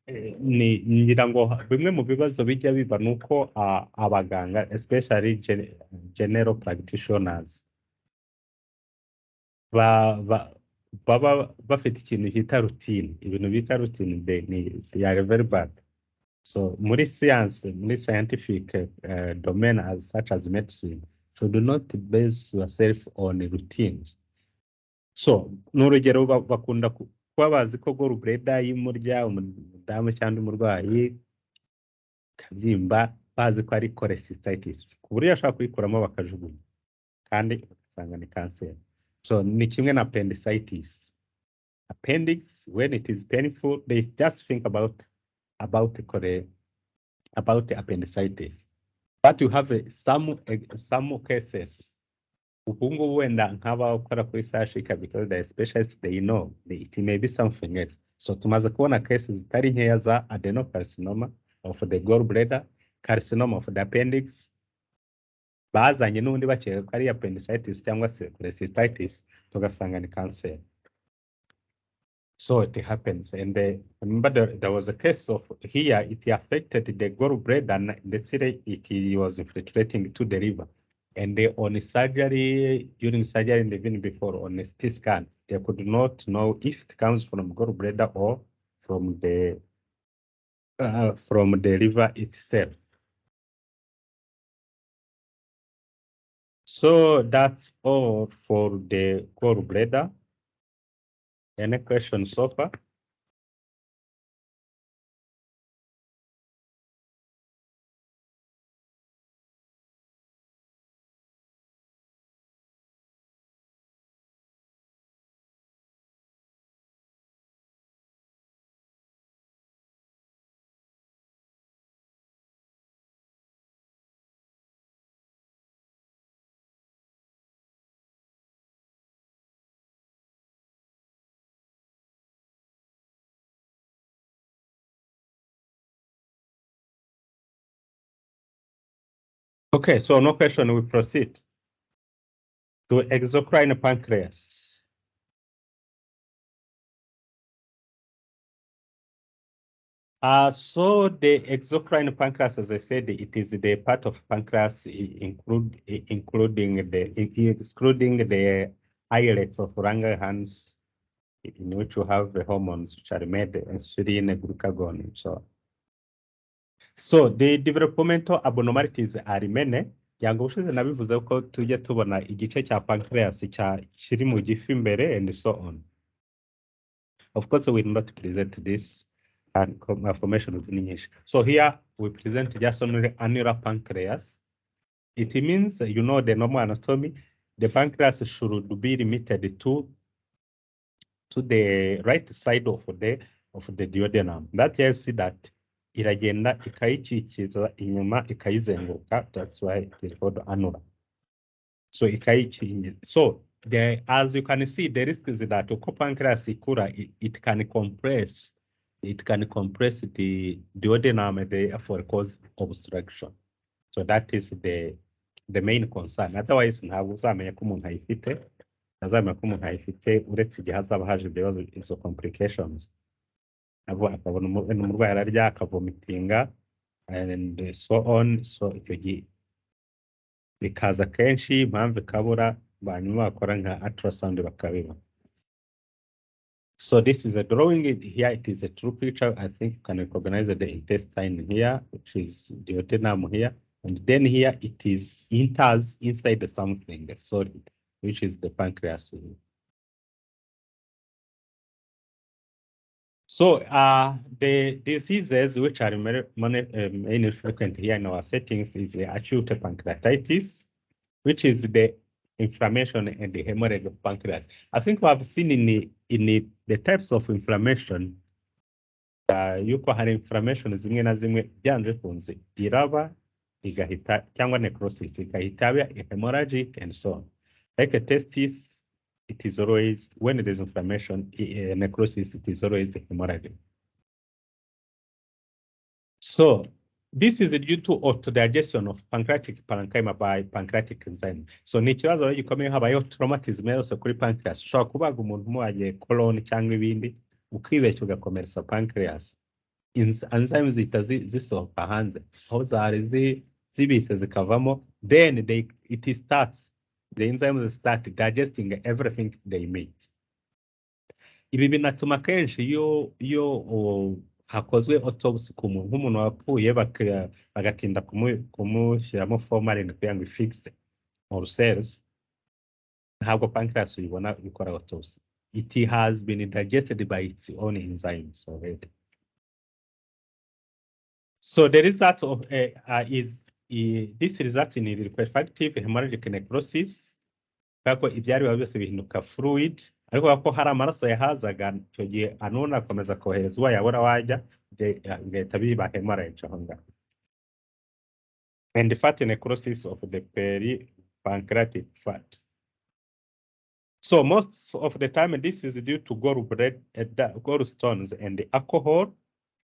Ngira ngo bimwe mu bibazo bijya biba nuko abaganga, especially general practitioners, baba bafite ikintu bita routine. Ibintu bita routine they are very bad. So muri scientific domain as such as medicine, so do not base yourself on routines. So n'urugero bakunda kuba bazi ko gallbladder y'umurya umudamu cyangwa umurwayi kabyimba, bazi ko ari cholecystitis, ku buryo ashaka kuyikuramo bakajugunya kandi ugasanga ni cancer. So ni kimwe na appendicitis. Appendix, when it is painful, they just think about appendicitis. But you have some cases. Ubungu wenda nk'aba ukora kuri sashika, because the specialists they know it may be something else. So tumaze kubona cases zitari nkeya za adenocarcinoma of the gallbladder, carcinoma of the appendix, bazanye n'undi bakeka ko ari appendicitis cyangwa se cholecystitis, tugasanga ni cancer. So it happens, and remember there was a case of here, it affected the gallbladder, and let's say it was infiltrating to the liver. And on surgery, during surgery and even before on a CT scan, they could not know if it comes from gallbladder or from the liver itself. So that's all for the gallbladder. Any questions so far? Okay, so no question, we proceed to exocrine pancreas. So the exocrine pancreas, as I said, it is the part of pancreas excluding the islets of Langerhans, in which you have the hormones which are made, insulin, glucagon, and so on. So the developmental abnormalities are many. Yango ushize nabivuze ko tujye tubona igice cya pancreas kiri mu gifu imbere and so on. Of course, we will not present this formation within English. So here we present just only annular pancreas. It means, you know, the normal anatomy, the pancreas should be limited to the right side of the duodenum. That tells you that iragenda ikayikikiza inyuma ikayizenguruka. That's why it is called annular. So so as you can see, the risk is that uko pancreas ikura, it can compress the duodenum and therefore cause obstruction. So that is the main concern. Otherwise, ntabwo uzamenya ko umuntu ayifite, azamenya ko umuntu ayifite uretse igihe hazaba haje ibibazo, izo complications. Abo akabona umurwayi ararya akavomitinga and so on. So icyo gihe bikaza kenshi, impamvu ikabura, banyuma bakora nka ultrasound bakabibona. So this is a drawing. Here it is a true picture. I think you can recognize the intestine here, which is duodenum here. And then here it enters inside something solid, which is the pancreas. So the diseases which are mainly frequent here in our settings is the acute pancreatitis, which is the inflammation and the hemorrhage of pancreas. I think we have seen in the types of inflammation, yuko hari inflammation zimwe na zimwe byanze kunze iraba igahita cyangwa necrosis igahita hemorrhagic and so on. Like a testis, it is always, when there is inflammation, necrosis, it is always hemorrhagic. So this is due to autodigestion of pancreatic parenchyma by pancreatic enzyme. So ni ikibazo rero gikomeye, habayeho traumatism yose kuri pancreas. Ushobora kubaga umuntu umuhaye colon cyangwa ibindi, ukibeshya ugakomeretsa pancreas. Enzymes zihita zisohoka hanze, aho zari zibise zikavamo, then the enzymes start digesting everything they meet. Ibi binatuma kenshi iyo hakozwe autopsy ku muntu, nk'umuntu wapfuye bagatinda kumushyiramo formalin kugira ngo ifixe or cells, ntabwo pancreas uyibona gukora autopsy. It has been digested by its own enzymes already. So the result of this results in liquefactive hemorrhagic necrosis, kako ibyari biba byose bihinduka fluid, ariko ko hari amaraso yahazaga icyo gihe anuna akomeza koherezwa, yabura wajya bigahita biba hemorrhage aho ngaho. And the fatty necrosis of the peripancreatic fat. So most of the time this is due to gallstones and the alcohol.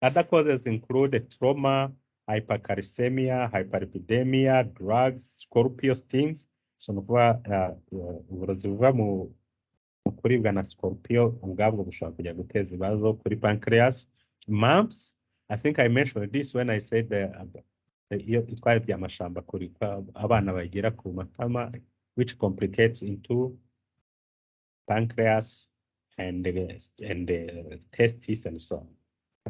Other causes include trauma, hypercalcemia, hyperlipidemia, drugs, scorpio stings. So uburozi buva mu kuribwa na scorpio ubwabwo bushobora kujya guteza ibibazo kuri pancreas. Mumps, I think I mentioned this when I said iyo itwara by'amashamba kuri abana bagera ku matama, which complicates into pancreas and testis and so on.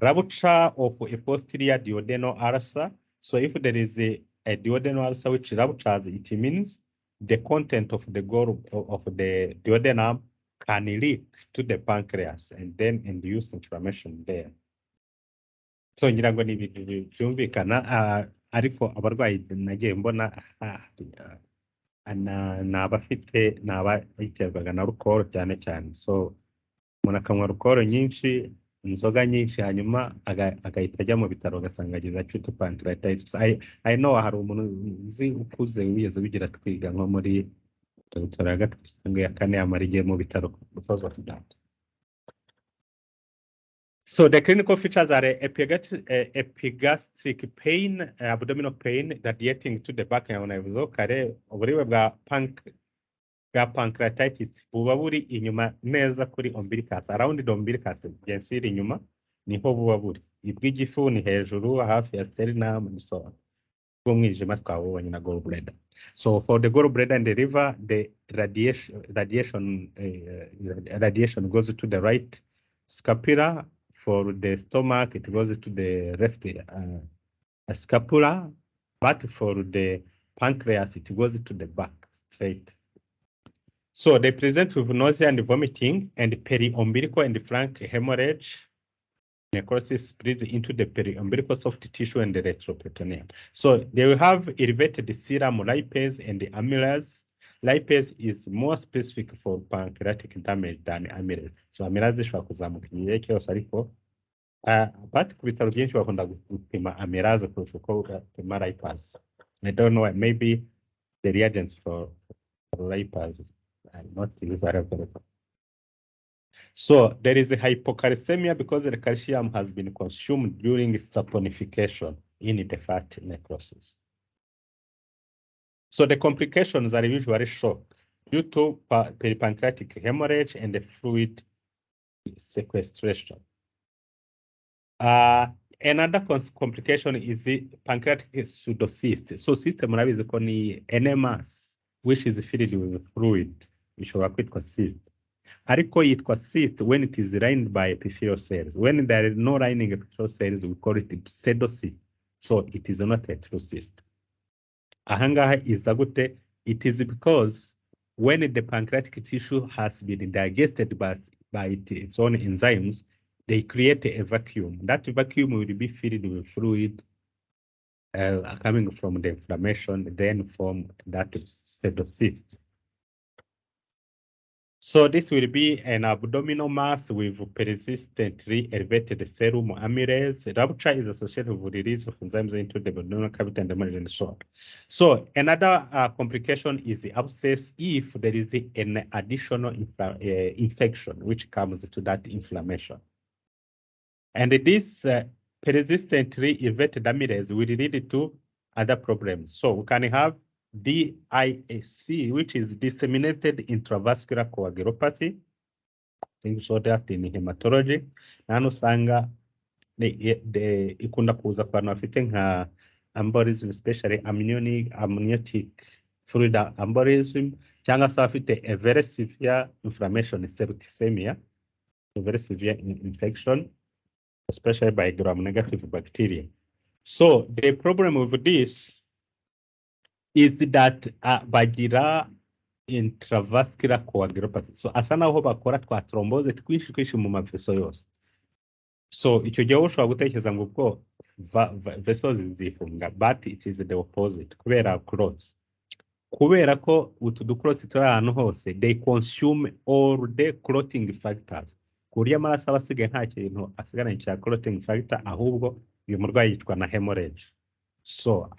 Rupture of a posterior duodenal ulcer. So if there is a duodenal ulcer which ruptures, it means the content of the duodenum can leak to the pancreas and then induce inflammation there. So ngira ngo ni ibintu byumvikana, ariko abarwayi nagiye mbona n'abayiterwaga na rukoro cyane cyane. So umuntu akanywa rukoro nyinshi, inzoga nyinshi, hanyuma agahita ajya mu bitaro ugasanga agize acute pancreatitis. I know hari umuntu uzi ukuze wigeze bigira twiga nko muri dogiteri ya gatatu cyangwa ya kane, yamara igihe mu bitaro because of that. So the clinical features are epigastric pain, abdominal pain radiating to the back. Navuze kare uburibwe bwa pancreatitis buba buri inyuma neza kuri umbilicus, around the umbilicus, gensiri inyuma niho buba buri. Ibw'igifu ni hejuru hafi ya sternum and so on. Bw'umwijima twabonye na gallbladder. So for the gallbladder and the liver, the radiation goes to the right scapula. For the stomach, it goes to the left scapula, but for the pancreas, it goes to the back straight. So they present with nausea and vomiting and periumbilical and frank hemorrhage. Necrosis spreads into the periumbilical soft tissue and the retroperitoneum. So they will have elevated serum lipase and the amylase. Lipase is more specific for pancreatic damage than amylase. So amylase ishobora kuzamuka igihe cyose ariko but ku bitaro byinshi bakunda gupima amylase kurusha uko bapima lipase. I don't know, maybe the reagents for lipase are not available. So there is a hypocalcemia because the calcium has been consumed during saponification in the fat necrosis. So the complications are usually shock due to peripancreatic hemorrhage and the fluid sequestration. Another complication is the pancreatic pseudocyst. So system is called NMS, which is filled with fluid, which will consist. Ariko yitwa cyst when it is lined by epithelial cells. When there is no lining epithelial cells, we call it pseudocyst. So it is not a true cyst. Ahangaha is gute? It is because when the pancreatic tissue has been digested by its own enzymes, they create a vacuum. That vacuum will be filled with fluid coming from the inflammation, then form that pseudocyst. So this will be an abdominal mass with persistently elevated serum amylase. Rupture is associated with release of enzymes into the abdominal cavity and damage and so on. So another complication is the abscess if there is an additional infection which comes to that inflammation. And this persistently elevated amylase will lead to other problems. So we can have DIAC, which is disseminated intravascular coagulopathy. I think so that in hematology. Nano usanga ikunda kuza ku bantu bafite nka embolism, especially amniotic fluid embolism, cyangwa se bafite a very severe inflammation, septicemia, a very severe infection, especially by gram-negative bacteria. So the problem with this is that bagira intravascular coagulopathy. So asa naho bakora twa thrombose twinshi mu mafeso yose. So icyo gihe ushobora gutekereza ngo ubwo vessels zifunga, but it is the opposite kubera clots. Kubera ko utu duclots turi ahantu hose, they consume all the clotting factors. Kuriya amaraso abasigaye nta kintu asigaranye cya clotting factor, ahubwo uyu murwayi yicwa na hemorrhage. So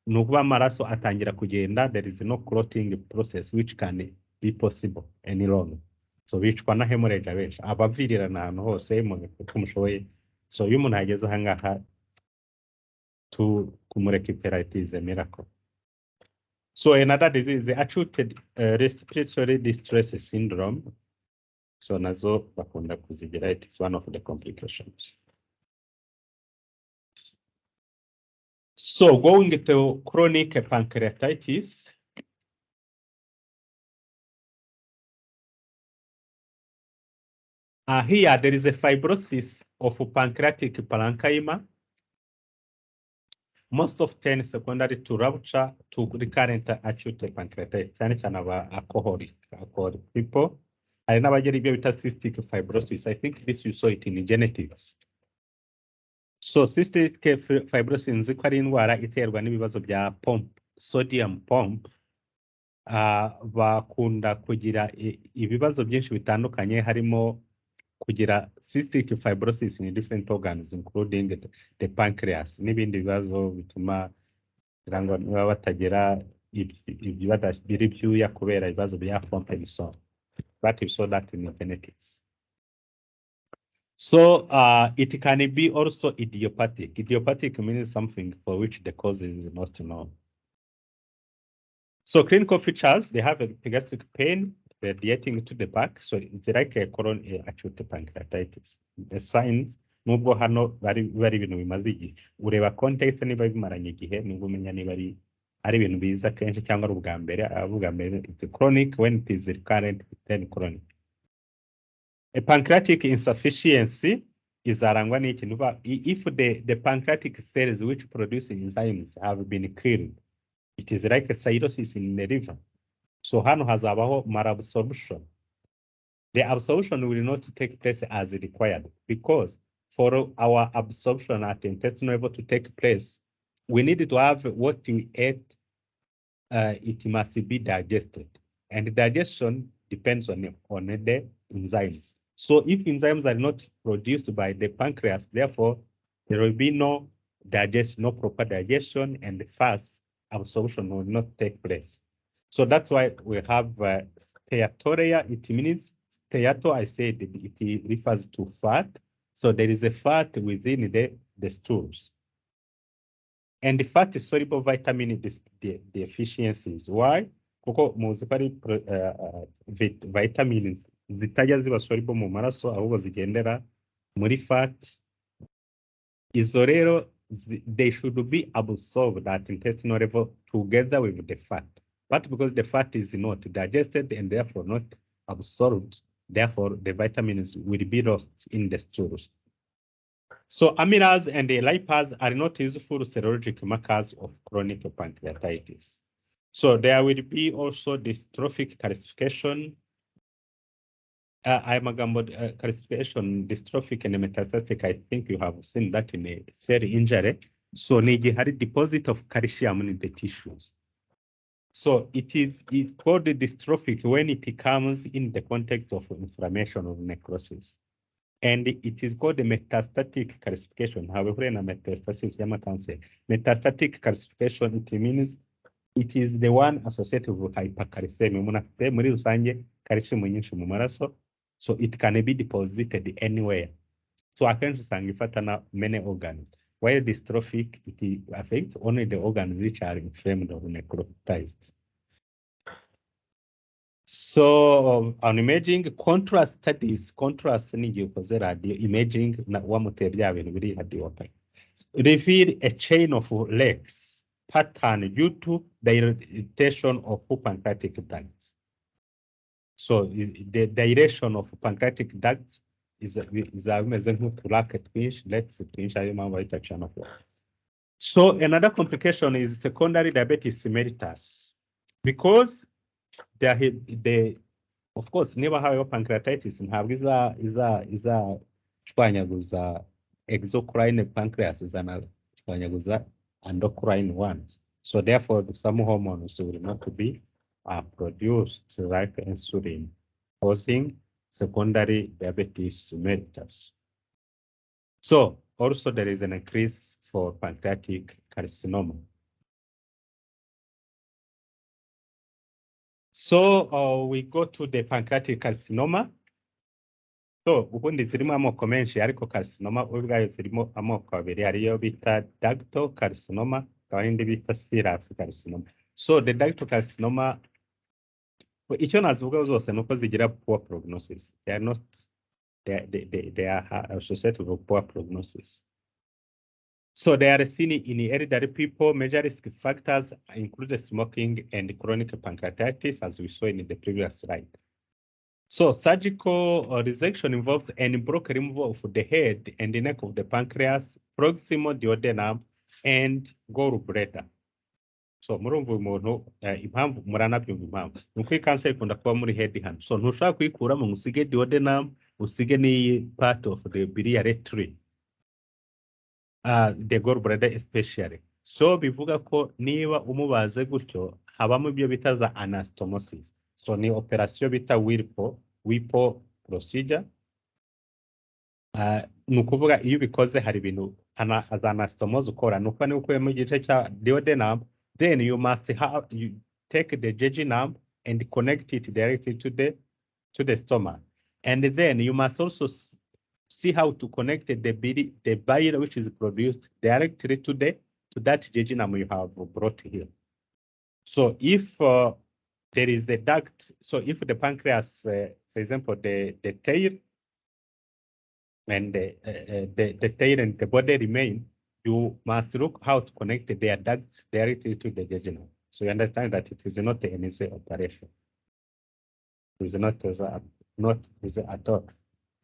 nukuba amaraso atangira kugenda, there is no clotting process which can be possible any longer. So bicwa na hemorrhage abenshi abavirirana ahantu hose mu kumushoboye. So iyo umuntu ageze ahangaha kumurekipera, it is a miracle. So another disease, the acute respiratory distress syndrome. So nazo bakunda kuzigira, it is one of the complications. So going to chronic pancreatitis. Here there is a fibrosis of pancreatic parenchyma, most often secondary to rupture to recurrent acute pancreatitis, cyane cyane alcoholic people. Hari n'abagira ibyo bita cystic fibrosis. I think this you saw it in genetics. So cystic fibrosis nzi ko ari indwara iterwa n'ibibazo bya sodium pump. Bakunda kugira ibibazo byinshi bitandukanye, harimo kugira cystic fibrosis in different organs including the pancreas, n'ibindi bibazo bituma ngo niba batagira biri byuya kubera ibibazo bya pump and so on. But you saw that in genetics. So it can be also idiopathic. Idiopathic means something for which the cause is not known. So clinical features, they have a gastric pain radiating to the back. So it's like a coronary acute pancreatitis. The signs, nubwo hano bari ibintu bimaze igihe. Ureba context niba bimaranye igihe, nubwo umenya niba ari ibintu biza kenshi cyangwa ari ubwa mbere. It's chronic. When it is recurrent, then chronic. A pancreatic insufficiency is arangwa n'iki? If the pancreatic cells which produce enzymes have been killed, it is like a cirrhosis in the liver. So hano hazabaho malabsorption. The absorption will not take place as required because for our absorption at the intestinal level to take place, we need to have what we ate, it must be digested. And digestion depends on the enzymes. So if enzymes are not produced by the pancreas, therefore, there will be no digestion, no proper digestion, and fast absorption will not take place. So that's why we have steatoria. It means steato, I said it refers to fat. So there is a fat within the stools. And the fat soluble vitamin deficiencies. Why? Kuko muzi ko ari vitamins zitajya ziba soluble mu maraso ahubwo zigendera muri fat. Izo rero they should be absorbed at intestinal level together with the fat. But because the fat is not digested and therefore not absorbed, therefore the vitamins will be lost in the stools. So amylase and the lipase are not useful serologic markers of chronic pancreatitis. So there will be also dystrophic calcification. Calcification, dystrophic and metastatic. I think you have seen that in a cell injury. So they had a deposit of calcium in the tissues. So it's called dystrophic when it comes in the context of inflammation or necrosis. And it is called the metastatic calcification. However, in a metastasis cancer, metastatic calcification, it means it is the one associated with hypercalcemia. So it can be deposited anywhere. So akenshi usanga ifata many organs. While dystrophic, it affects only the organs which are inflamed or necrotized. So on imaging, contrast studies, contrast radio imaging reveal a chain of legs pattern due to dilatation of pancreatic ducts. So the dilation of pancreatic ducts is amazing to lack a twinge. Let's twinge. So another complication is secondary diabetes mellitus because of course, never have pancreatitis and have is a chwanyaguza EXOCRINE pancreas is an chwanyaguza endocrine ones. So therefore, some hormones will not be produced like insulin, causing secondary diabetes mellitus. So also there is an increase for pancreatic carcinoma. So we go to the pancreatic carcinoma. So ubundi zirimo amoko menshi ariko carcinoma ubwayo zirimo amoko abiri hariyo bita ductal carcinoma kandi bita serous carcinoma. So the ductal carcinoma icyo nazivuga zose nuko zigira poor prognosis. They are not they are associated with poor prognosis. So they are seen in elderly people. Major risk factors include smoking and chronic pancreatitis, as we saw in the previous slide. So surgical resection involves an broken removal of the head and the neck of the pancreas, proximal duodenum, and gallbladder. So murumva umuntu impamvu muranabyumva impamvu nuko cancer ikunda kuba muri head hand. So ntushaka kuyikuramo usige duodenum, usige ni part of the biliary tree. The gallbladder especially. So bivuga ko niba umubaze gutyo habamo ibyo bita za anastomosis. So ni operation bita Whipple procedure. Ni ukuvuga iyo ubikoze hari ibintu za anastomosis ukora nuko ni ukuye mu gice cya duodenum, then you must take the jejunum and connect it directly to the stomach, and then you must also see how to connect the bile which is produced directly to that jejunum you have brought here. So if there is a duct, so if the pancreas, for example, the tail and the tail and the body remain, you must look how to connect their ducts directly to the jejunum. So you understand that it is not an easy operation. It is not easy at all.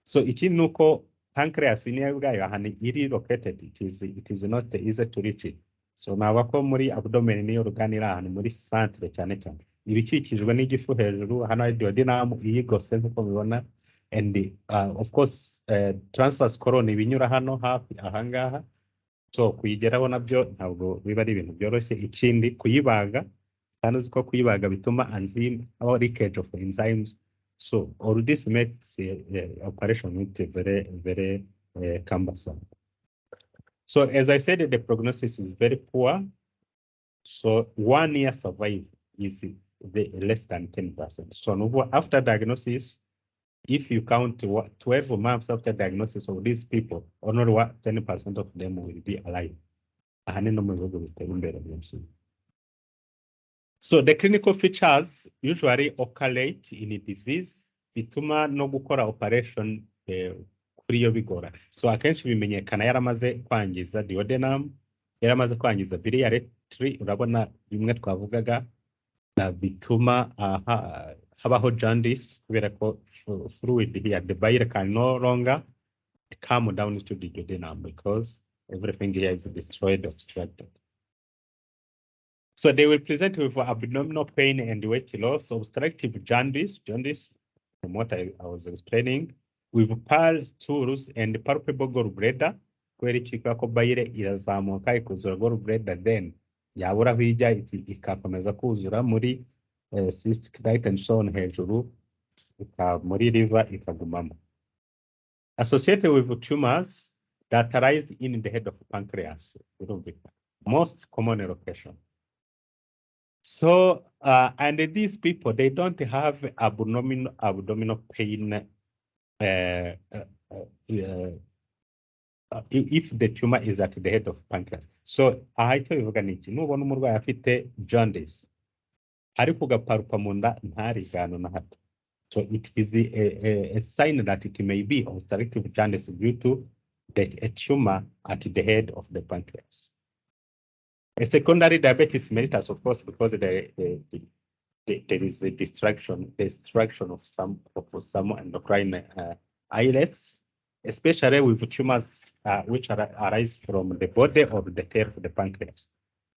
So ikinuko pancreas niyo bwayo ahantu iri located, it is not easy to reach it. So nabako muri abdomen niyo organ iri ahantu muri centre cyane cyane. ibikikijwe n'igifu hejuru, hano hari duodenum iyigose nk'uko mubibona, and of course transverse colon ibinyura hano hafi ahangaha, so kuyigeraho nabyo ntabwo biba ari ibintu byoroshye. Ikindi kuyibaga, kandi uzi ko kuyibaga bituma enzyme or leakage of enzymes, so all this makes operation very cumbersome. So as I said, the prognosis is very poor. So 1 year survival is less than 10%. So after diagnosis, if you count 12 months after diagnosis of these people, only 10% of them will be alive. So the clinical features usually occurrate in a disease bituma no gukora operation kuri yo bigora. So akenshi bimenyekana yaramaze kwangiza duodenum, yaramaze kwangiza biliary tree, urabona bimwe twavugaga bituma habaho jaundice kubera ko fluid here, the bile can no longer come down to the duodenum because everything here is destroyed, obstructed. So they will present with abdominal pain and weight loss, obstructive jaundice, from what I was explaining, with pale stools and palpable gallbladder, kubera ikika ko bile irazamuka ikuzura gallbladder, then yabura hijya ikakomeza kuzura muri cystic duct and so on hejuru, muri liver ikagumamo. Associated with tumors that arise in the head of pancreas, most common location. So, and these people, they don't have abdominal pain if the tumor is at the head of pancreas. So, ahita bivuga niki, nubona umurwayi afite jaundice, ariko ugaparupa mu nda ntarigano na hato. So it is a sign that it may be obstructive jaundice due to a tumor at the head of the pancreas. A secondary diabetes mellitus, of course, because there is a destruction of some endocrine islets, especially with tumors which arise from the body or the tail of the pancreas.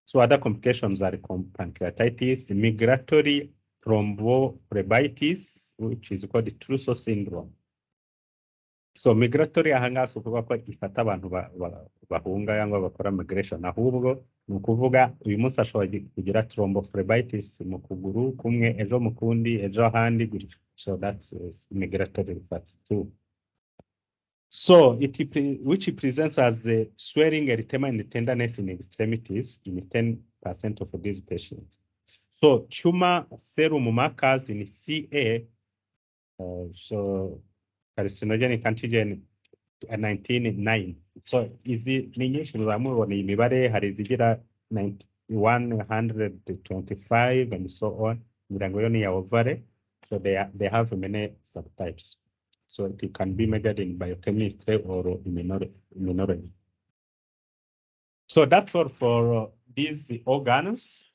So other complications are pancreatitis, migratory thrombophlebitis, which is called the Trousseau syndrome. So migratory ahangaha si ukuvuga ko ifata abantu bahunga cyangwa bakora migration, ahubwo ni ukuvuga uyu munsi ashobora kugira thrombophlebitis mu kuguru kumwe, ejo mu kundi, ejo ahandi gutyo. So that's migratory part too. So which presents as swelling, erythema, and tenderness in extremities in 10% of these patients. So tumor serum markers in CA, so carcinogenic antigen 19.9. So izi ni nyinshi muzamubona imibare, hari izigira 125 and so on. Ngirango yo ni ya ovary. So they have many subtypes. So it can be measured in biochemistry or immunology. So that's all for these organs.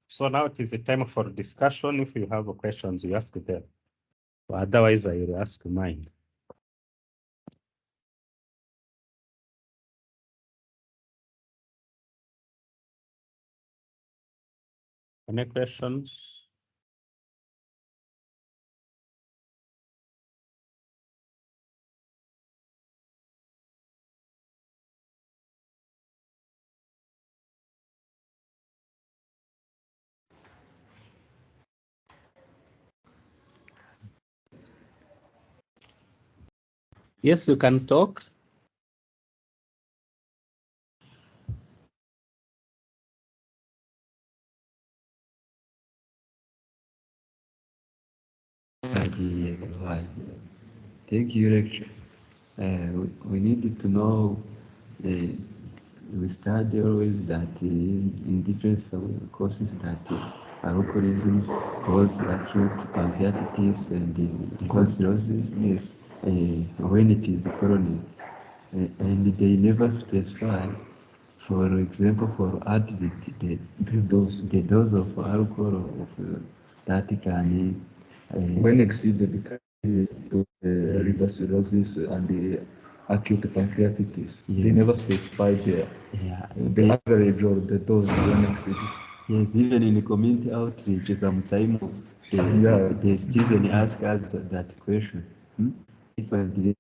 So now it is a time for discussion. If you have questions, you ask them. Otherwise, I will ask mine. Any questions? Yes, you can talk. Thank you, lecturer. We need to know, we study always that in different causes that alcoholism cause acute pancreatitis and cause cirrhosis. Yes. When it is chronic, and they never specify, for example, for added the dose of alcohol that can when exceeded liver cirrhosis and the acute pancreatitis. Yes. They never specify the average or the dose when exceeded. Yes, even in the community outreach, sometimes the citizen ask us that question. If I drink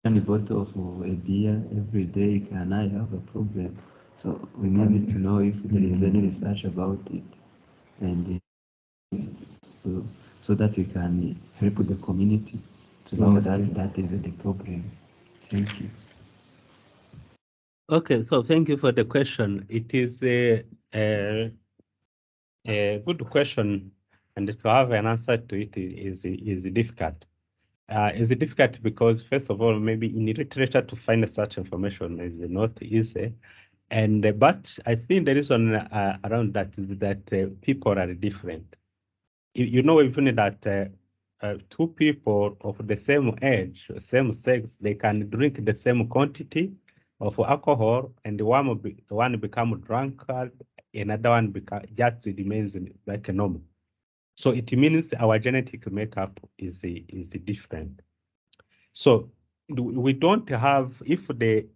a bottle of a beer every day, can I have a problem? So we need to know if there is any research about it, and so that we can help the community to know that that is the problem. Thank you. Okay, so thank you for the question. It is a good question, and to have an answer to it is difficult. Is difficult because, first of all, maybe in the literature to find such information is not easy. And but I think the reason around that is that people are different. You know, even that two people of the same age, same sex, they can drink the same quantity of alcohol, and one become drunkard, another one just remains like a normal. So it means our genetic makeup is different. So we don't have, if the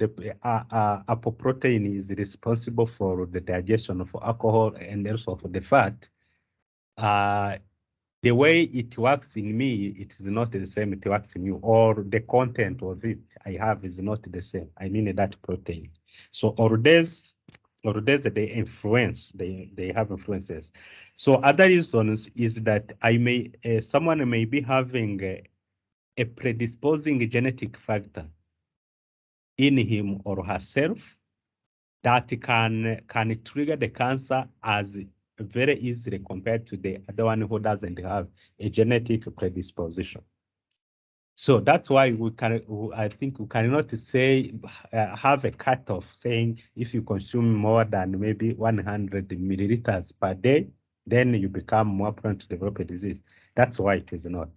apoprotein is responsible for the digestion of alcohol and also for the fat, the way it works in me, it is not the same it works in you, or the content of it I have is not the same. I mean that protein. So all these they influence, they have influences. So other reasons is that someone may be having a predisposing genetic factor in him or herself that can trigger the cancer as very easily compared to the other one who doesn't have a genetic predisposition. So that's why I think we cannot say, have a cutoff saying if you consume more than maybe 100 milliliters per day, then you become more prone to develop a disease. That's why it is not.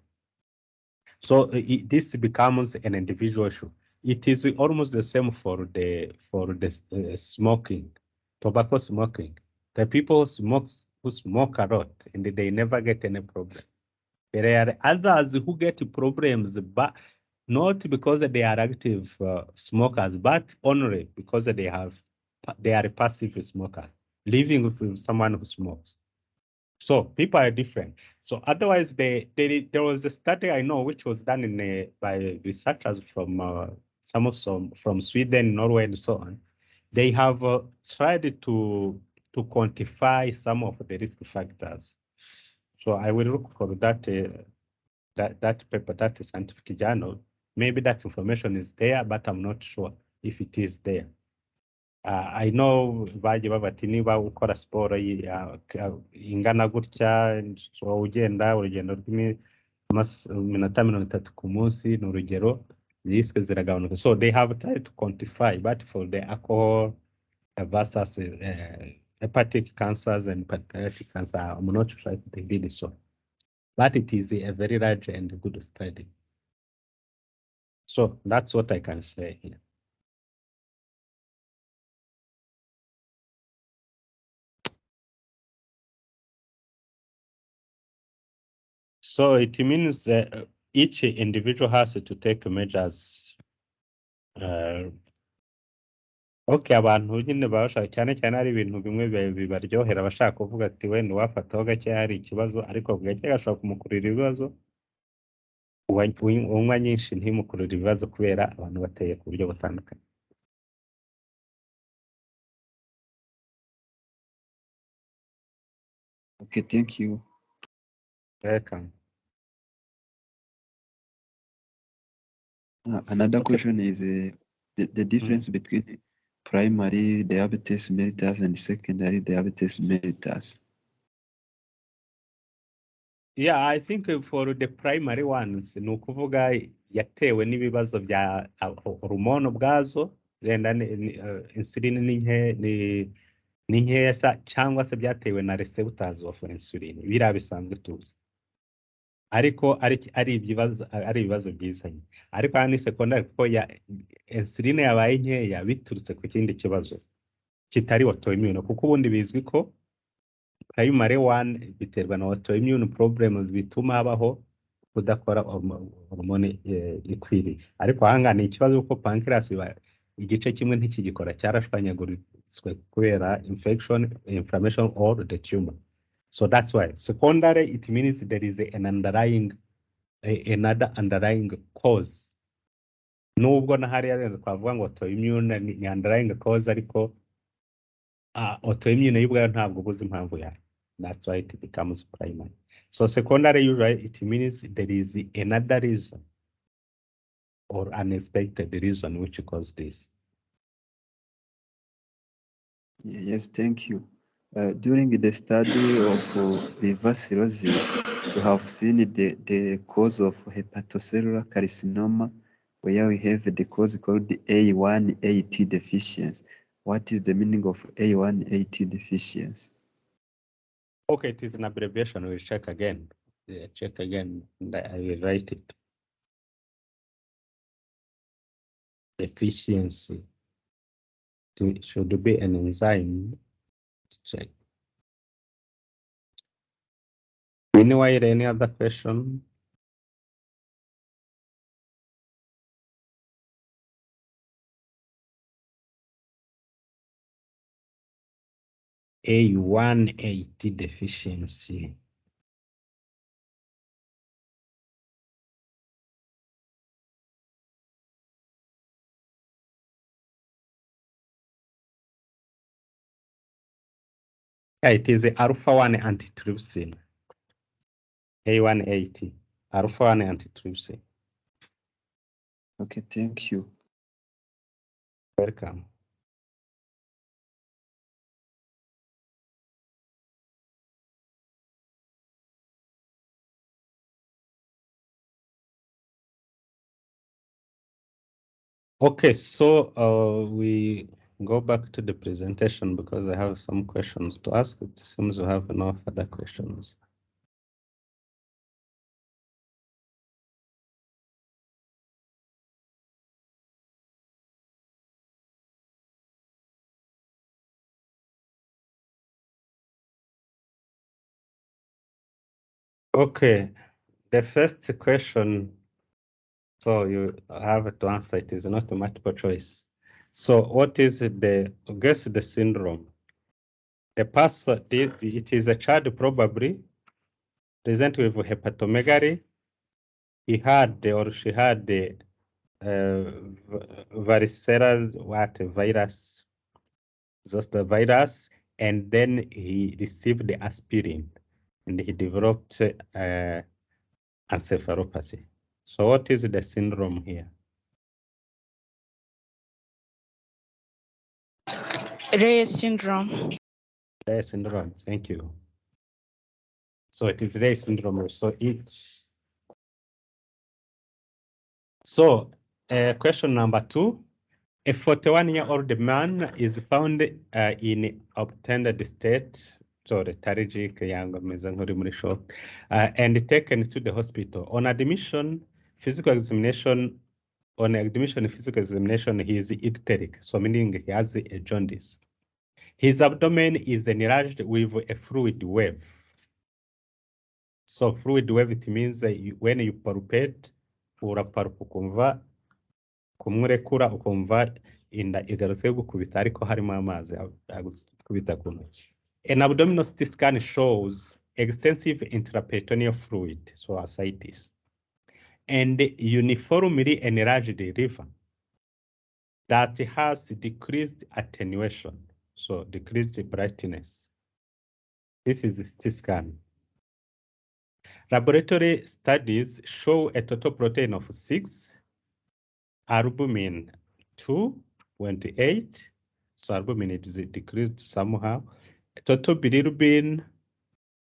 So this becomes an individual issue. It is almost the same for the smoking, tobacco smoking. The people who smoke a lot and they never get any problem. There are others who get problems, but not because they are active smokers, but only because they are passive smokers, living with someone who smokes. So people are different. So otherwise, there was a study I know which was done by researchers from from Sweden, Norway, and so on. They have tried to quantify some of the risk factors. So I will look for that that paper, that scientific journal. Maybe that information is there, but I'm not sure if it is there. I know baje bati niba ukora siporo ingana gutya, so ugenda urugendo rw'iminota 30 ku munsi ni urugero, risk ziragabanuka. So they have tried to quantify, but for the alcohol versus hepatic cancers and pancreatic cancer, I'm not sure if they did so. But it is a very large and good study. So that's what I can say here. So it means that each individual has to take measures. Okay, abantu nyine bashaka cyane ari ibintu bimwe bibaryohera, abashaka kuvuga ati wenda uwafataho gake hari ikibazo, ariko gake gashobora kumukurira ibibazo. Unywa nyinshi ntimukurira ibibazo kubera abantu bateye ku buryo butandukanye. Okay, thank you. Welcome. Another question is the difference between primary diabetes mellitus and secondary diabetes mellitus. Yeah, I think for the primary ones, ni ukuvuga yatewe n'ibibazo bya hormone ubwazo, zenda insulin ni nkeya cyangwa se byatewe na receptors of insulin, biriya bisanzwe tuzi. Ariko ari ibibazo byizanye. Ariko hano ni secondary kuko insulin yabaye nkeya biturutse ku kindi kibazo kitari autoimmune, kuko ubundi bizwi ko primary one biterwa na autoimmune problems bituma habaho kudakora hormone ikwiriye. Ariko ahanga ni ikibazo kuko pancreas igice kimwe ntikigikora cyarashwanyaguritse kubera inflammation or the tumor. So that's why secondary, it means there is an underlying another underlying cause. Nubwo na hariya twavuga ngo autoimmune ni underlying cause, ariko autoimmune y'ubwayo ntabwo ubuze impamvu yayo. That's why it becomes primary. So secondary, usually it means there is another reason or unexpected reason which caused this. Yes, thank you. During the study of liver cirrhosis, we have seen the cause of hepatocellular carcinoma, where we have the cause called the A1AT deficiency. What is the meaning of A1AT deficiency? Okay, it is an abbreviation. We'll check again. Check again, and I will write it. Deficiency. It should be an enzyme. Check. Anyway, any other question? A1AT deficiency. Yeah, it is alpha-1 antitrypsin. A1AT, alpha-1 antitrypsin. Okay, thank you. Welcome. Okay, so we go back to the presentation because I have some questions to ask. It seems we have no further questions. Okay, the first question, so you have to answer, it is not a multiple choice. So what is guess the syndrome? The person, it is a child probably present with hepatomegaly. He had or she had the varicella virus, zoster virus, and then he received the aspirin and he developed encephalopathy. So what is the syndrome here? Reye syndrome. Reye syndrome, thank you. So it is Reye syndrome. So question number 2. A 41-year-old man is found in obtended state, so lethargic, young, and taken to the hospital. On admission, physical examination, he is icteric, so meaning he has a jaundice. His abdomen is enlarged with a fluid wave. So fluid wave, it means when you palpate, uraparupa ukumva kumwurekura ukumva inda igarutse gukubita ariko harimo amazi agukubita ku ntoki. An abdominal CT scan shows extensive intraperitoneal fluid, so ascites, and uniformly enlarged liver that has decreased attenuation, so decreased brightness. This is the CT scan. Laboratory studies show a total protein of 6, albumin 2.8, so albumin is decreased somehow. Total bilirubin,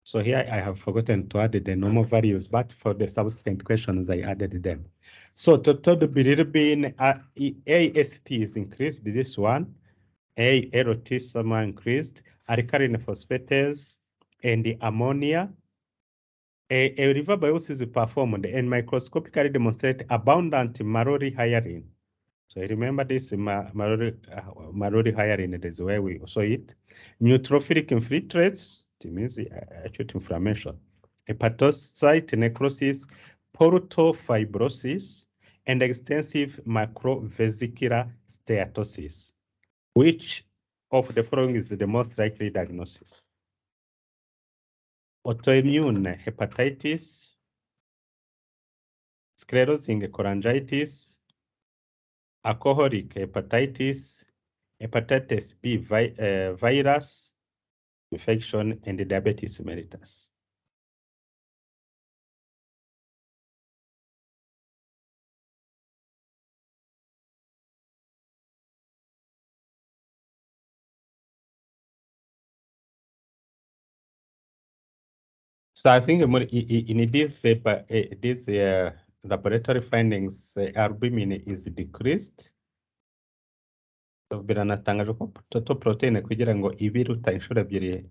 so here I have forgotten to add the normal values, but for the subsequent questions I added them. So total bilirubin, AST is increased, this one, ALT somehow increased, alkaline phosphatase, and the ammonia. A liver biopsy is performed and microscopically demonstrate abundant Mallory hyaline. So remember this Mallory hyaline is where we saw it. Neutrophilic infiltrates, it means acute inflammation. Hepatocyte necrosis, portal fibrosis, and extensive macrovesicular steatosis. Which of the following is the most likely diagnosis? Autoimmune hepatitis, sclerosing cholangitis, alcoholic hepatitis, hepatitis B virus infection, and diabetes mellitus. So I think in this laboratory findings, albumin is decreased. Biranatangaje ko total protein kugira ngo ibe iruta inshuro ebyiri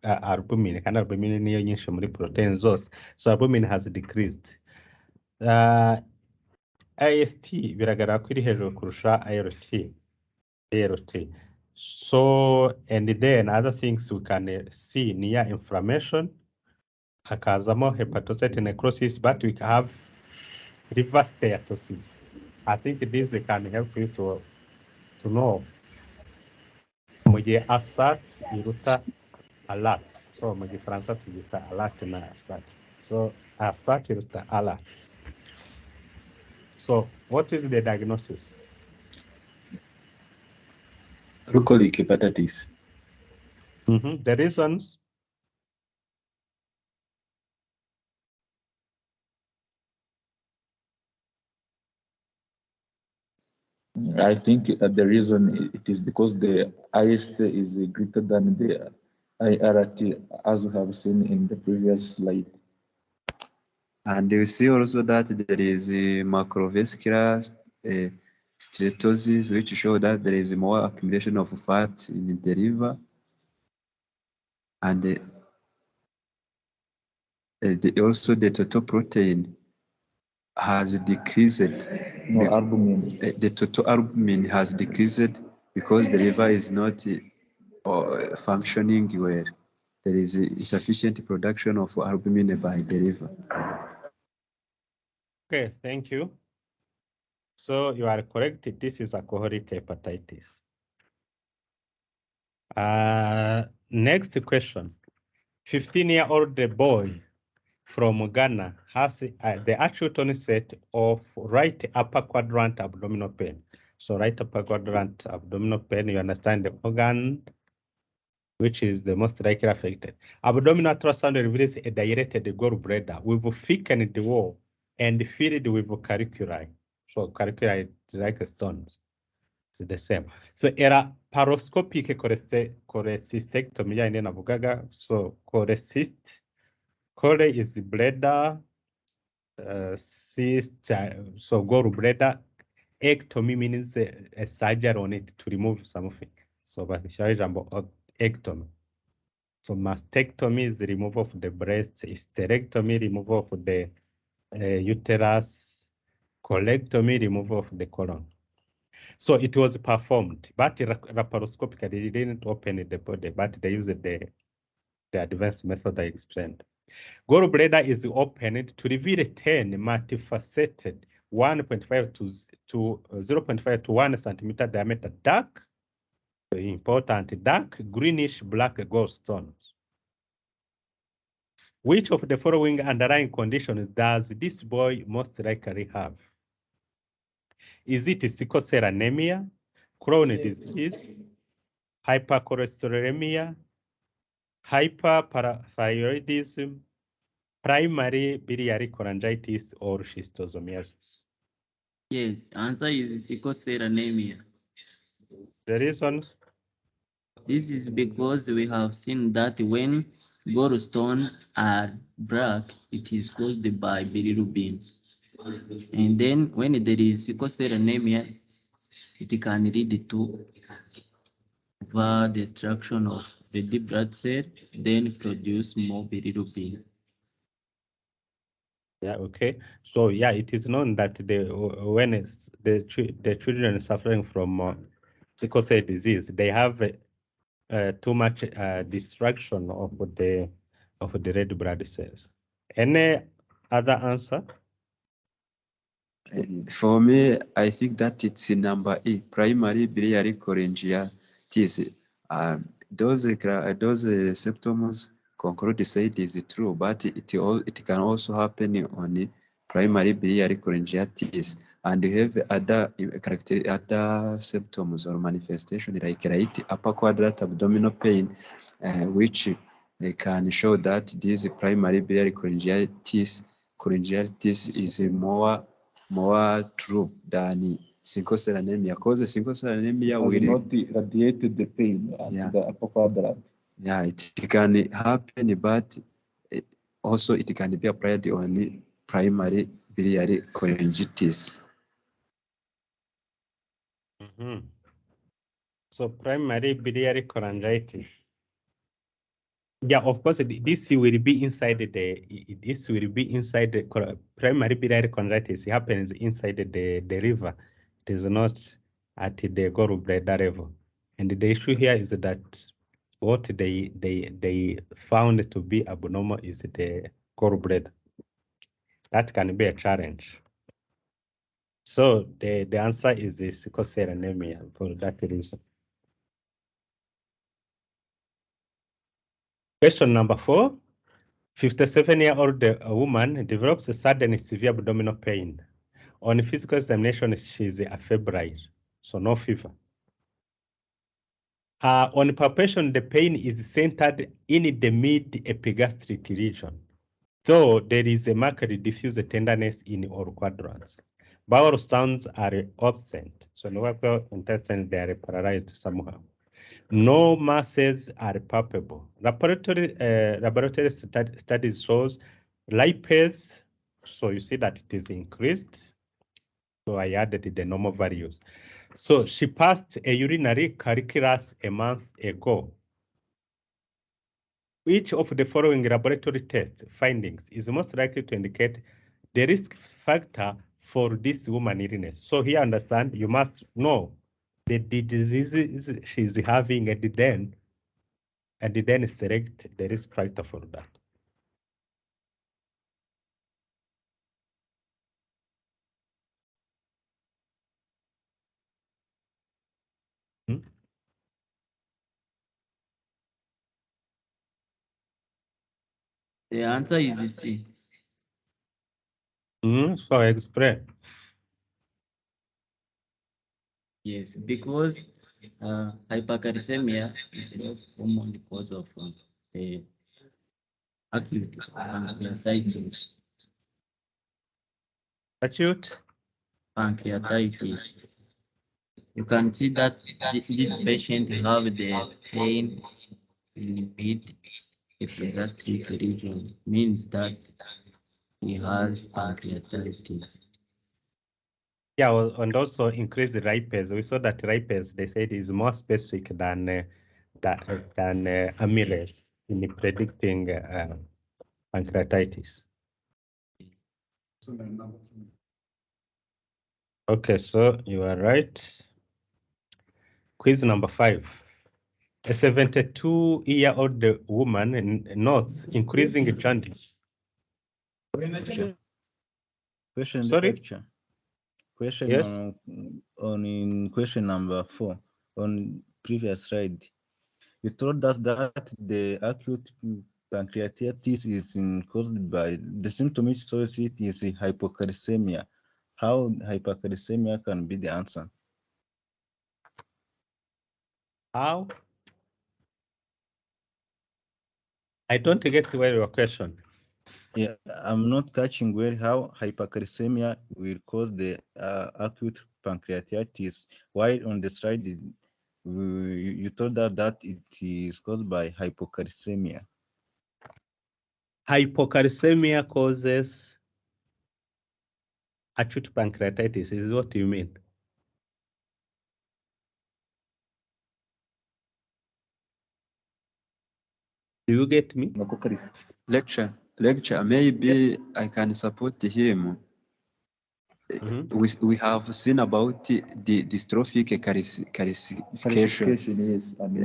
albumin, kandi albumin niyo nyinshi muri protein zose. So albumin has decreased. AST biragaragara ko iri hejuru kurusha ALT. So, and then other things we can see near inflammation, hakazamo hepatocyte necrosis, but we have liver steatosis. I think this can help you to know. Mu gihe ASAT iruta ALAT. So mu gifaransa tuyita ALAT na ASAT. So ASAT iruta ALAT. So what is the diagnosis? Alcoholic hepatitis. The reasons? I think the reason it is because the IST is greater than the IRT, as we have seen in the previous slide. And you see also that there is a macrovascular steatosis, which show that there is more accumulation of fat in the liver, and also the total protein has decreased. No, albumin. The total albumin has decreased because the liver is not functioning well. There is insufficient production of albumin by the liver. Okay, thank you. So you are correct. This is alcoholic hepatitis. Next question. 15-year-old boy from Ghana has the acute onset of right upper quadrant abdominal pain. So right upper quadrant abdominal pain, you understand the organ which is the most likely affected. Abdominal ultrasound reveals a dilated gallbladder with thickened wall and filled with calculi. So calculi is like stones. It's the same. So era paroscopic cholecystectomy ya navugaga. So cholecyst, chole is bladder, cyst, so gallbladder. Ectomy means a surgery on it to remove something. So but ectomy. So mastectomy is the removal of the breast, hysterectomy, removal of the uterus, colectomy, removal of the colon. So it was performed, but laparoscopically, they didn't open the body, but they used the advanced method I explained. Gallbladder is opened to reveal 10 multifaceted 1.5 to 0.5 to 1 centimeter diameter dark, important, dark greenish black gallstones. Which of the following underlying conditions does this boy most likely have? Is it sickle cell anemia, Crohn's disease, hypercholesterolemia, hyperparathyroidism, primary biliary cholangitis, or schistosomiasis? Yes, answer is sickle cell anemia. The reasons? This is because we have seen that when gallstones are black, it is caused by bilirubin. And then when there is sickle cell anemia, it can lead to destruction of the red blood cell, then produce more bilirubin. Yeah, okay. So yeah, it is known that when the children suffering from sickle cell disease, they have too much destruction of the red blood cells. Any other answer? For me, I think that it's in number E, primary biliary cholangitis. Those symptoms conclude say it is true, but it can also happen on primary biliary cholangitis, and you have other symptoms or manifestation like right upper quadrant abdominal pain, which can show that this primary biliary cholangitis is more true than sickle cell anemia, because sickle cell anemia Has will not radiated the pain at Yeah. the upper quadrant. yeah, it can happen, but also it can be applied on primary biliary cholangitis. So primary biliary cholangitis. Yeah, of course, this will be inside the primary biliary cholangitis. It happens inside the liver. It is not at the gallbladder level. And the issue here is that what they found to be abnormal is the gallbladder. That can be a challenge. So the answer is the sickle cell anemia for that reason. Question number 4. 57-year-old woman develops a sudden severe abdominal pain. On physical examination, she's febrile, so no fever. On palpation, the pain is centered in the mid-epigastric region, though there is a marked diffuse tenderness in all quadrants. Bowel sounds are absent, so no upper intestine, they are paralyzed somehow. No masses are palpable. Laboratory studies shows lipase, so you see that it is increased. So I added the normal values. So she passed a urinary calculus a month ago. Which of the following laboratory test findings is most likely to indicate the risk factor for this woman illness? So here, understand, you must know the disease she's having and then select the risk factor for that. The answer is C. So explain. Yes, because hypercalcemia is the most common cause of acute pancreatitis. Acute Pancreatitis. You can see that this patient have the pain in the mid-epigastric region, means that he has pancreatitis. Yeah, and also increase the lipase. We saw that lipase, they said, is more specific than amylase in predicting pancreatitis. Okay, so you are right. Quiz number 5. A 72-year-old woman notes increasing jaundice. Question Sorry? lecture. Question Yes. on in question number 4 on previous slide. You told us that the acute pancreatitis is caused by the symptom which shows it is hypocalcemia. How hypercalcemia can be the answer? How? I don't get well your question. Yeah, I'm not catching well how hypercalcemia will cause the acute pancreatitis, while on the slide you told us that it is caused by hypocalcemia. Hypocalcemia causes acute pancreatitis, is what you mean? Do you get me? Lecture, maybe I can support him. We have seen about the dystrophic calcification, Yes, and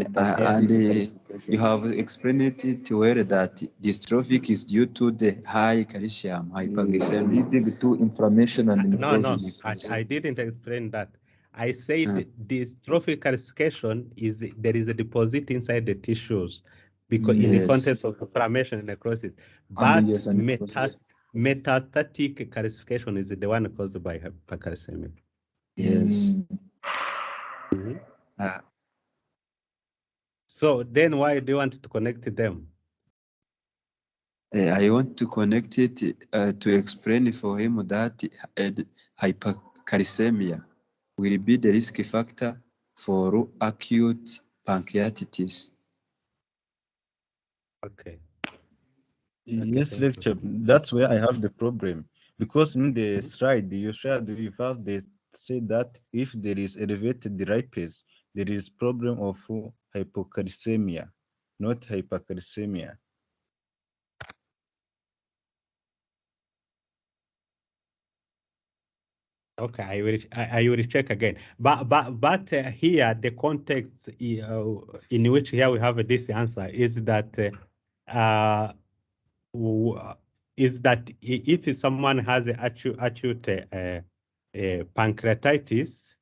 You have explained it well that dystrophic is due to the high calcium hyperglycemia. leading to inflammation and No, necrosis. I didn't explain that. I said dystrophic calcification is there is a deposit inside the tissues because in the context of inflammation and necrosis. But yes, and necrosis. metastatic calcification is the one caused by hypercalcemia. Yes. So then why do you want to connect them? I want to connect it to explain for him that hypercalcemia will be the risk factor for acute pancreatitis. Okay. Yes, lecture. That's where I have the problem. Because in the slide you shared with us, they say that if there is elevated lipase, there is problem of hypocalcemia, not hypercalcemia. Okay, I will check again. But here the context in which here we have this answer is that if someone has acute pancreatitis,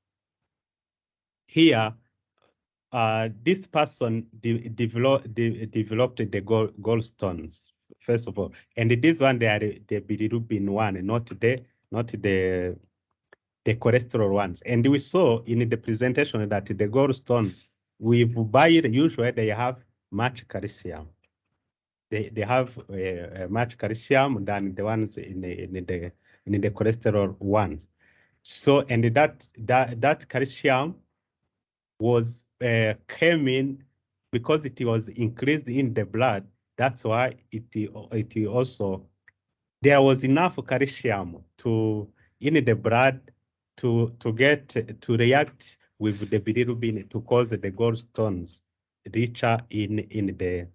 here this person developed the gallstones first of all, and this one they are the bilirubin one, not the cholesterol ones. And we saw in the presentation that the gallstones with bile usually they have much calcium. They have much calcium than the ones in the cholesterol ones. So and that calcium was came in because it was increased in the blood. That's why it also there was enough calcium in the blood to react with the bilirubin to cause the gallstones richer in the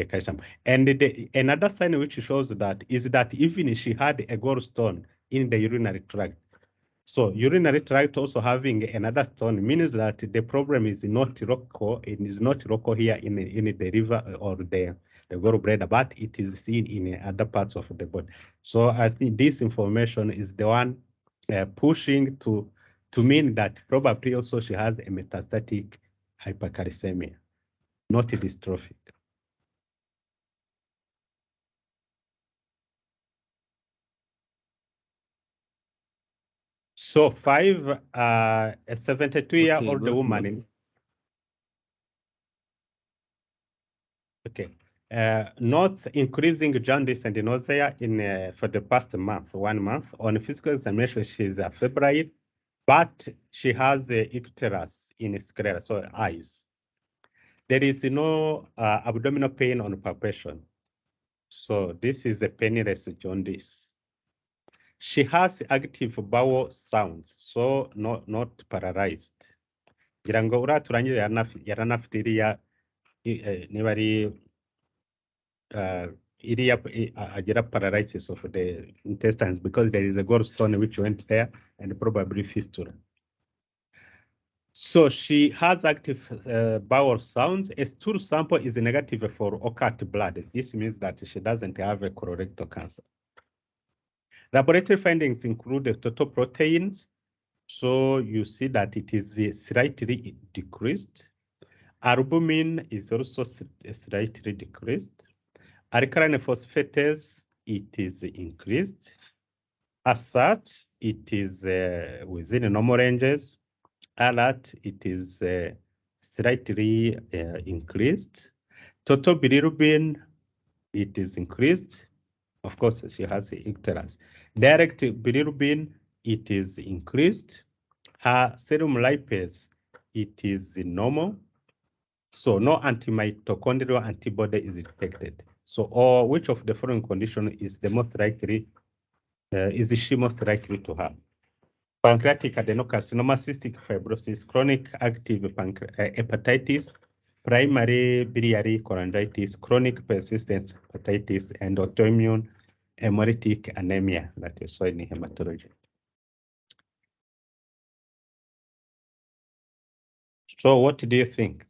calcium. And another sign which shows that is that even if she had a gallstone in the urinary tract. So urinary tract also having another stone means that the problem is not local. It is not local here in the liver or the gallbladder, but it is seen in other parts of the body. So I think this information is the one pushing to mean that probably also she has a metastatic hypercalcemia, not dystrophic. So 5, a 72-year-old woman. Okay. Not increasing jaundice and nausea for the past month, 1 month. On physical examination, she's febrile, but she has the icterus in sclera, so eyes. There is no abdominal pain on palpation. So this is a painless jaundice. She has active bowel sounds, so not paralyzed. Ngira ngo uriya turangire yaranafite iriya niba ari agera paralysis of the intestines because there is a gallstone which went there and probably fistula. So she has active bowel sounds. A stool sample is negative for occult blood. This means that she doesn't have a colorectal cancer. Laboratory findings include the total proteins. So you see that it is slightly decreased. Albumin is also slightly decreased. Alkaline phosphatase, it is increased. As such, it is within normal ranges. ALAT, it is slightly increased. Total bilirubin, it is increased. Of course, she has icterus. Direct bilirubin, it is increased. Her serum lipase, it is normal. So no antimitochondrial antibody is detected. So, or which of the following condition is the most likely, is she most likely to have? Pancreatic adenocarcinoma, cystic fibrosis, chronic active hepatitis, primary biliary cholangitis, chronic persistent hepatitis, and autoimmune hemolytic anemia that you saw in hematology. So what do you think?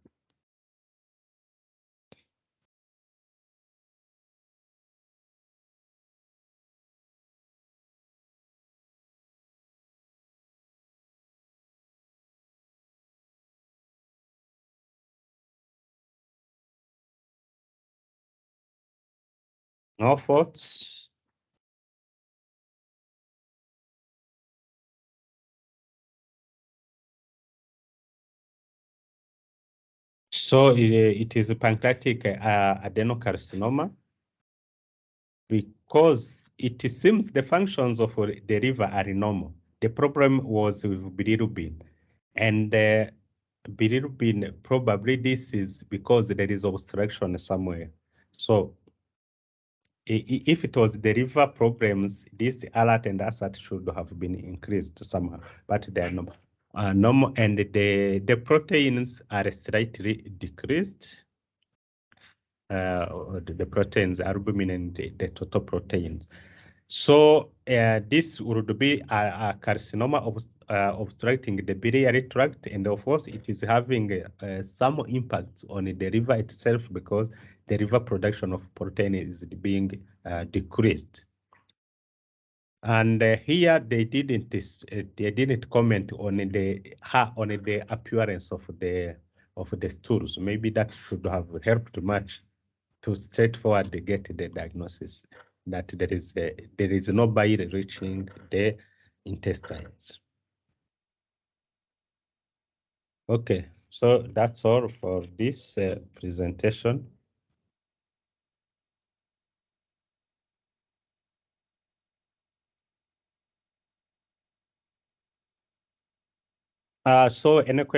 No thoughts? So it is pancreatic adenocarcinoma because it seems the functions of the liver are normal. The problem was with bilirubin, and bilirubin, probably this is because there is obstruction somewhere. So if it was the liver problems, this alert and ASAT should have been increased somehow, but they are normal. Normal, and the proteins are slightly decreased. The proteins, albumin and the total proteins. So this would be a carcinoma obstructing the biliary tract, and of course it is having some impact on the liver itself because the liver production of protein is being decreased. And here they didn't comment on the appearance of the stools. Maybe that should have helped much to straightforward get the diagnosis that there is no bile reaching the intestines. Okay, so that's all for this presentation. So any